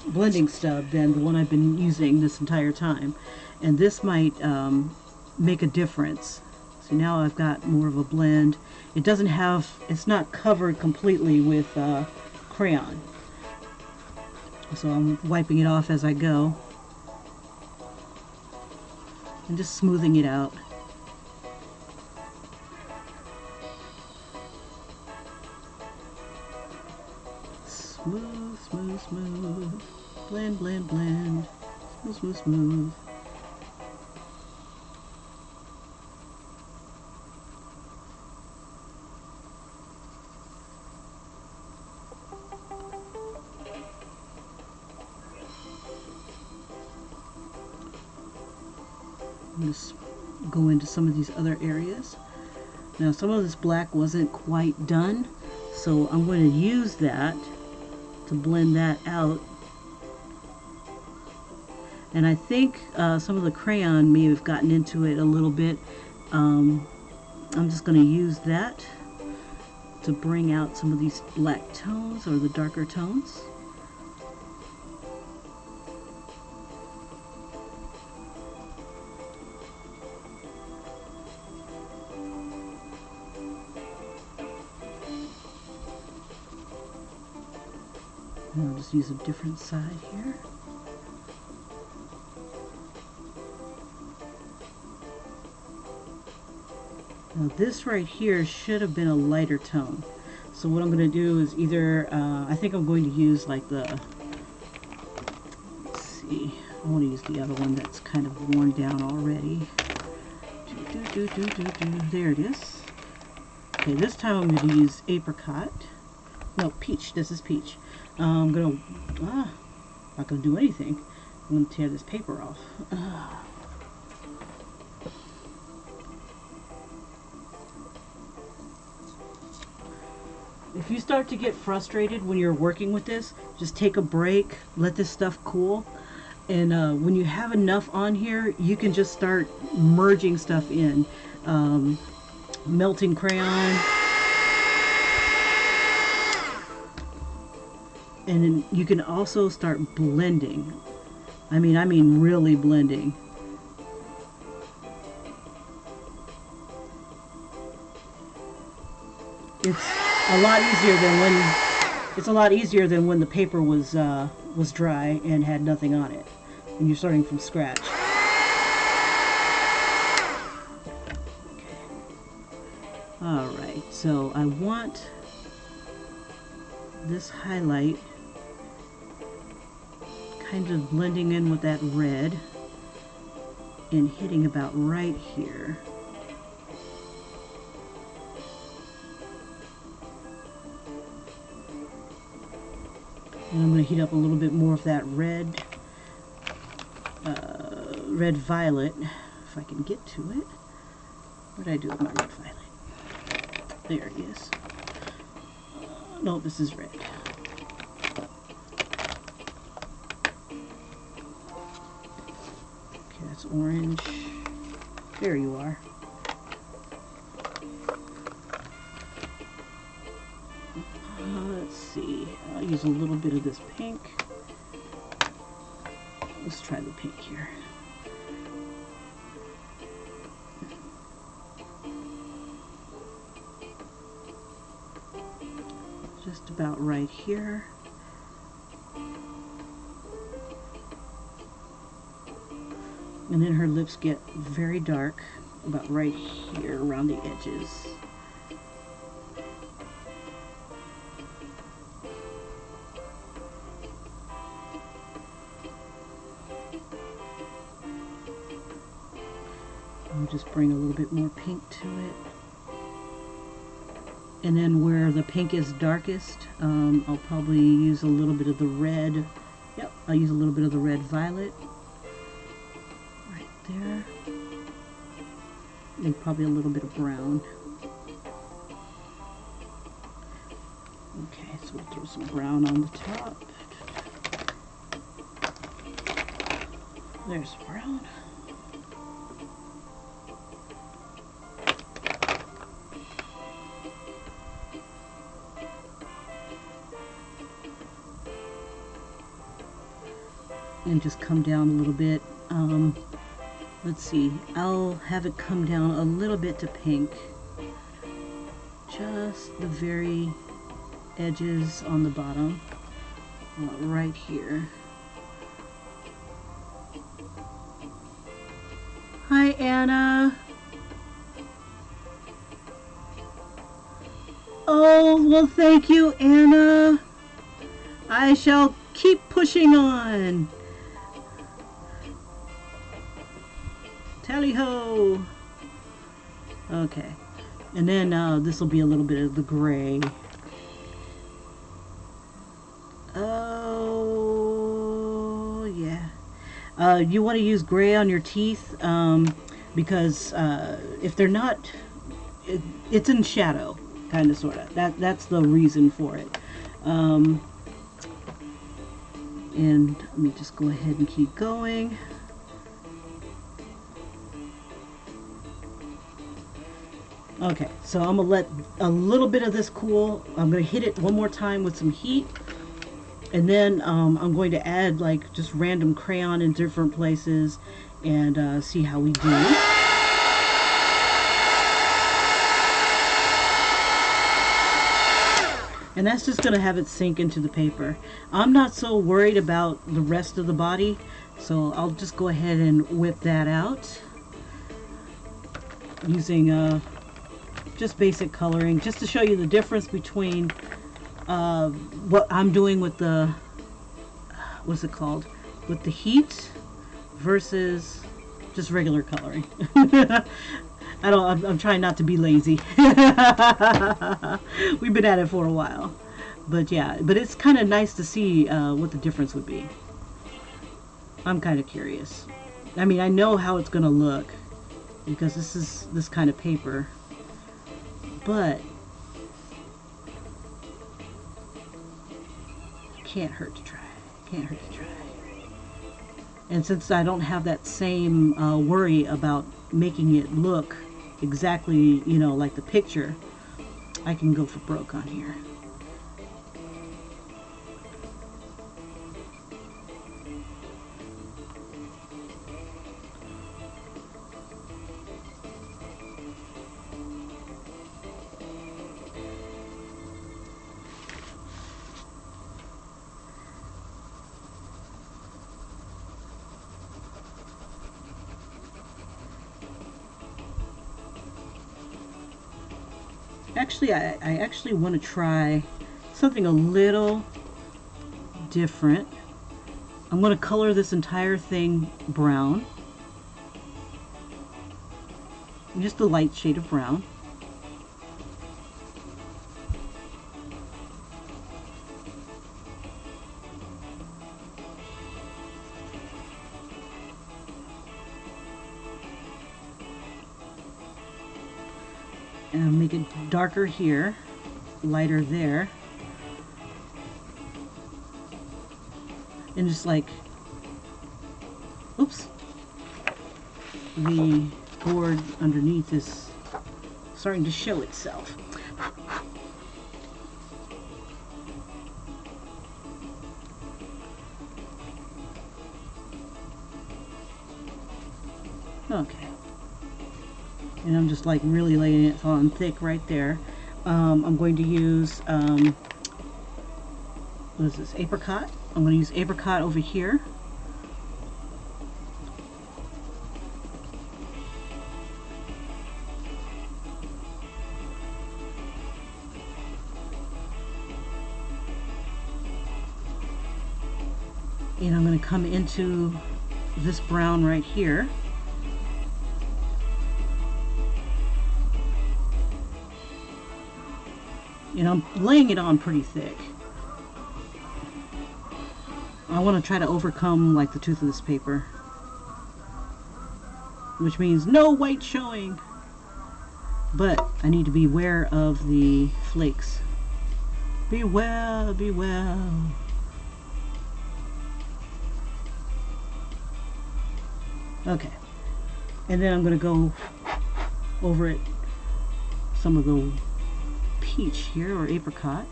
blending stub than the one I've been using this entire time, and this might make a difference. So now I've got more of a blend. It's not covered completely with crayon, so I'm wiping it off as I go and just smoothing it out. Smooth, smooth, smooth. Blend, blend, blend. Smooth, smooth, smooth. Just go into some of these other areas. Now some of this black wasn't quite done, so I'm going to use that to blend that out And I think some of the crayon may have gotten into it a little bit. I'm just going to use that to bring out some of these black tones or the darker tones. And I'll just use a different side here. Now this right here should have been a lighter tone. So what I'm going to do is either, I think I'm going to use like the, let's see, I want to use the other one that's kind of worn down already. There it is. Okay, this time I'm going to use apricot. No, peach. This is peach. I'm going to, not going to do anything. I'm going to tear this paper off. If you start to get frustrated when you're working with this, just take a break, let this stuff cool, and when you have enough on here, you can just start merging stuff in. Melting crayon, and then you can also start blending. I mean really blending. It's a lot easier than when the paper was dry and had nothing on it, and you're starting from scratch. Okay. All right, so I want this highlight kind of blending in with that red and hitting about right here. And I'm going to heat up a little bit more of that red, red violet, if I can get to it. What did I do with my red violet? There it is. No, this is red. Okay, that's orange. There you are. Let's see, I'll use a little bit of this pink. Let's try the pink here. Just about right here. And then her lips get very dark, about right here around the edges. I'll just bring a little bit more pink to it. And then where the pink is darkest, I'll probably use a little bit of the red. Yep, I'll use a little bit of the red violet. Right there. And probably a little bit of brown. Okay, so we'll throw some brown on the top. There's brown. And just come down a little bit. Let's see, I'll have it come down a little bit to pink. Just the very edges on the bottom, right here. Hi, Anna. Oh, well, thank you, Anna. I shall keep pushing on. Tally-ho! Okay, and then this will be a little bit of the gray. Oh, yeah. You want to use gray on your teeth because if they're not, it's in shadow, kind of, sort of. That's the reason for it. And let me just go ahead and keep going. Okay, so I'm gonna let a little bit of this cool. I'm gonna hit it one more time with some heat, and then I'm going to add like just random crayon in different places and see how we do. And that's just gonna have it sink into the paper. I'm not so worried about the rest of the body, so I'll just go ahead and whip that out using just basic coloring, just to show you the difference between what I'm doing with the, what's it called, with the heat versus just regular coloring. I'm trying not to be lazy. We've been at it for a while, but yeah, but it's kind of nice to see what the difference would be. I'm kind of curious. I mean, I know how it's gonna look because this is this kind of paper. But can't hurt to try. Can't hurt to try. And since I don't have that same worry about making it look exactly, you know, like the picture, I can go for broke on here. Actually, I actually want to try something a little different. I'm going to color this entire thing brown. Just a light shade of brown. And make it darker here, lighter there, and just like, oops, the board underneath is starting to show itself. Okay. And I'm just like really laying it on thick right there. I'm going to use, what is this, apricot? I'm going to use apricot over here. And I'm going to come into this brown right here. And I'm laying it on pretty thick. I want to try to overcome like the tooth of this paper, which means no white showing, but I need to be aware of the flakes. Beware, beware. Okay, and then I'm going to go over it, some of the peach here, or apricot,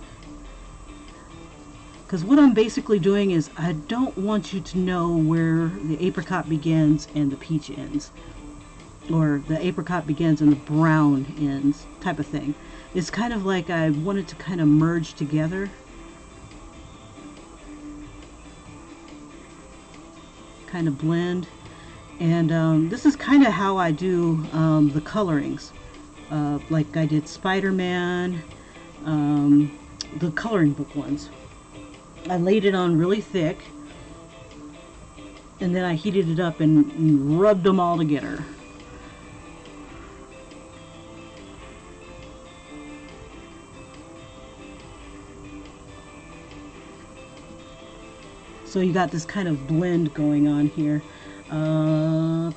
because what I'm basically doing is I don't want you to know where the apricot begins and the peach ends, or the apricot begins and the brown ends, type of thing. It's kind of like I wanted to kind of merge together, kind of blend. And this is kind of how I do the colorings. Like I did Spider-Man, the coloring book ones. I laid it on really thick, and then I heated it up and rubbed them all together. So you got this kind of blend going on here. I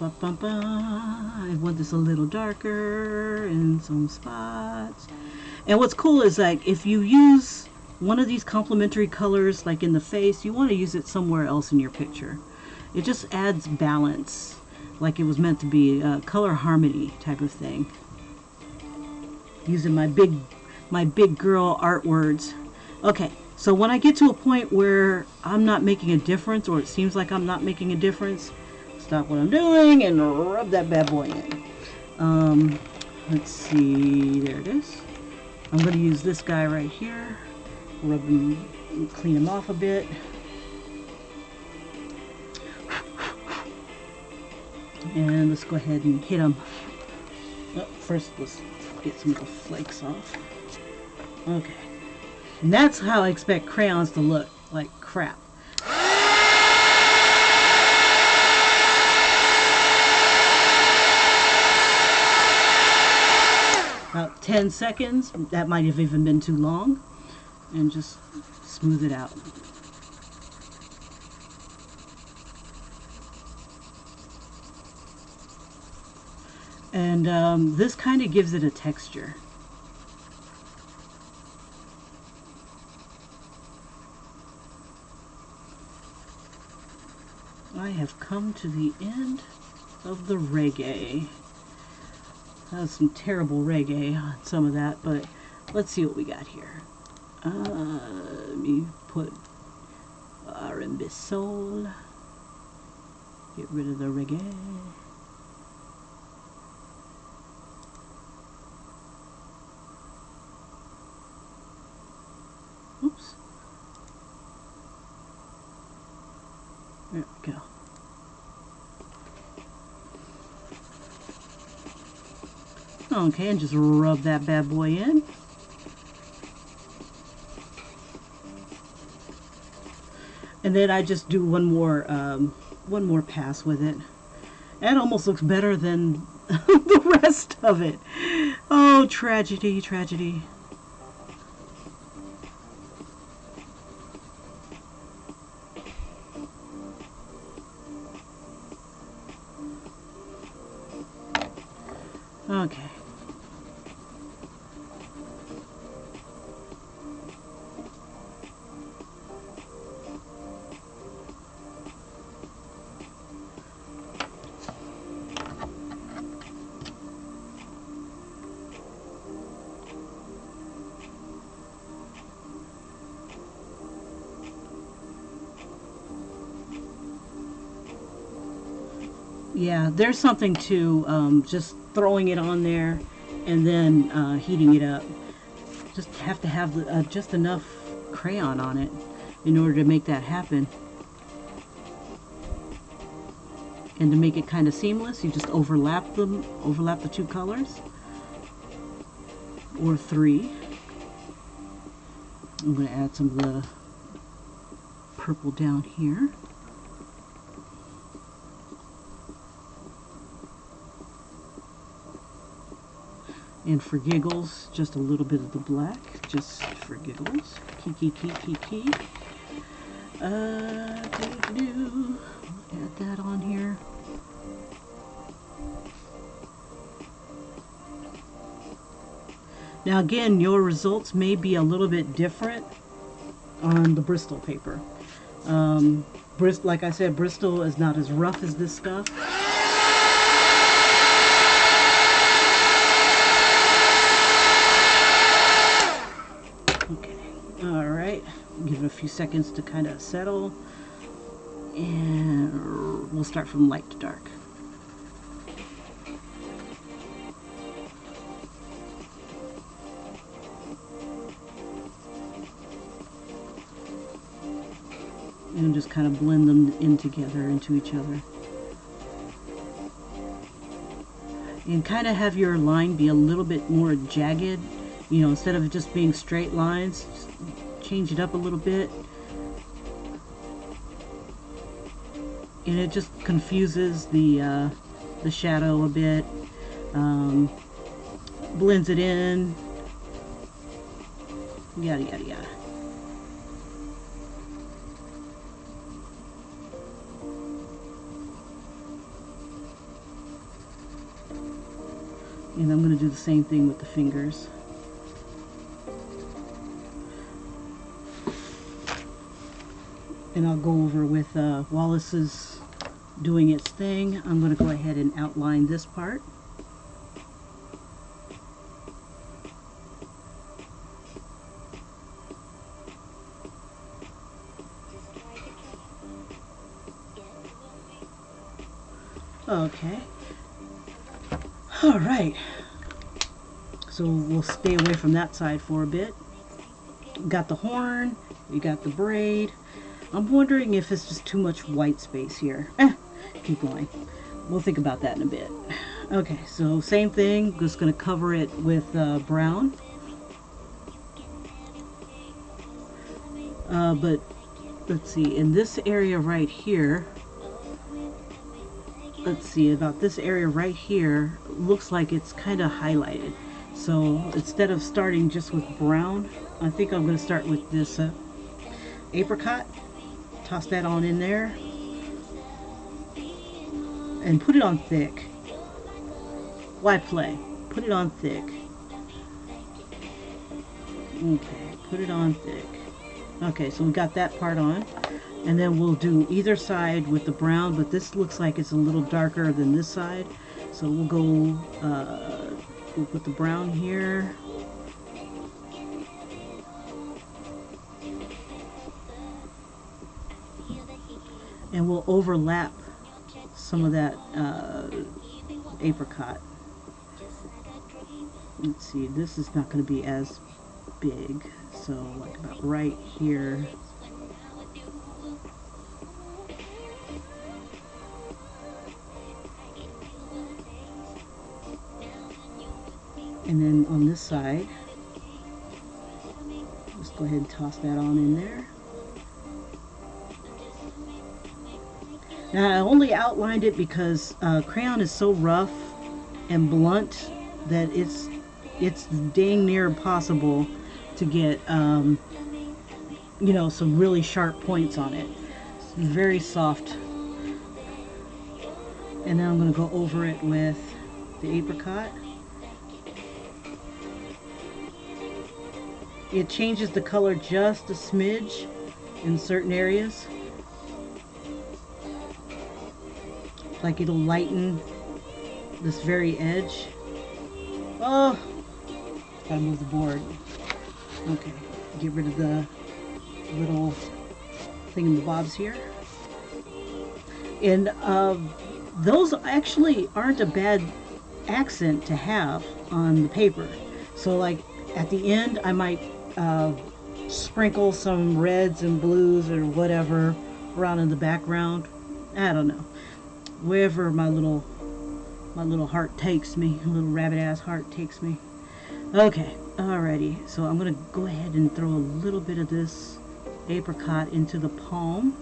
want this a little darker in some spots. And what's cool is, like, if you use one of these complementary colors, like in the face, you want to use it somewhere else in your picture. It just adds balance, like it was meant to be, a color harmony type of thing. Using my big girl art words. Okay, so when I get to a point where I'm not making a difference, or it seems like I'm not making a difference, stop what I'm doing and rub that bad boy in. Let's see, there it is. I'm going to use this guy right here. Rub him, clean him off a bit. And let's go ahead and hit him. Oh, first, let's get some of the flakes off. Okay. And that's how I expect crayons to look, like crap. About 10 seconds. That might have even been too long. And just smooth it out. And this kind of gives it a texture. I have come to the end of the reggae. That was some terrible reggae on some of that, but let's see what we got here. Let me put R&B soul. Get rid of the reggae. Oops. There we go. Okay, and just rub that bad boy in. And then I just do one more pass with it. That almost looks better than the rest of it. Oh, tragedy, tragedy. Okay. Yeah, there's something to just throwing it on there and then heating it up. Just have to have just enough crayon on it in order to make that happen. And to make it kind of seamless, you just overlap the two colors, or three. I'm going to add some of the purple down here. And for giggles, just a little bit of the black, just for giggles. Kiki. Add that on here. Now again, your results may be a little bit different on the Bristol paper. Like I said, Bristol is not as rough as this stuff. Alright, give it a few seconds to kind of settle, and we'll start from light to dark. And just kind of blend them in together into each other. And kind of have your line be a little bit more jagged. You know, instead of just being straight lines, just change it up a little bit. And it just confuses the shadow a bit. Blends it in. Yada, yada, yada. And I'm going to do the same thing with the fingers. And I'll go over with Wallace's doing its thing. I'm going to go ahead and outline this part. Okay. All right. So we'll stay away from that side for a bit. Got the horn, you got the braid. I'm wondering if it's just too much white space here. Keep going. We'll think about that in a bit. Okay, so same thing, just going to cover it with brown. But let's see, in this area right here, let's see, about this area right here, looks like it's kind of highlighted. So instead of starting just with brown, I think I'm going to start with this apricot. Toss that on in there. And put it on thick. Why play? Put it on thick. Okay, put it on thick. Okay, so we got that part on. And then we'll do either side with the brown, but this looks like it's a little darker than this side. So we'll go, we'll put the brown here. And we'll overlap some of that apricot. Let's see, this is not going to be as big, so like about right here. And then on this side, just go ahead and toss that on in there. Now I only outlined it because crayon is so rough and blunt that it's dang near impossible to get you know, some really sharp points on it. It's very soft. And then I'm going to go over it with the apricot. It changes the color just a smidge in certain areas. Like it'll lighten this very edge. Oh, gotta move the board. Okay, get rid of the little thingamabobs here. And those actually aren't a bad accent to have on the paper. So like at the end I might sprinkle some reds and blues or whatever around in the background. I don't know. Wherever my little heart takes me, a little rabbit ass heart takes me. Okay, alrighty. So I'm gonna go ahead and throw a little bit of this apricot into the palm.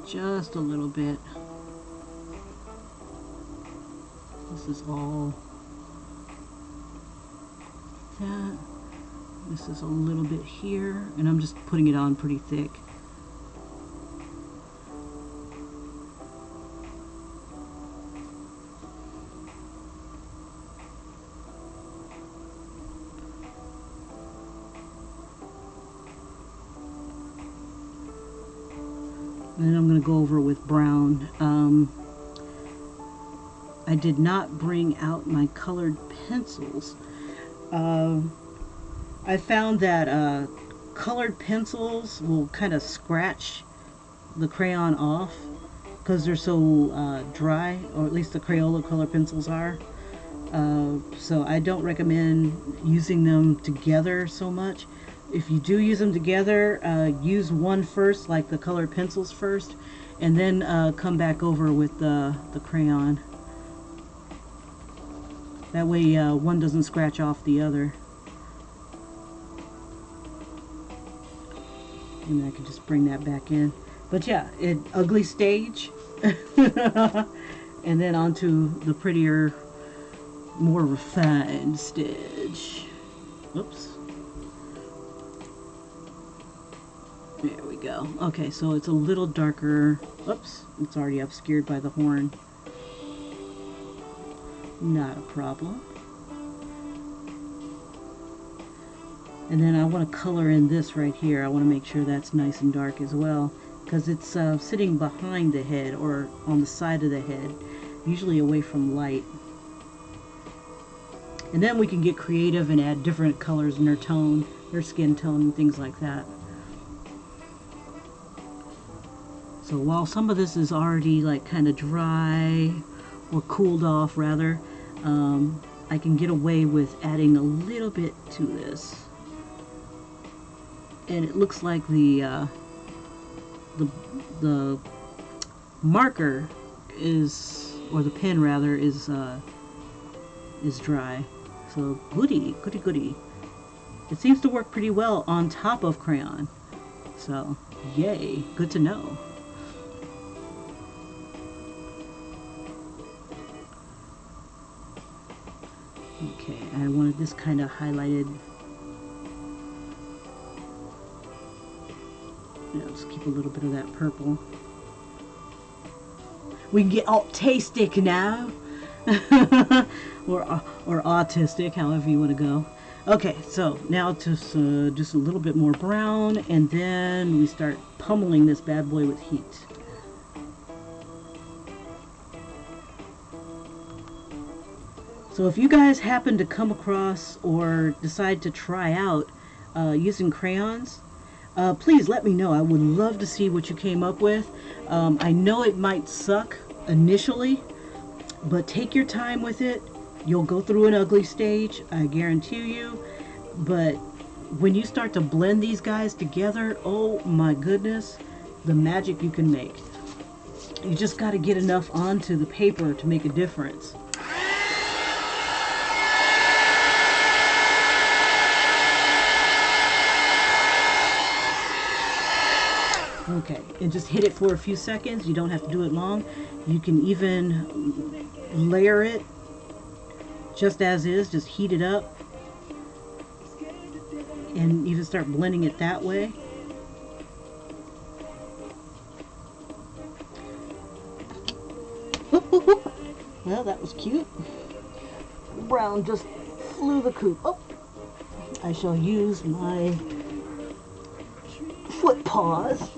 Just a little bit. This is all that. This is a little bit here, and I'm just putting it on pretty thick. And then I'm going to go over with brown. I did not bring out my colored pencils. I found that colored pencils will kind of scratch the crayon off because they're so dry, or at least the Crayola color pencils are. So I don't recommend using them together so much. If you do use them together, use one first, like the colored pencils first, and then come back over with the crayon. That way one doesn't scratch off the other. And I can just bring that back in. But yeah, ugly stage. And then onto the prettier, more refined stage. Oops. There we go. Okay, so it's a little darker. Oops, it's already obscured by the horn. Not a problem. And then I want to color in this right here. I want to make sure that's nice and dark as well, because it's sitting behind the head or on the side of the head, usually away from light. And then we can get creative and add different colors in their tone, their skin tone, and things like that. So while some of this is already like kind of dry or cooled off rather, I can get away with adding a little bit to this. And it looks like the marker is, or the pen rather, is dry. So goody. It seems to work pretty well on top of crayon. So yay, good to know. Okay, I wanted this kind of highlighted. Just keep a little bit of that purple. We can get autistic now. or autistic, however you want to go. Okay, so now just a little bit more brown, and then we start pummeling this bad boy with heat. So if you guys happen to come across or decide to try out using crayons, please let me know. I would love to see what you came up with. I know it might suck initially, but take your time with it. You'll go through an ugly stage, I guarantee you. But when you start to blend these guys together, oh my goodness, the magic you can make. You just got to get enough onto the paper to make a difference. Okay, and just hit it for a few seconds. You don't have to do it long. You can even layer it just as is, just heat it up and even start blending it that way. Well, that was cute. Brown just flew the coop. Oh, I shall use my foot paws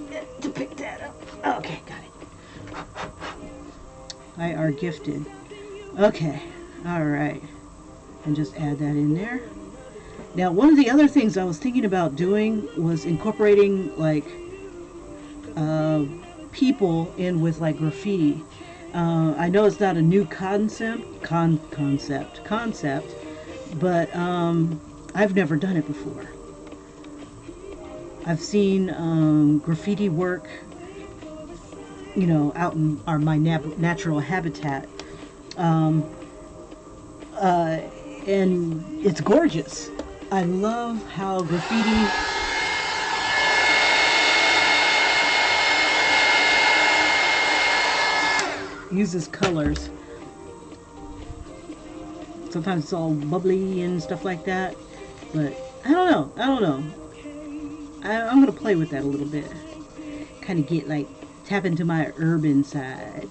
to pick that up. Okay, got it. I are gifted. Okay, alright. And just add that in there. Now, one of the other things I was thinking about doing was incorporating like people in with like graffiti. I know it's not a new concept, but I've never done it before. I've seen graffiti work, you know, out in my natural habitat, and it's gorgeous. I love how graffiti uses colors. Sometimes it's all bubbly and stuff like that, but I don't know. I'm gonna play with that a little bit. Kind of get like, tap into my urban side.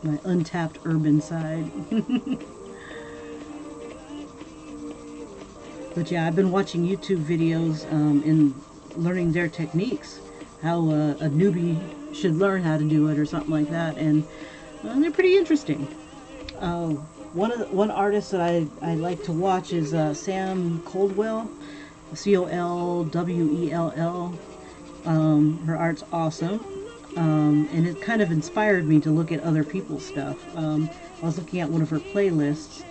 My untapped urban side. But yeah, I've been watching YouTube videos and learning their techniques, how a newbie should learn how to do it or something like that, and they're pretty interesting. One artist that I like to watch is Sam Coldwell, Colwell. Her art's awesome, and it kind of inspired me to look at other people's stuff. I was looking at one of her playlists,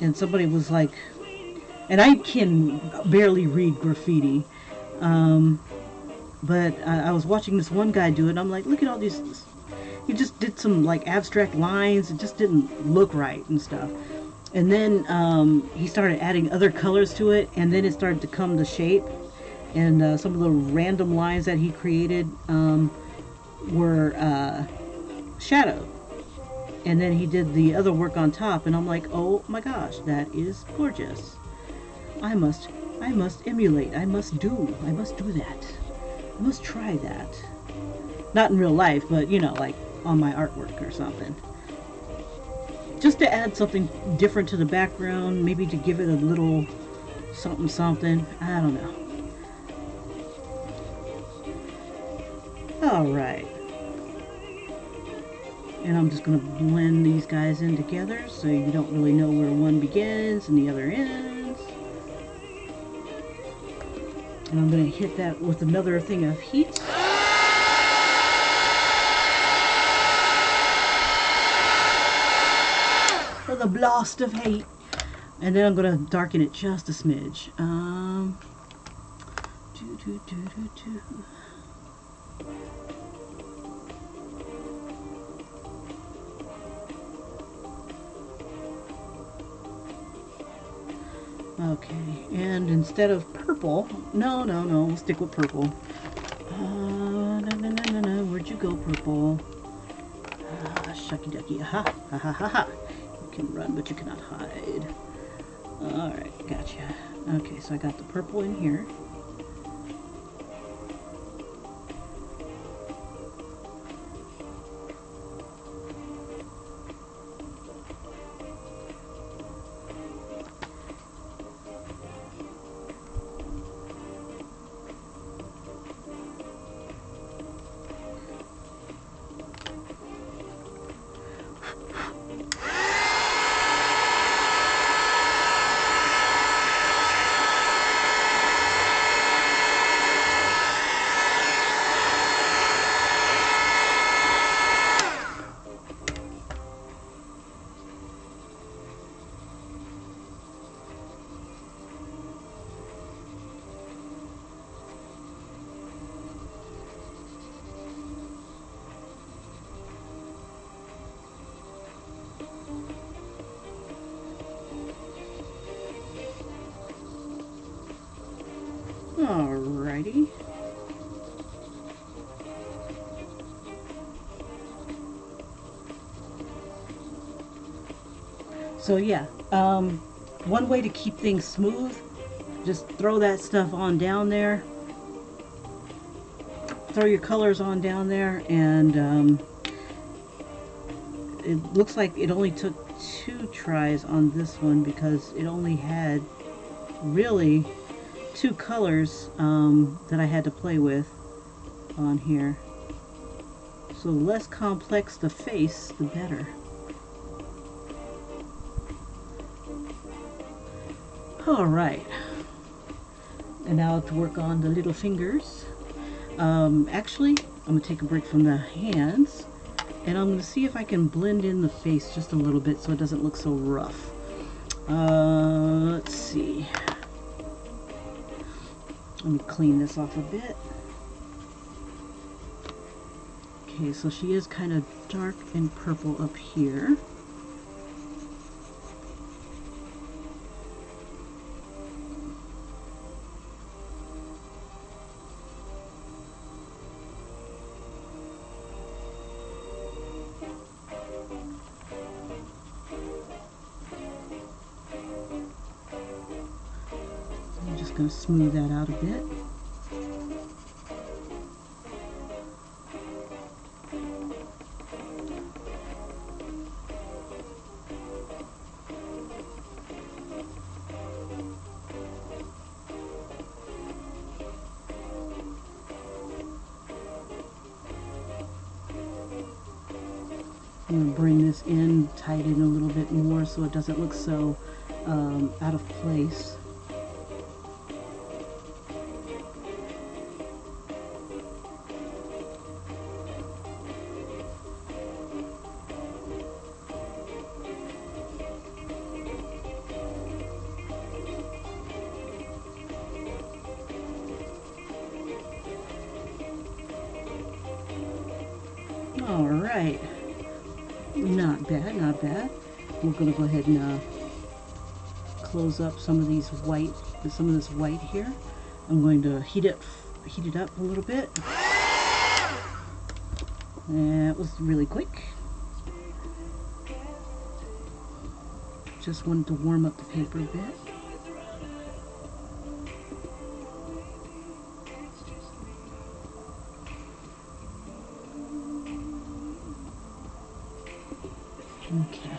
and somebody was like, and I can barely read graffiti, but I was watching this one guy do it, and I'm like, look at all these. He just did some like abstract lines. It just didn't look right and stuff. And then he started adding other colors to it, and then it started to come to shape. And some of the random lines that he created were shadowed. And then he did the other work on top, and I'm like, oh my gosh, that is gorgeous. I must emulate. I must do that. I must try that. Not in real life, but you know, like on my artwork or something. Just to add something different to the background, maybe to give it a little something something. I don't know. Alright. And I'm just going to blend these guys in together so you don't really know where one begins and the other ends. And I'm going to hit that with another thing of heat. For the blast of hate. And then I'm going to darken it just a smidge. Okay, and instead of purple, no, we'll stick with purple. No, where'd you go, purple? Shucky ducky, ha, ha, ha, ha, ha. You can run, but you cannot hide. Alright, gotcha. Okay, so I got the purple in here. Alrighty. So yeah, one way to keep things smooth, just throw that stuff on down there. Throw your colors on down there, and it looks like it only took 2 tries on this one because it only had really 2 colors that I had to play with on here. So the less complex the face, the better. Alright. And now to work on the little fingers. Actually, I'm going to take a break from the hands, and I'm going to see if I can blend in the face just a little bit so it doesn't look so rough. Let's see. Let me clean this off a bit. Okay, so she is kind of dark and purple up here. I'm just going to smooth that out a bit. I'm going to bring this in, tighten a little bit more so it doesn't look so out of place. All right. Not bad, not bad. We're going to go ahead and close up some of this white here. I'm going to heat it up a little bit. That was really quick. just wanted to warm up the paper a bit. Okay.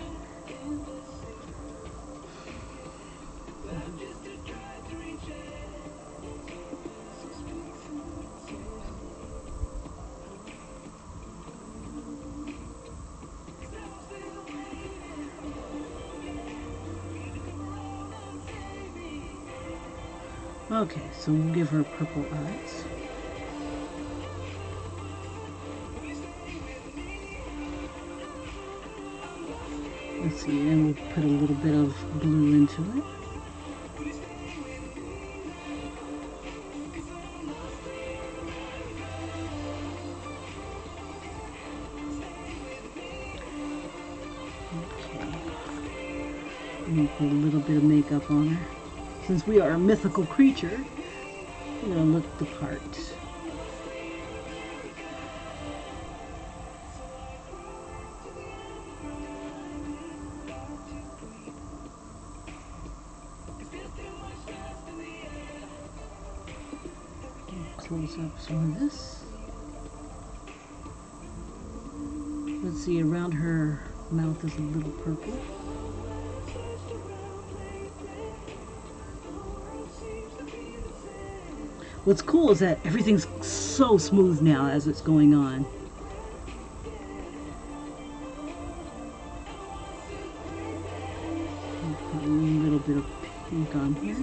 Okay, so we'll give her purple eyes. Let's see, and we'll put a little bit of blue into it. Okay. And we'll put a little bit of makeup on her. Since we are a mythical creature, we're going to look the part. Close up some of this. Let's see, around her mouth is a little purple. What's cool is that everything's so smooth now as it's going on. I'll put a little bit of pink on here.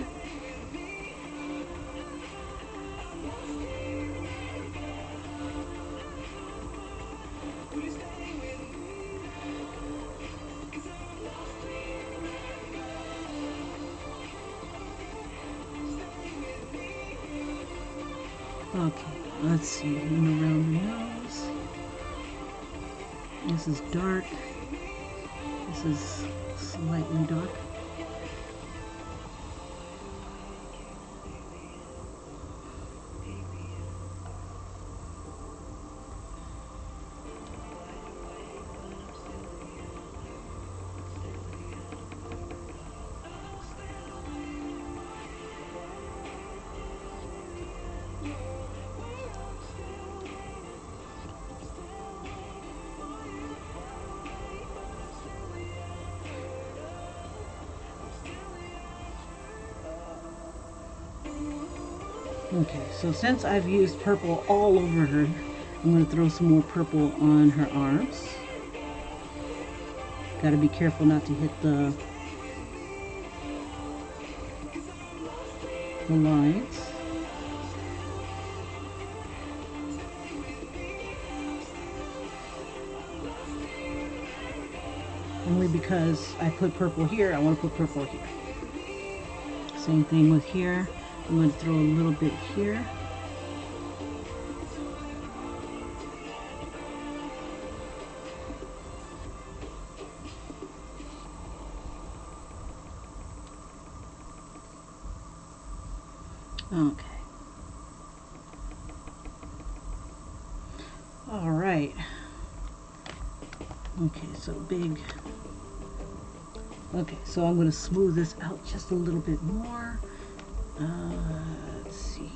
Okay, let's see, and around the nose. This is dark. This is slightly dark. Okay, so since I've used purple all over her, I'm going to throw some more purple on her arms. Got to be careful not to hit the lines. Only because I put purple here, I want to put purple here. Same thing with here. I'm going to throw a little bit here. Okay. All right. Okay, so big. Okay, so I'm going to smooth this out just a little bit more. Let's see.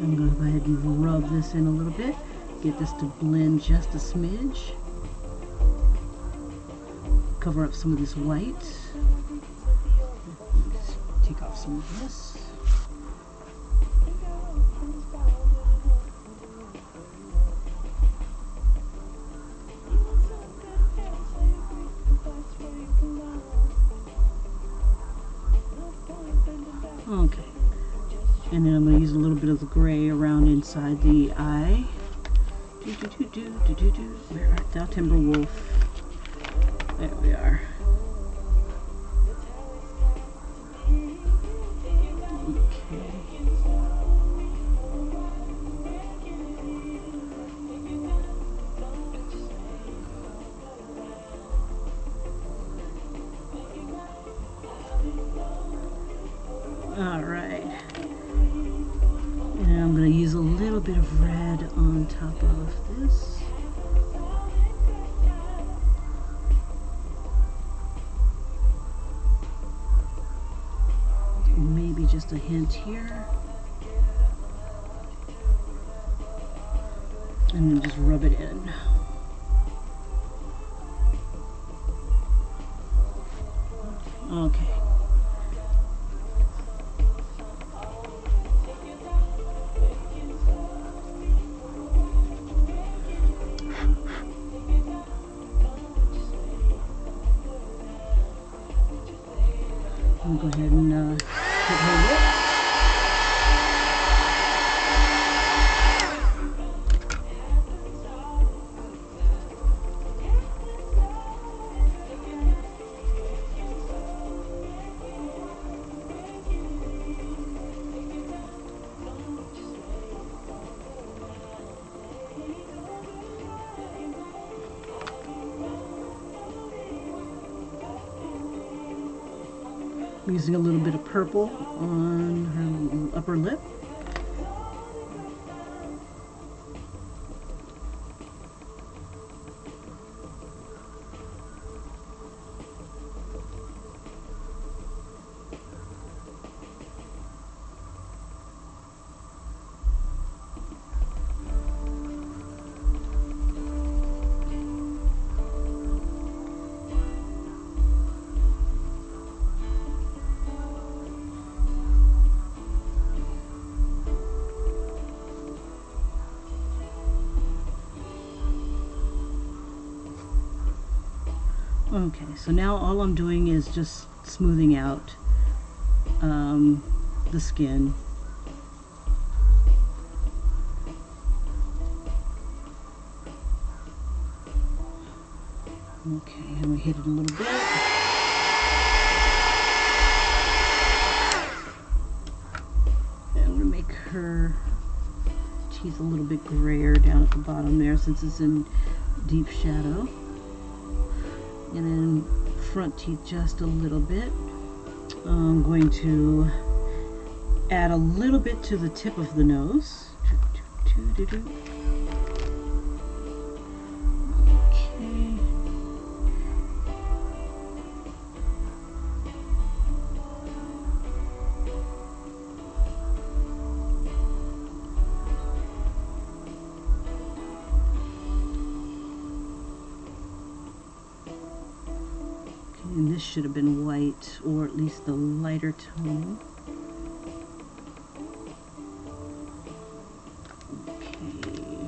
I'm going to go ahead and rub this in a little bit, get this to blend just a smidge. Cover up some of this white. Just take off some of this. Okay, and then I'm going to use a little bit of the gray around inside the eye. Where art thou, Timberwolf? There we are. Okay. All right. And I'm going to use a little bit of red on top of this. Maybe just a hint here. And then just rub it in. Okay. I'm going to go ahead and hit her lip. I'm using a little bit of purple on her upper lip. Okay, so now all I'm doing is just smoothing out the skin. Okay, I'm going to hit it a little bit. And I'm going to make her teeth a little bit grayer down at the bottom there since it's in deep shadow. And then front teeth just a little bit. I'm going to add a little bit to the tip of the nose. Okay. And this should have been white, or at least the lighter tone. Okay.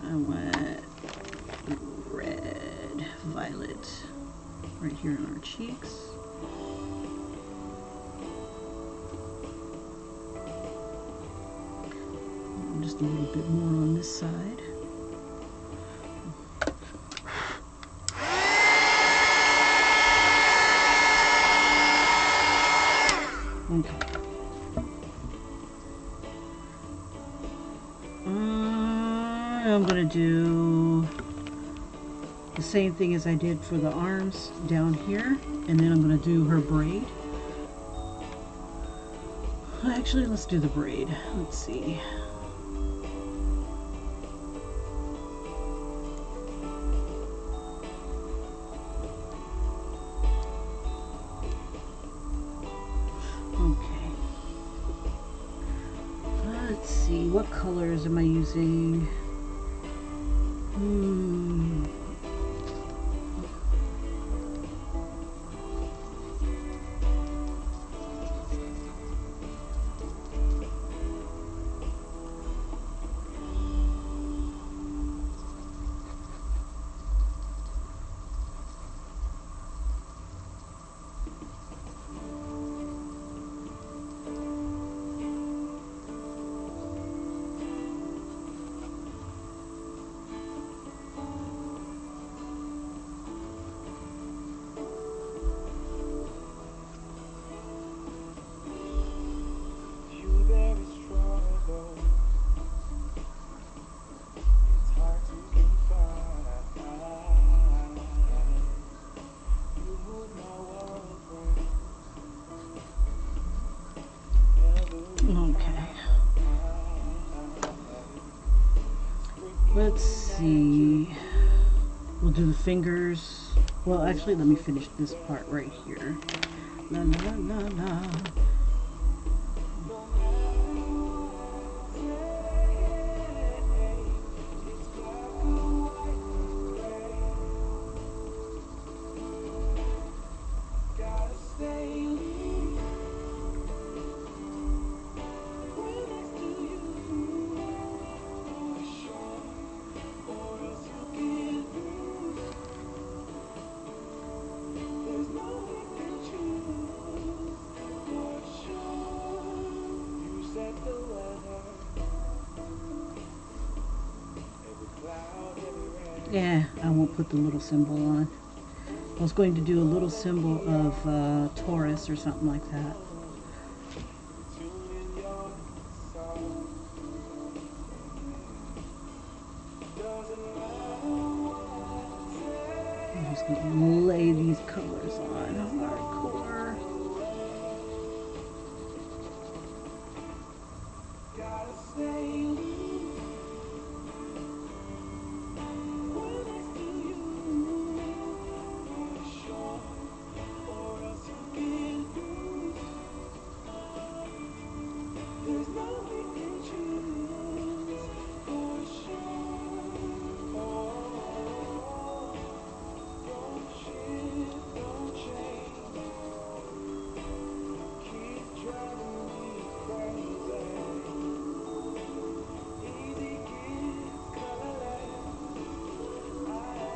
I want red, violet, right here on our cheeks. And just a little bit more on this side. Okay. I'm going to do the same thing as I did for the arms down here, and then I'm going to do her braid. Actually, let's do the braid. Let's see. Okay. Let's see, what colors am I using? let's see. We'll do the fingers. Well, actually, let me finish this part right here. La la la la la. Yeah, I won't put the little symbol on. I was going to do a little symbol of Taurus or something like that. I'm just going to lay these colors on hardcore.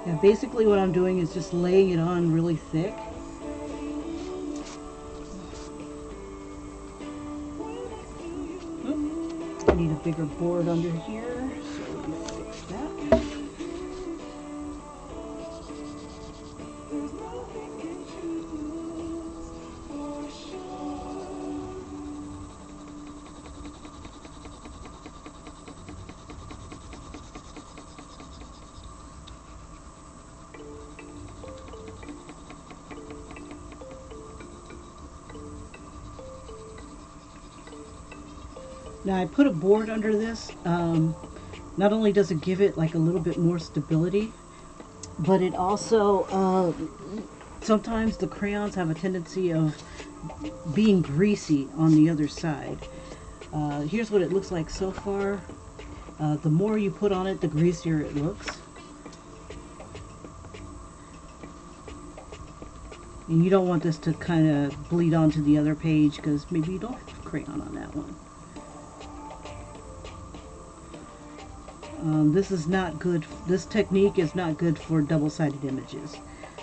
Yeah, basically what I'm doing is just laying it on really thick. I need a bigger board under here, so let me fix that. Now I put a board under this. Not only does it give it like a little bit more stability, but it also, sometimes the crayons have a tendency of being greasy on the other side. Here's what it looks like so far. The more you put on it, the greasier it looks. And you don't want this to kind of bleed onto the other page because maybe you don't have crayon on that one. This is not good. This technique is not good for double-sided images.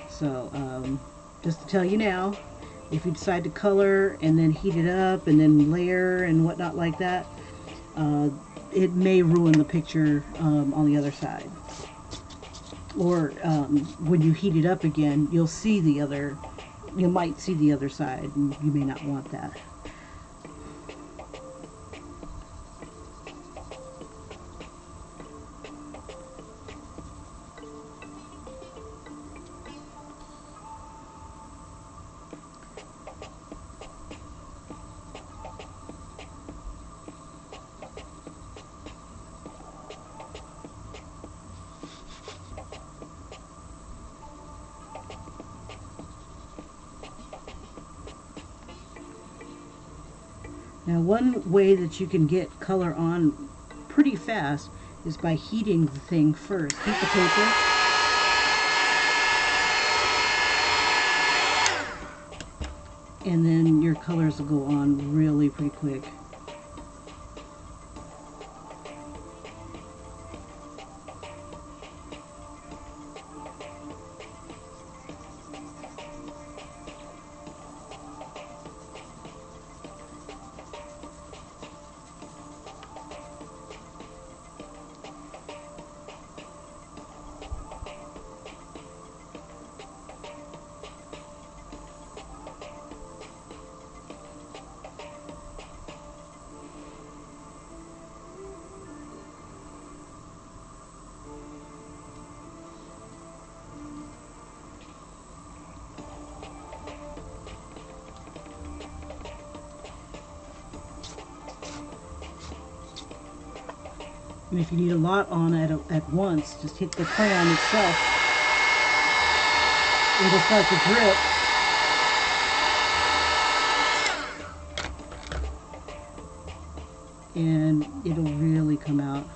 So just to tell you now, if you decide to color and then heat it up and then layer and whatnot like that, it may ruin the picture on the other side. Or when you heat it up again, you'll see the other. You might see the other side, and you may not want that. Now, one way that you can get color on pretty fast is by heating the thing first. Heat the paper. And then your colors will go on really pretty quick. And if you need a lot on at once, just hit the crayon itself. It'll start to drip. And it'll really come out.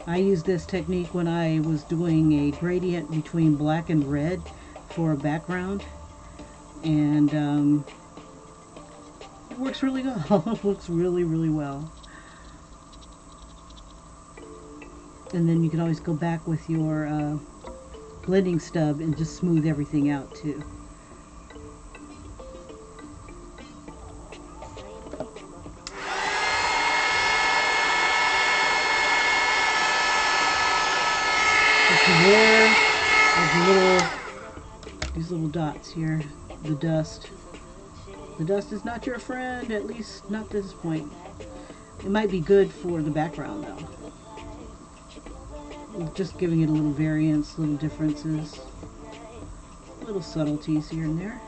I used this technique when I was doing a gradient between black and red for a background, and it works really well. It works really, really well. And then you can always go back with your blending stub and just smooth everything out too. There are these little dots here, the dust. The dust is not your friend, at least not at this point. It might be good for the background though. Just giving it a little variance, little differences, little subtleties here and there.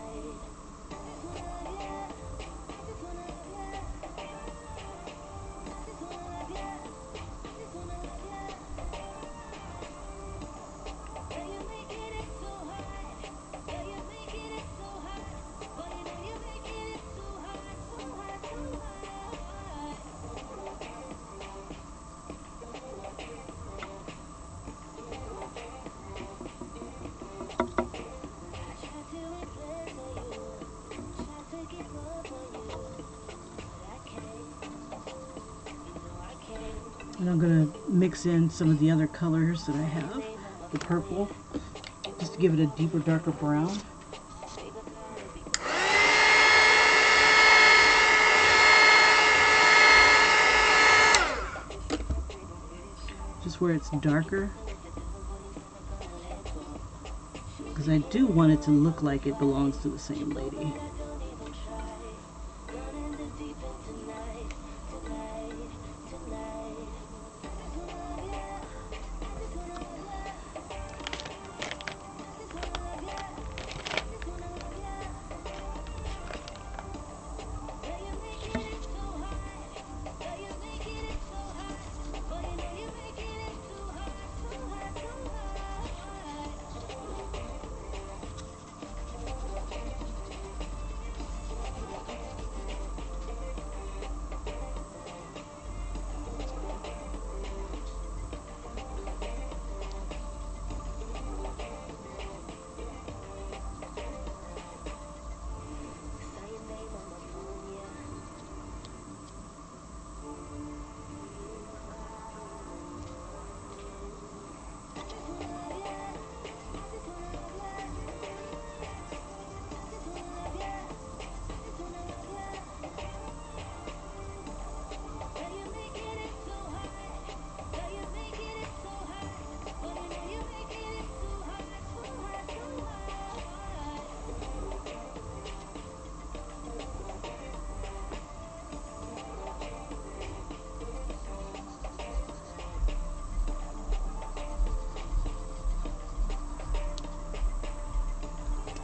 And I'm going to mix in some of the other colors that I have, the purple, just to give it a deeper, darker brown. Just where it's darker, because I do want it to look like it belongs to the same lady.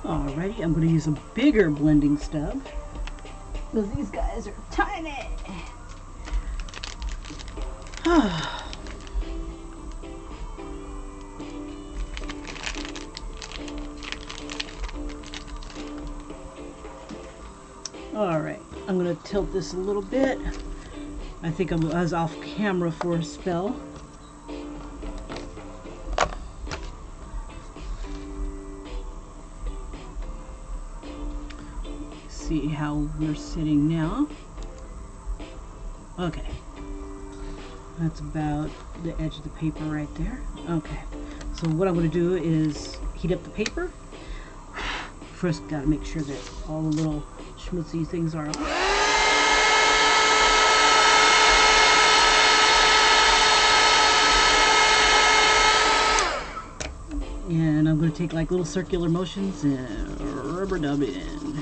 Alrighty, I'm going to use a bigger blending stub because these guys are tiny. Alright, I'm going to tilt this a little bit. I think I was off camera for a spell. See how we're sitting now. Okay, that's about the edge of the paper right there. Okay, so what I'm going to do is heat up the paper. First, got to make sure that all the little schmutzy things are on. And I'm going to take like little circular motions and rubber dub in.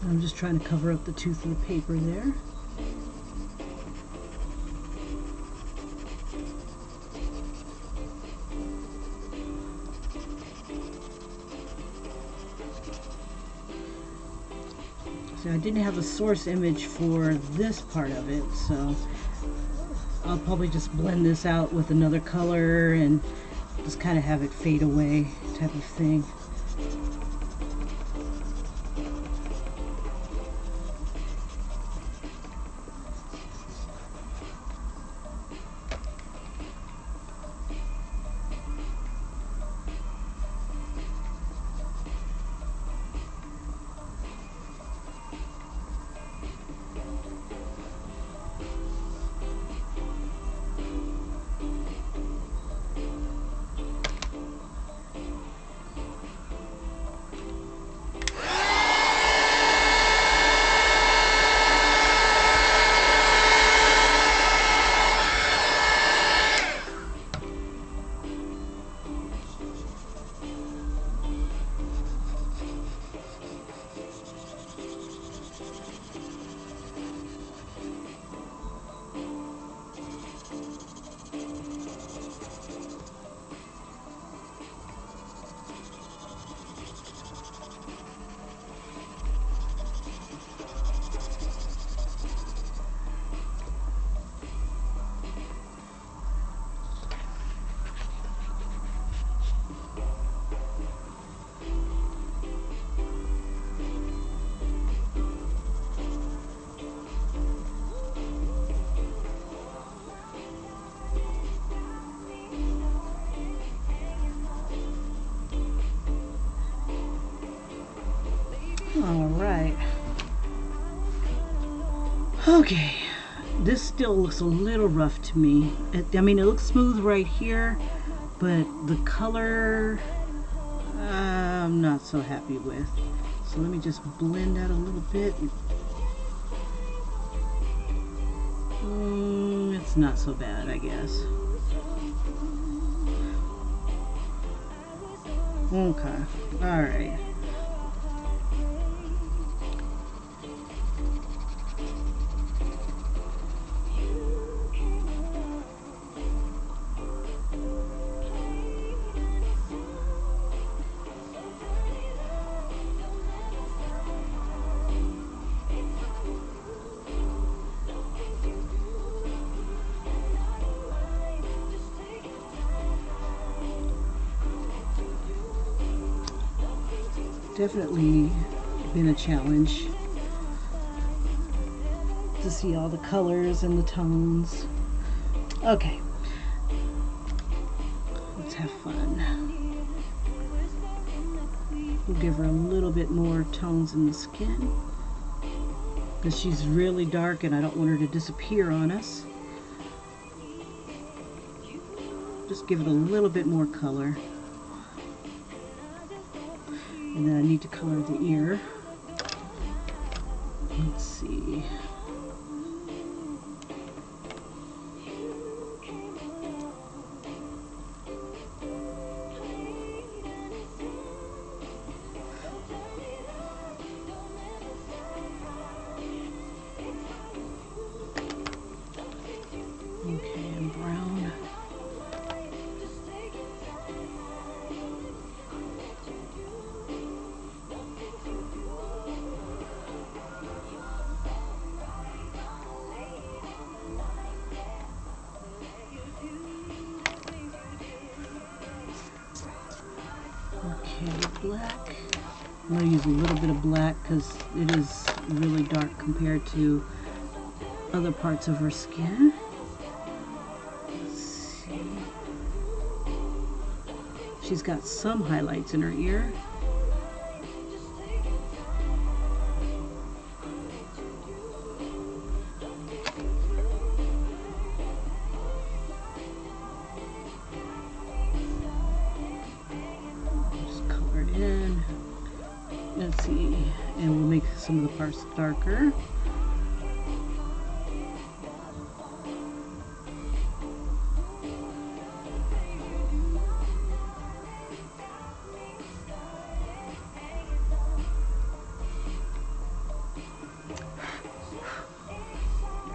I'm just trying to cover up the tooth of the paper there. So I didn't have a source image for this part of it, so I'll probably just blend this out with another color and just kind of have it fade away type of thing. All right. Okay. This still looks a little rough to me. I mean, it looks smooth right here, but the color I'm not so happy with. So let me just blend that a little bit. It's not so bad, I guess. Okay. All right. Definitely been a challenge to see all the colors and the tones. Okay, let's have fun. We'll give her a little bit more tones in the skin because she's really dark and I don't want her to disappear on us. Just give it a little bit more color. And then I need to color the ear. Let's see. Okay, and brown. Black. I'm going to use a little bit of black because it is really dark compared to other parts of her skin. Let's see. She's got some highlights in her ear. Let's see, and we'll make some of the parts darker.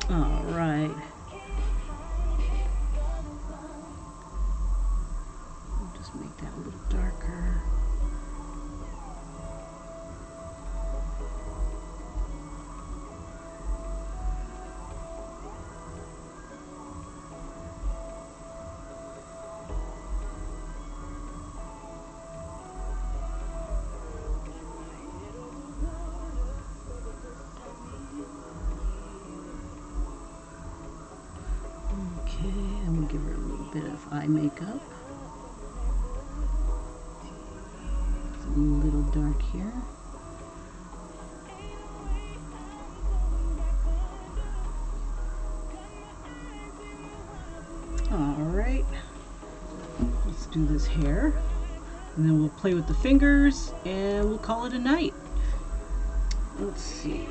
All right. I'll just make that a little darker. Okay, and we'll give her a little bit of eye makeup. It's a little dark here. All right, let's do this hair, and then we'll play with the fingers, and we'll call it a night. Let's see.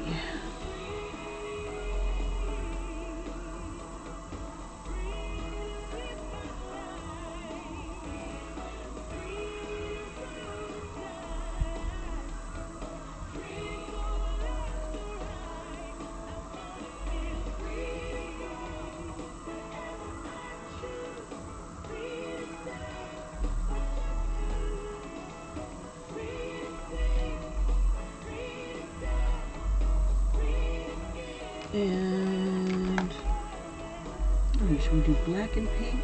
And should we do black and pink?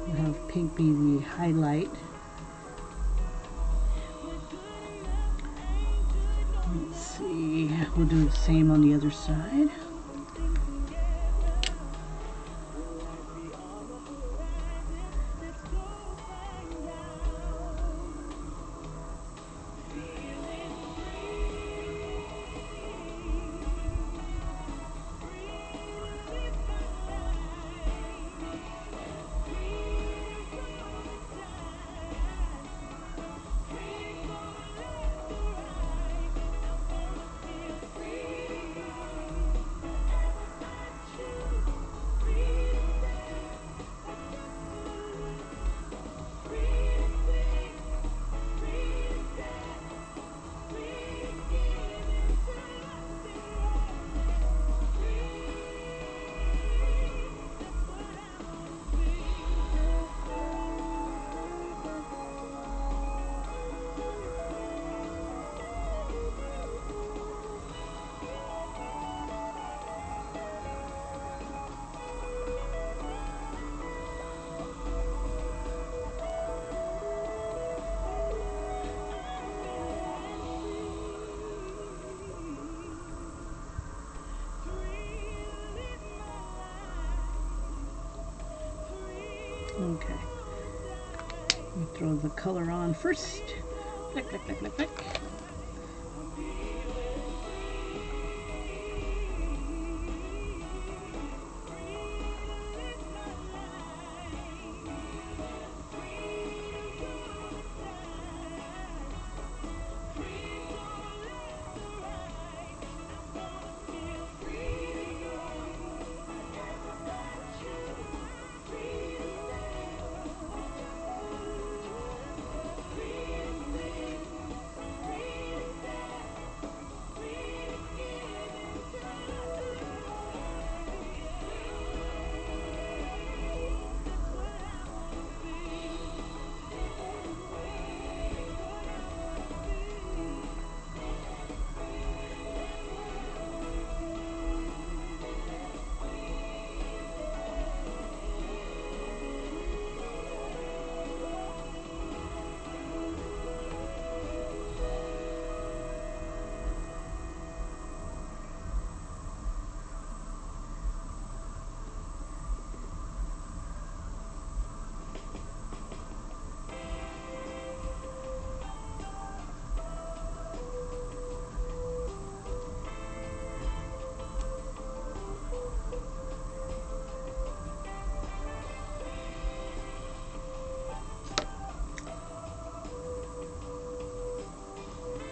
We'll have pink be the highlight. Let's see, we'll do the same on the other side. Okay. We throw the color on first. Click, click, click, click, click.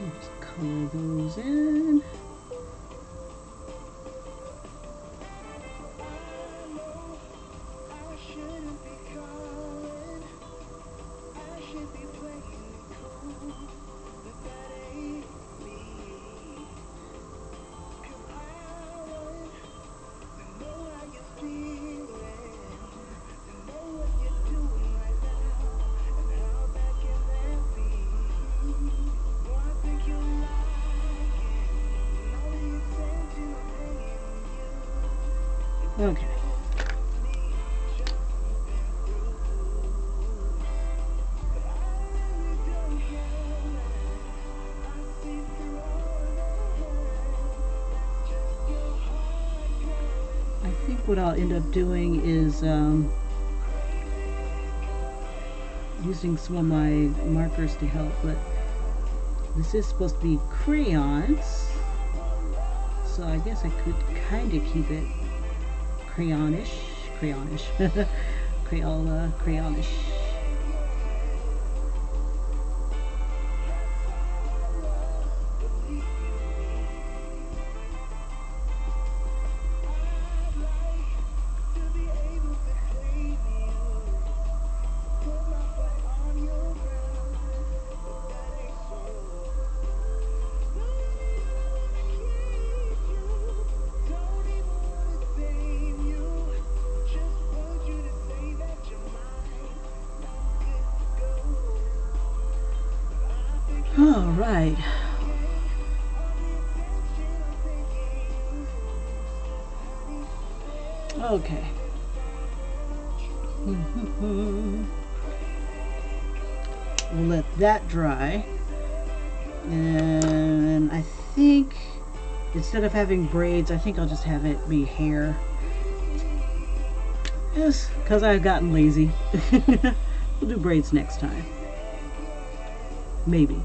Just color those in. Okay. I think what I'll end up doing is using some of my markers to help, but this is supposed to be crayons, so I guess I could kind of keep it crayonish, Crayola, crayonish. All right. Okay. We'll let that dry. And I think instead of having braids, I think I'll just have it be hair. Just because I've gotten lazy. We'll do braids next time. Maybe.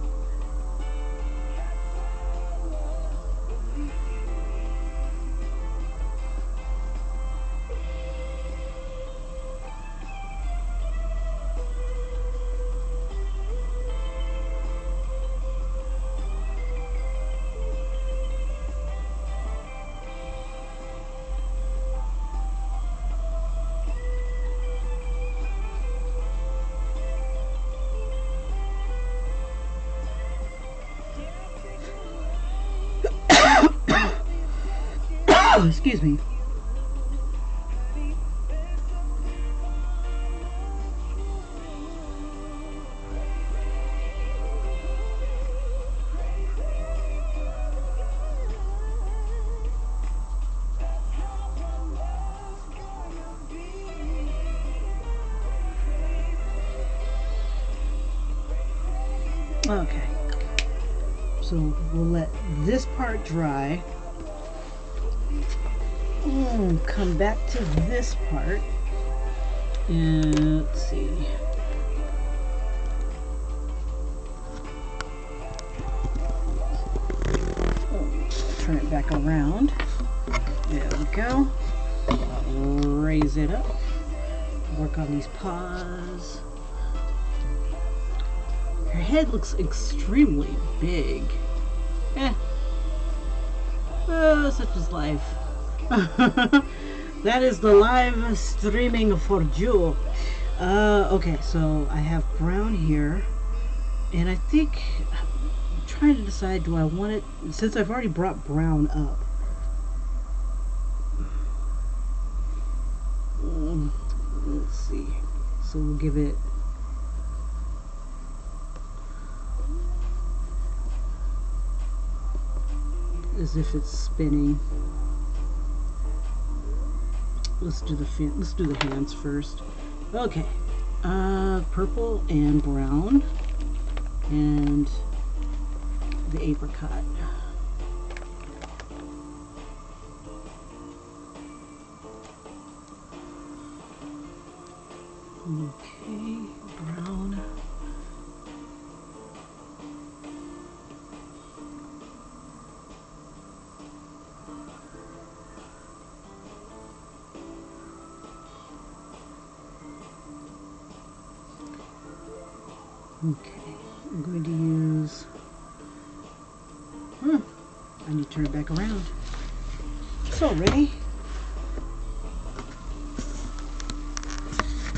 Excuse me. Okay. So we'll let this part dry. Come back to this part, and let's see. Turn it back around. There we go. Raise it up. Work on these paws. Her head looks extremely big. Oh, such is life. That is the live streaming for you. Okay, so I have brown here, and I think I'm trying to decide, do I want it, since I've already brought brown up. Let's see. So we'll give it as if it's spinning. Let's do the hands first. Okay, purple and brown and the apricot. Okay, brown. Okay, I'm going to use I need to turn it back around. So ready.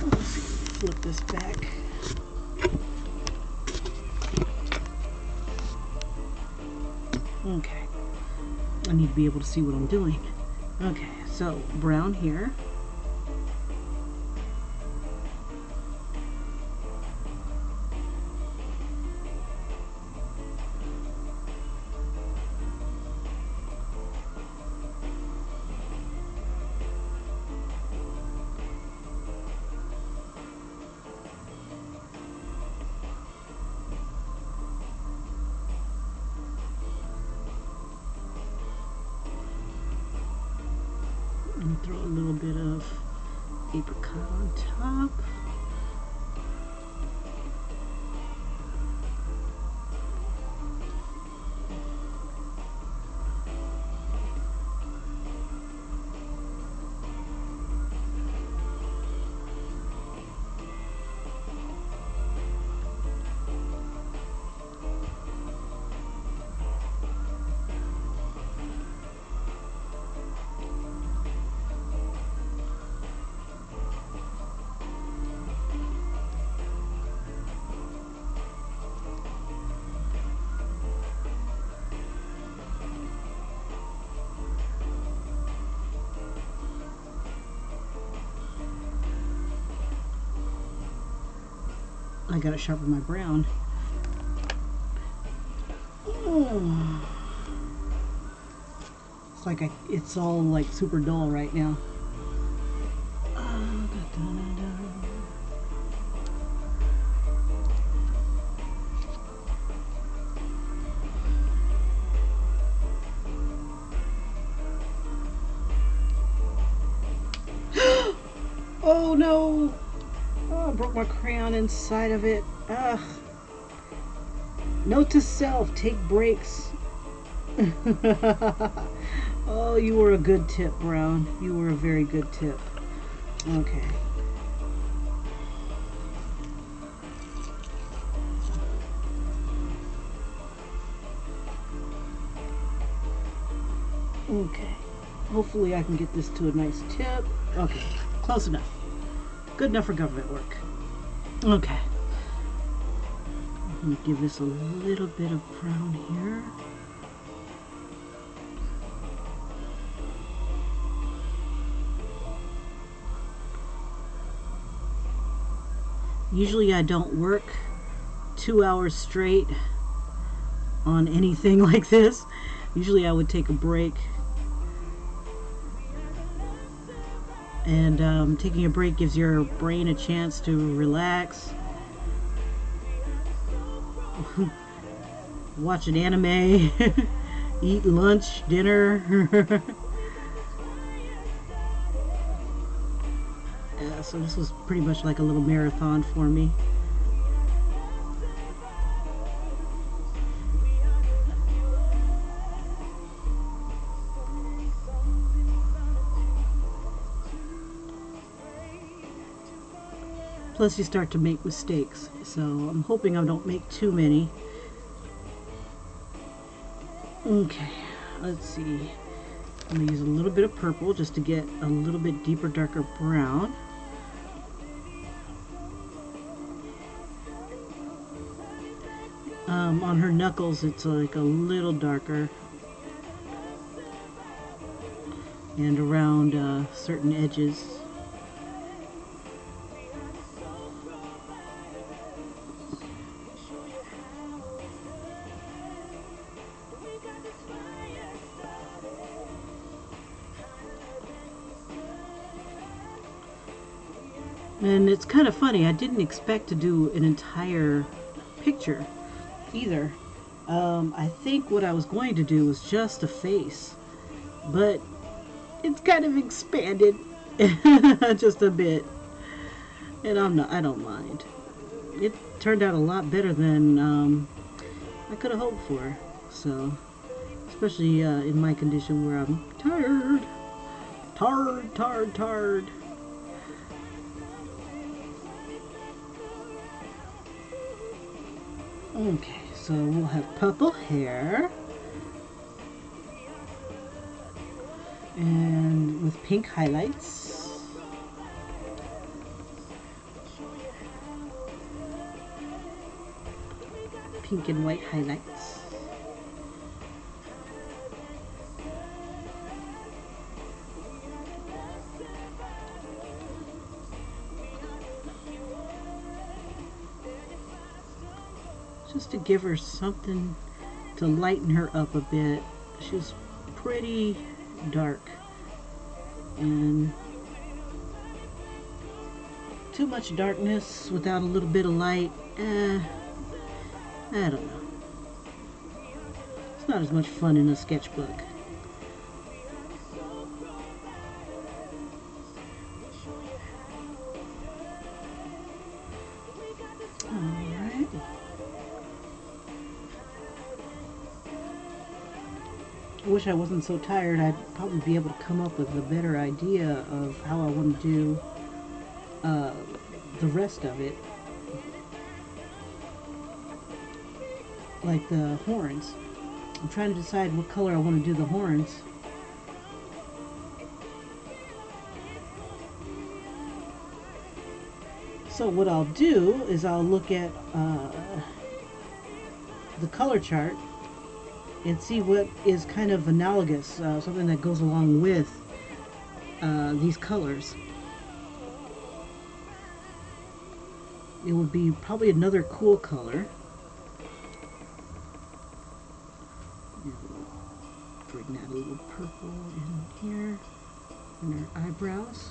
Let's see, flip this back. Okay. I need to be able to see what I'm doing. Okay, so brown here. And throw a little bit of apricot on top. I gotta sharpen my brown. Oh. It's like it's all like super dull right now. Oh no! Oh, I broke my crayon inside of it. Ugh. Note to self, take breaks. Oh, you were a good tip, Brown. You were a very good tip. Okay. Okay. Hopefully I can get this to a nice tip. Okay. Close enough. Good enough for government work. Okay. I'm going to give this a little bit of brown here. Usually I don't work 2 hours straight on anything like this. Usually I would take a break. And taking a break gives your brain a chance to relax. Watch an anime. Eat lunch, dinner. Yeah, so this was pretty much like a little marathon for me. Plus you start to make mistakes, so I'm hoping I don't make too many. Okay, let's see. I'm going to use a little bit of purple just to get a little bit deeper, darker brown. On her knuckles it's like a little darker. And around certain edges. And it's kind of funny, I didn't expect to do an entire picture either. I think what I was going to do was just a face, but it's kind of expanded just a bit, and I don't mind. It turned out a lot better than I could have hoped for. So, especially in my condition where I'm tired. Okay, so we'll have purple hair. And with pink highlights. Pink and white highlights. Just to give her something to lighten her up a bit. She's pretty dark, and too much darkness without a little bit of light, I don't know. It's not as much fun in a sketchbook. Alright. I wish I wasn't so tired. I'd probably be able to come up with a better idea of how I want to do the rest of it. Like the horns. I'm trying to decide what color I want to do the horns. So what I'll do is I'll look at the color chart and see what is kind of analogous, something that goes along with these colors. It would be probably another cool color. Bring that a little purple in here, in her eyebrows.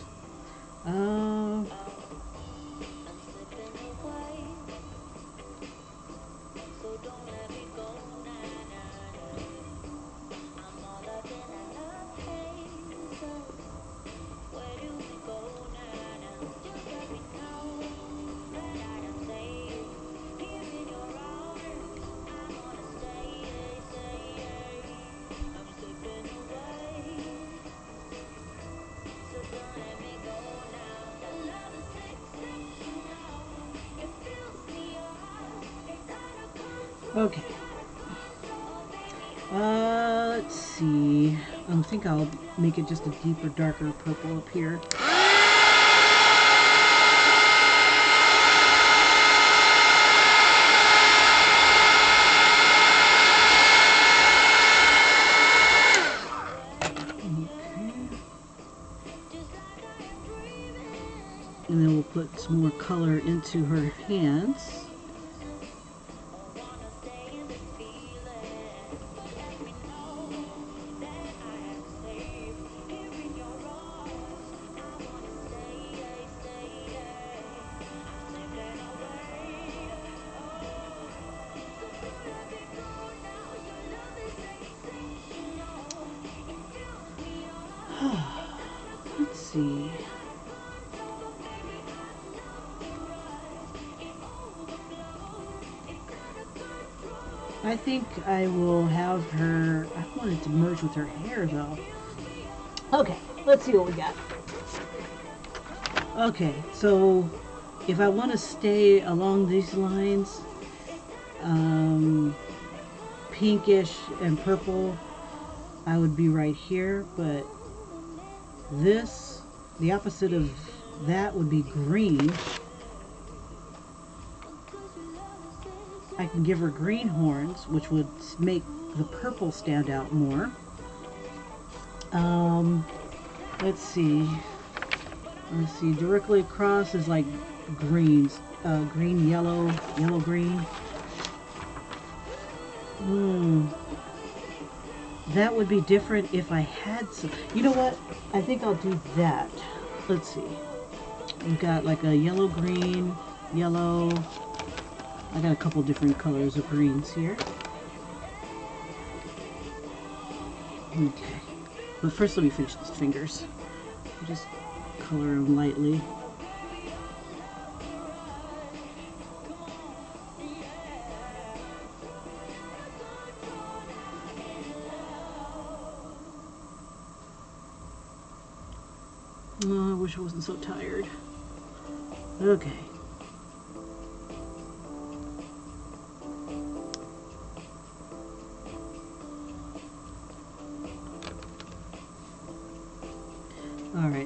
Okay. Let's see. I think I'll make it just a deeper, darker purple up here. And then we'll put some more color into her hands. Let's see. I think I will have her, I want it to merge with her hair though. Okay, let's see what we got. Okay, so if I want to stay along these lines, pinkish and purple, I would be right here, but this, the opposite of that would be green. I can give her green horns, which would make the purple stand out more. Let's see. Directly across is like greens, green, yellow, yellow, green. That would be different if I had some. You know what? I think I'll do that. Let's see. We've got like a yellow, green, yellow. I got a couple different colors of greens here. Okay. But first let me finish these fingers. Just color them lightly. Oh, I wish I wasn't so tired. Okay.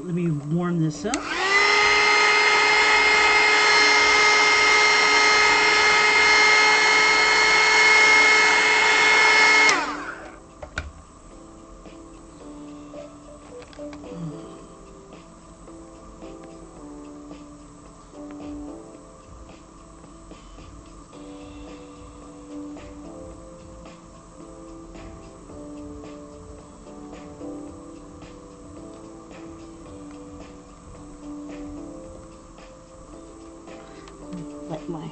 let me warm this up. Like my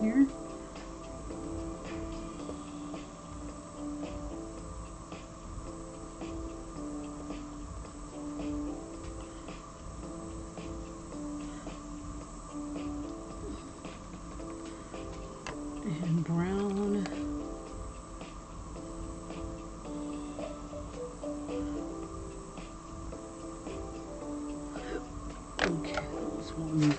here. And brown. Okay, this won't move.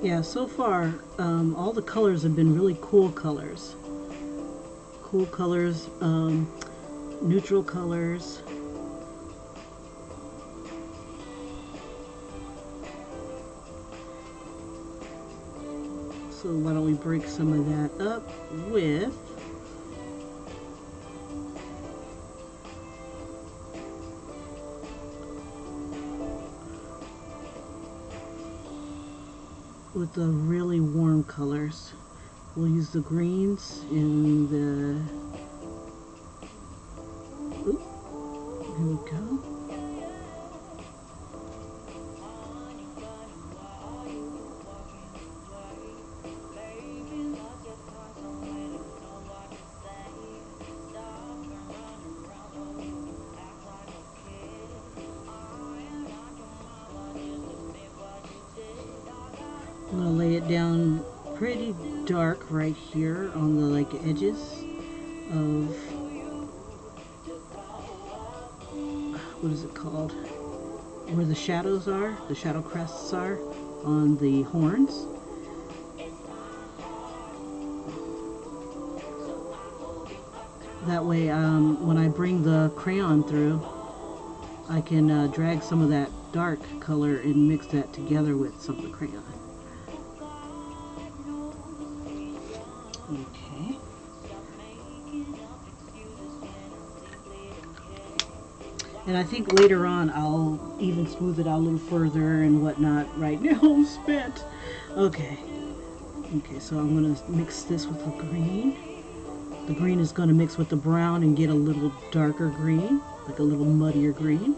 Yeah, so far, all the colors have been really cool colors. Cool colors, neutral colors. So why don't we break some of that up with the really warm colors. We'll use the greens and the, oop, here we go. I'm going to lay it down pretty dark right here on the like edges of, what is it called? Where the shadows are, the shadow crests are on the horns. That way when I bring the crayon through, I can drag some of that dark color and mix that together with some of the crayon. Okay. And I think later on I'll even smooth it out a little further and whatnot. Right now I'm spent. Okay. Okay, so I'm going to mix this with the green. The green is going to mix with the brown and get a little darker green, like a little muddier green.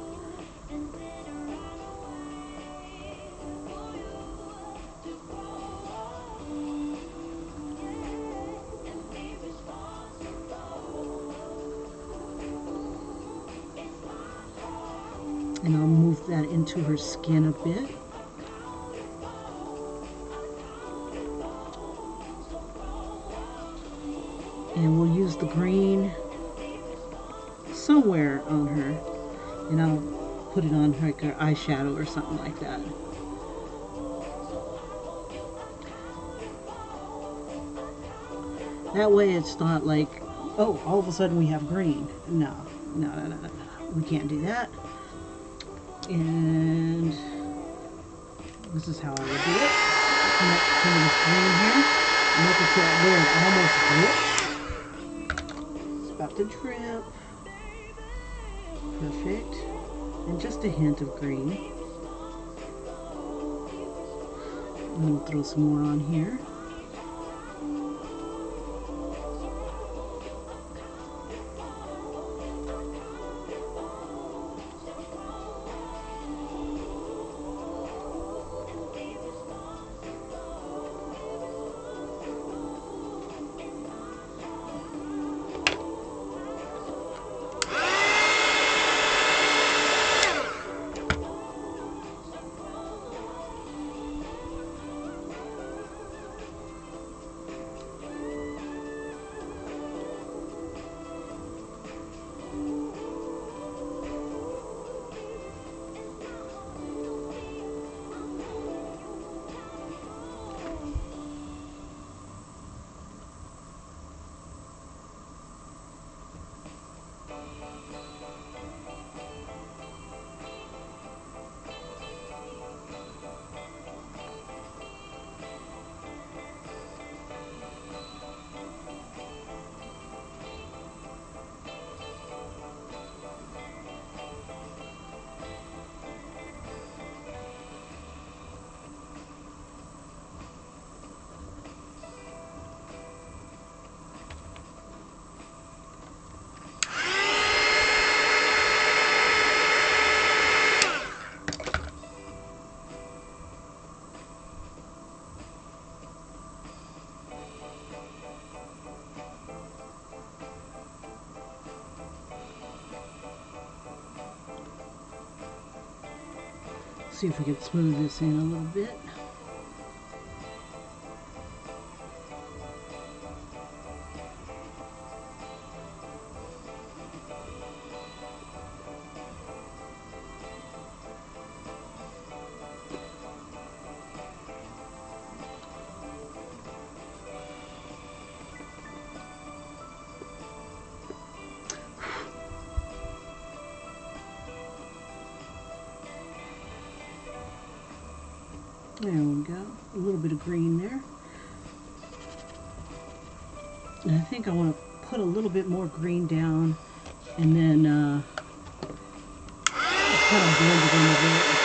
And I'll move that into her skin a bit. And we'll use the green somewhere on her. And I'll put it on like her eyeshadow or something like that. That way it's not like, oh, all of a sudden we have green. No, no, no, no, no. We can't do that. And this is how I would do it. Connect some of this green here. Make it to where it almost drips. It's about to drip. Perfect. And just a hint of green. And we'll throw some more on here. See if we can smooth this in a little bit. There we go, a little bit of green there. And I think I want to put a little bit more green down and then kind of blend it in a bit.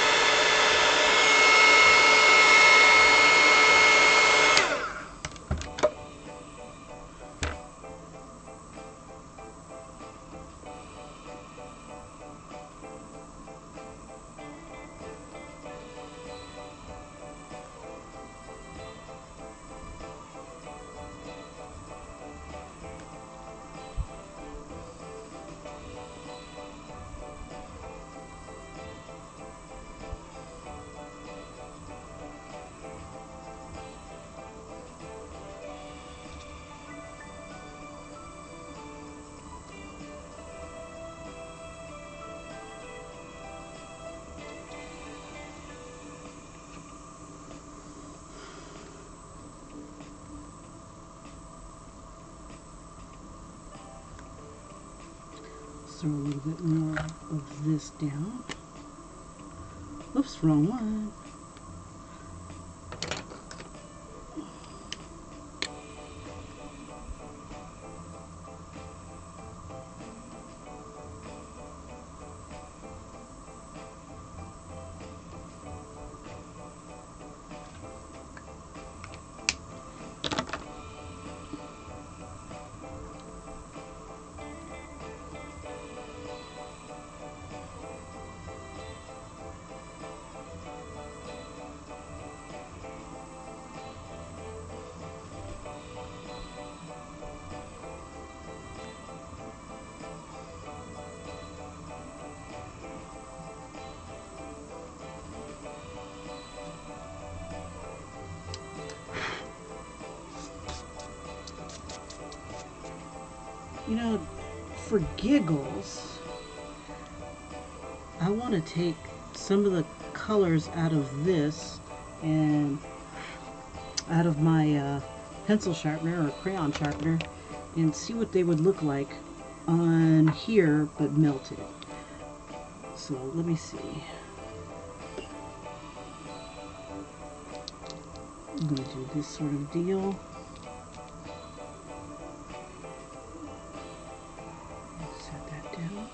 Throw a little bit more of this down. Oops, wrong one. You know, for giggles, I want to take some of the colors out of this and out of my pencil sharpener or crayon sharpener and see what they would look like on here but melted. So let me see. I'm going to do this sort of deal. Set that down.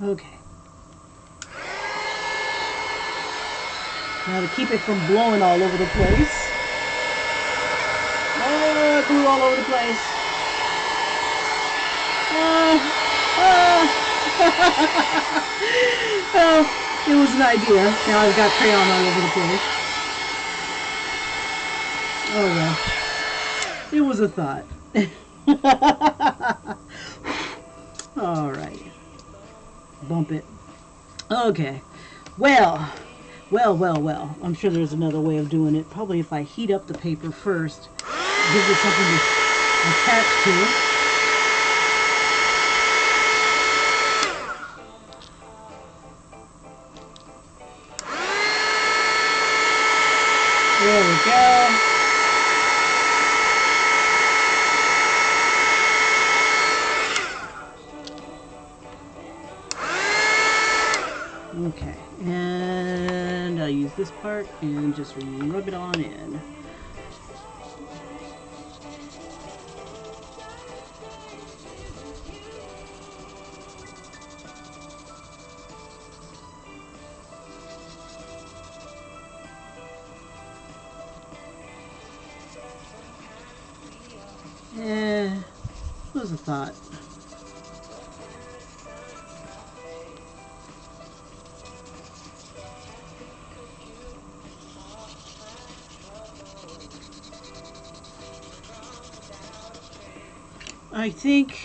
Okay. Now to keep it from blowing all over the place. Oh, it blew all over the place. Oh, it was an idea. Now I've got crayon all over the place. Oh well. It was a thought. All right. Bump it. Okay. Well. I'm sure there's another way of doing it. Probably if I heat up the paper first, gives it something to attach to. There we go. Okay, and I'll use this part and just rub it on in. What was a thought? I think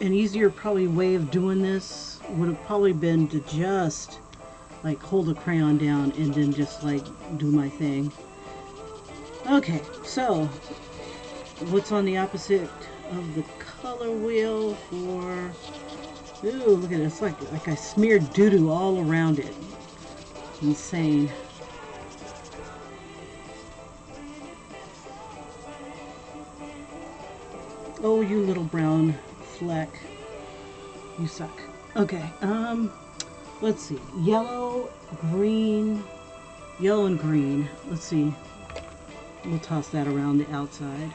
an easier probably way of doing this would have probably been to just like hold the crayon down and then just like do my thing. Okay, so what's on the opposite of the color wheel for... Ooh, look at it. It's like I smeared doo-doo all around it. Insane. Oh, you little brown fleck. You suck. Okay, let's see. Yellow, green, yellow and green. Let's see. We'll toss that around the outside.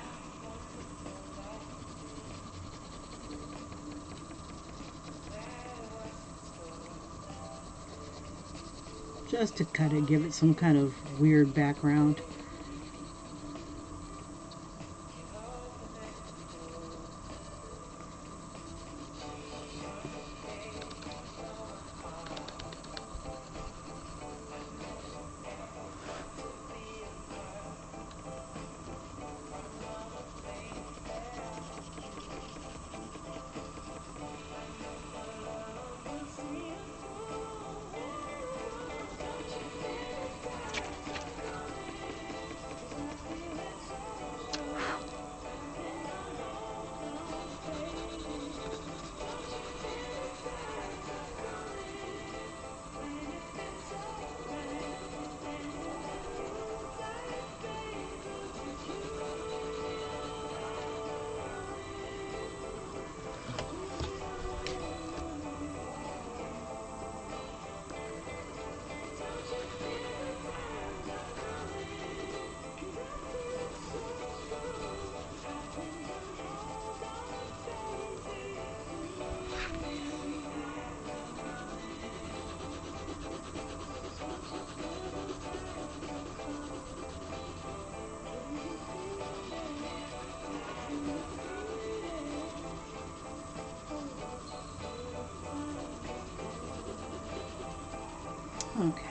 Just to kind of give it some kind of weird background. Okay.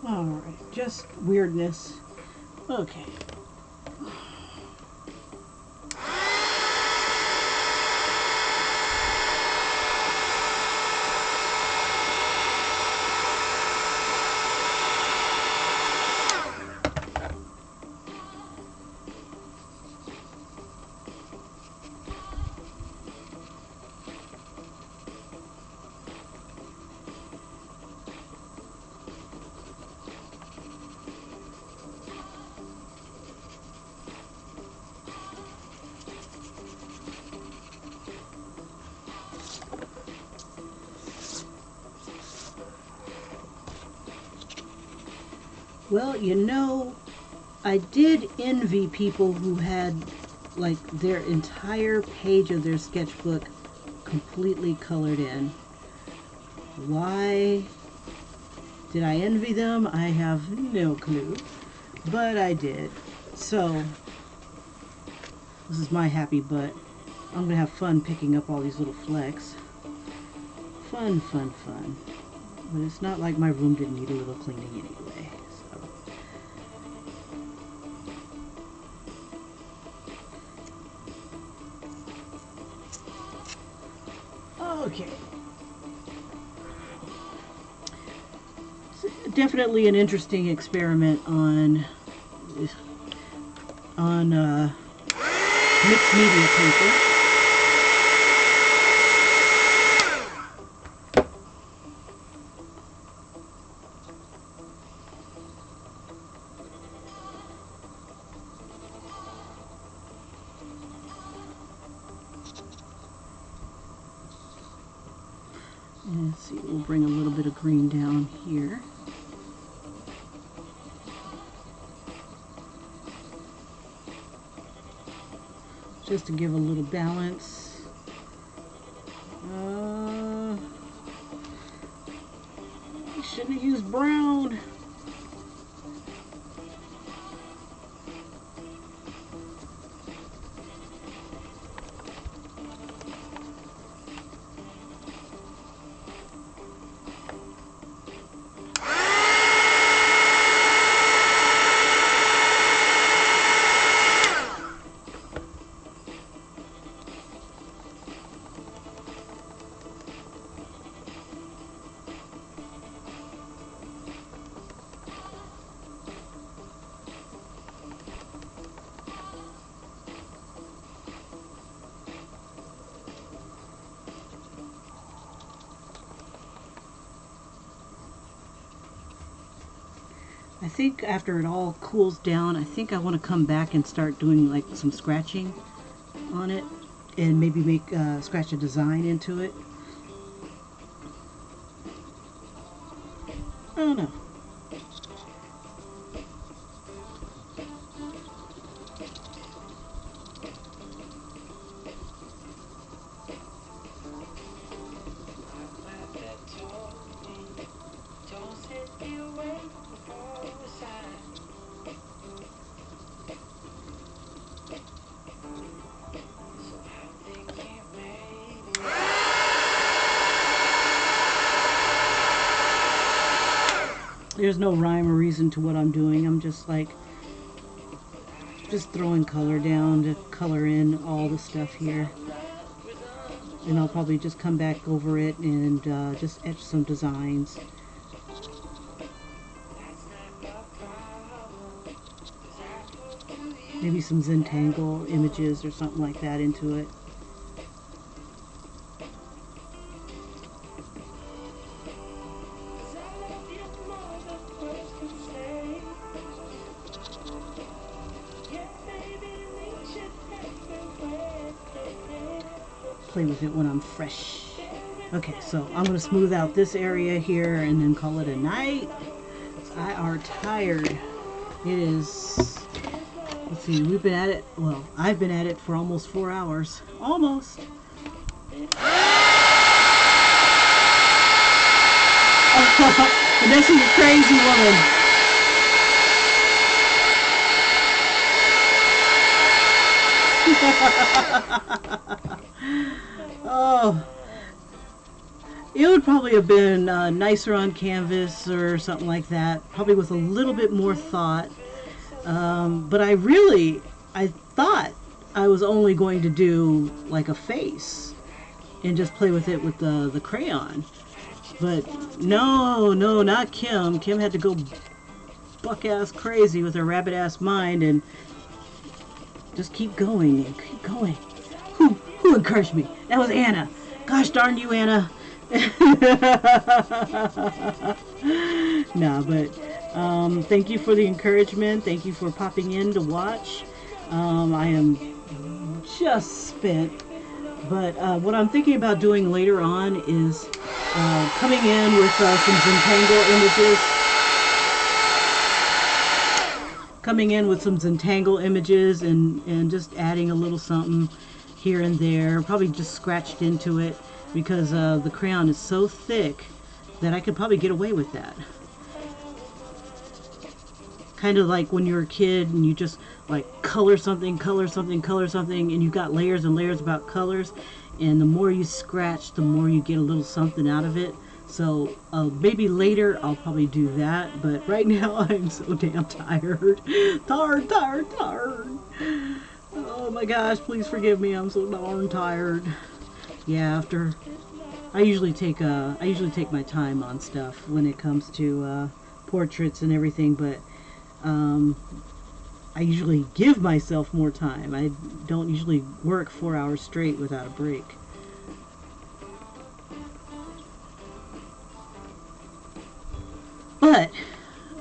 Alright, just weirdness. Okay. Well, you know, I did envy people who had like their entire page of their sketchbook completely colored in. Why did I envy them? I have no clue, but I did. So, this is my happy butt. I'm gonna have fun picking up all these little flecks. Fun, fun, fun. But it's not like my room didn't need a little cleaning anyway. Okay. It's definitely an interesting experiment on mixed media paper. Let's see, we'll bring a little bit of green down here. Just to give a little balance. I shouldn't have used brown. I think after it all cools down, I think I want to come back and start doing like some scratching on it and maybe make scratch a design into it. I don't know. There's no rhyme or reason to what I'm doing. I'm just like, just throwing color down to color in all the stuff here. And I'll probably just come back over it and just etch some designs. Maybe some Zentangle images or something like that into it. Play with it when I'm fresh. Okay, so I'm going to smooth out this area here and then call it a night. I are tired. It is, let's see, we've been at it, well, I've been at it for almost 4 hours. Almost. Vanessa, you crazy woman. Oh, It would probably have been nicer on canvas or something like that, probably with a little bit more thought. But I thought I was only going to do like a face and just play with it with the crayon. But no, not Kim. Kim had to go buck-ass crazy with her rabbit-ass mind and just keep going and keep going. Who encouraged me? That was Anna. Gosh darn you, Anna. Nah, but thank you for the encouragement. Thank you for popping in to watch. I am just spent. But what I'm thinking about doing later on is coming in with some Zentangle images. Coming in with some Zentangle images and just adding a little something here and there. Probably just scratched into it because the crayon is so thick that I could probably get away with that. Kind of like when you're a kid and you just like color something, and you've got layers and layers about colors, and the more you scratch, the more you get a little something out of it. So maybe later I'll probably do that, but right now I'm so damn tired. Tired. Oh my gosh, please forgive me. I'm so darn tired. Yeah, I usually take my time on stuff when it comes to portraits and everything, but I usually give myself more time. I don't usually work 4 hours straight without a break. But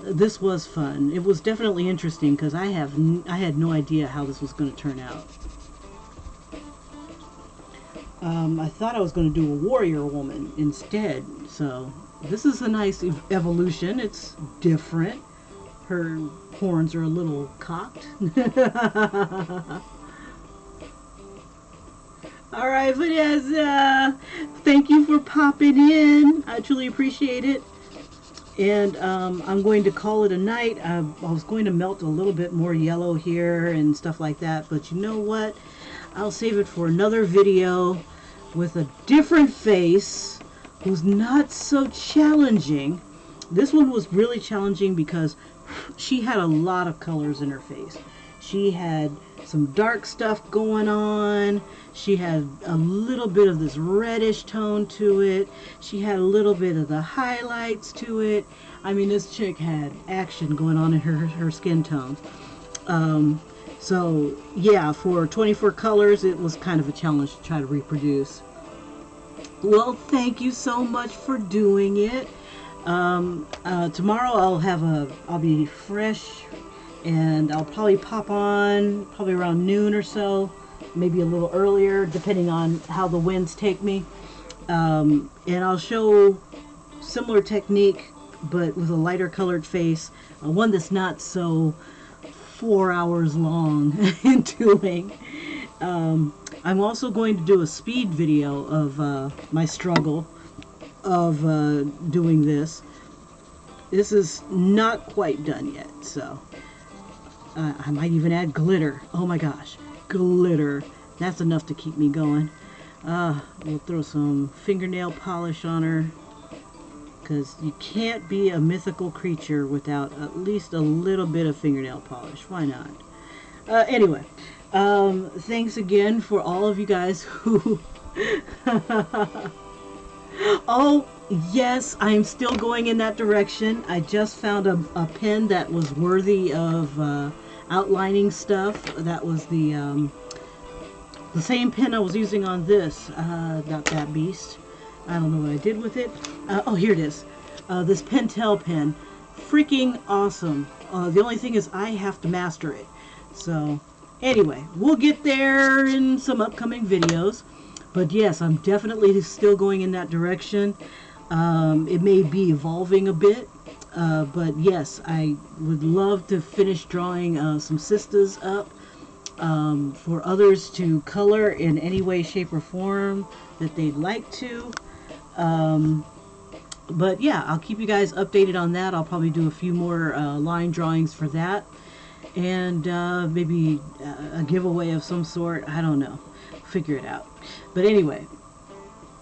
this was fun. It was definitely interesting because I had no idea how this was going to turn out. I thought I was going to do a warrior woman instead. So this is a nice evolution. It's different. Her horns are a little cocked. Alright, but yes, thank you for popping in. I truly appreciate it. And I'm going to call it a night. I was going to melt a little bit more yellow here and stuff like that, but you know what? I'll save it for another video with a different face who's not so challenging. This one was really challenging because she had a lot of colors in her face. She had some dark stuff going on. She had a little bit of this reddish tone to it. She had a little bit of the highlights to it. I mean, this chick had action going on in her skin tone. So yeah, for 24 colors, it was kind of a challenge to try to reproduce. Well, thank you so much for doing it. Tomorrow I'll be fresh, and I'll probably pop on probably around noon or so, maybe a little earlier, depending on how the winds take me. And I'll show similar technique, but with a lighter colored face, one that's not so 4 hours long in doing. I'm also going to do a speed video of my struggle of doing this. This is not quite done yet, so I might even add glitter. Oh my gosh, glitter. That's enough to keep me going. We'll throw some fingernail polish on her, because you can't be a mythical creature without at least a little bit of fingernail polish. Why not? Anyway, thanks again for all of you guys who... Oh, yes, I am still going in that direction. I just found a pen that was worthy of outlining stuff. That was the same pen I was using on this. Not that beast. I don't know what I did with it. Oh, here it is. This Pentel pen. Freaking awesome. The only thing is I have to master it. So, anyway, we'll get there in some upcoming videos. But yes, I'm definitely still going in that direction. It may be evolving a bit. But yes, I would love to finish drawing some sisters up for others to color in any way, shape, or form that they'd like to. But yeah, I'll keep you guys updated on that. I'll probably do a few more line drawings for that. And maybe a giveaway of some sort. I don't know. Figure it out. But anyway,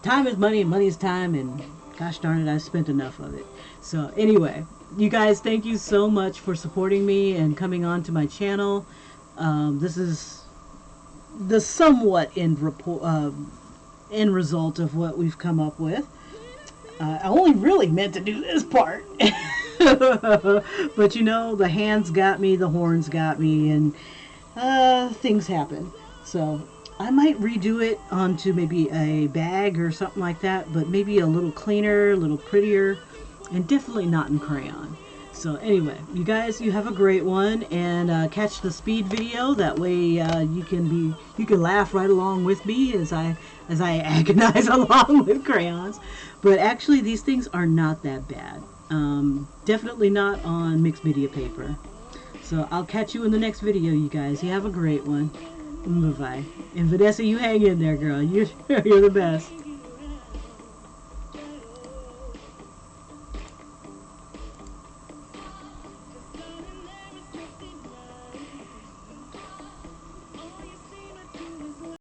time is money and money is time, and gosh darn it, I've spent enough of it. So anyway, you guys, thank you so much for supporting me and coming on to my channel. This is the somewhat end result of what we've come up with. I only really meant to do this part. But you know, the hands got me, the horns got me, and things happen. So I might redo it onto maybe a bag or something like that, but maybe a little cleaner, a little prettier, and definitely not in crayon. So anyway, you guys, you have a great one, and catch the speed video. That way you can laugh right along with me as I agonize along with crayons. But actually, these things are not that bad. Definitely not on mixed media paper. So I'll catch you in the next video, you guys. You have a great one. Bye-bye. And Vanessa, you hang in there, girl. You're the best.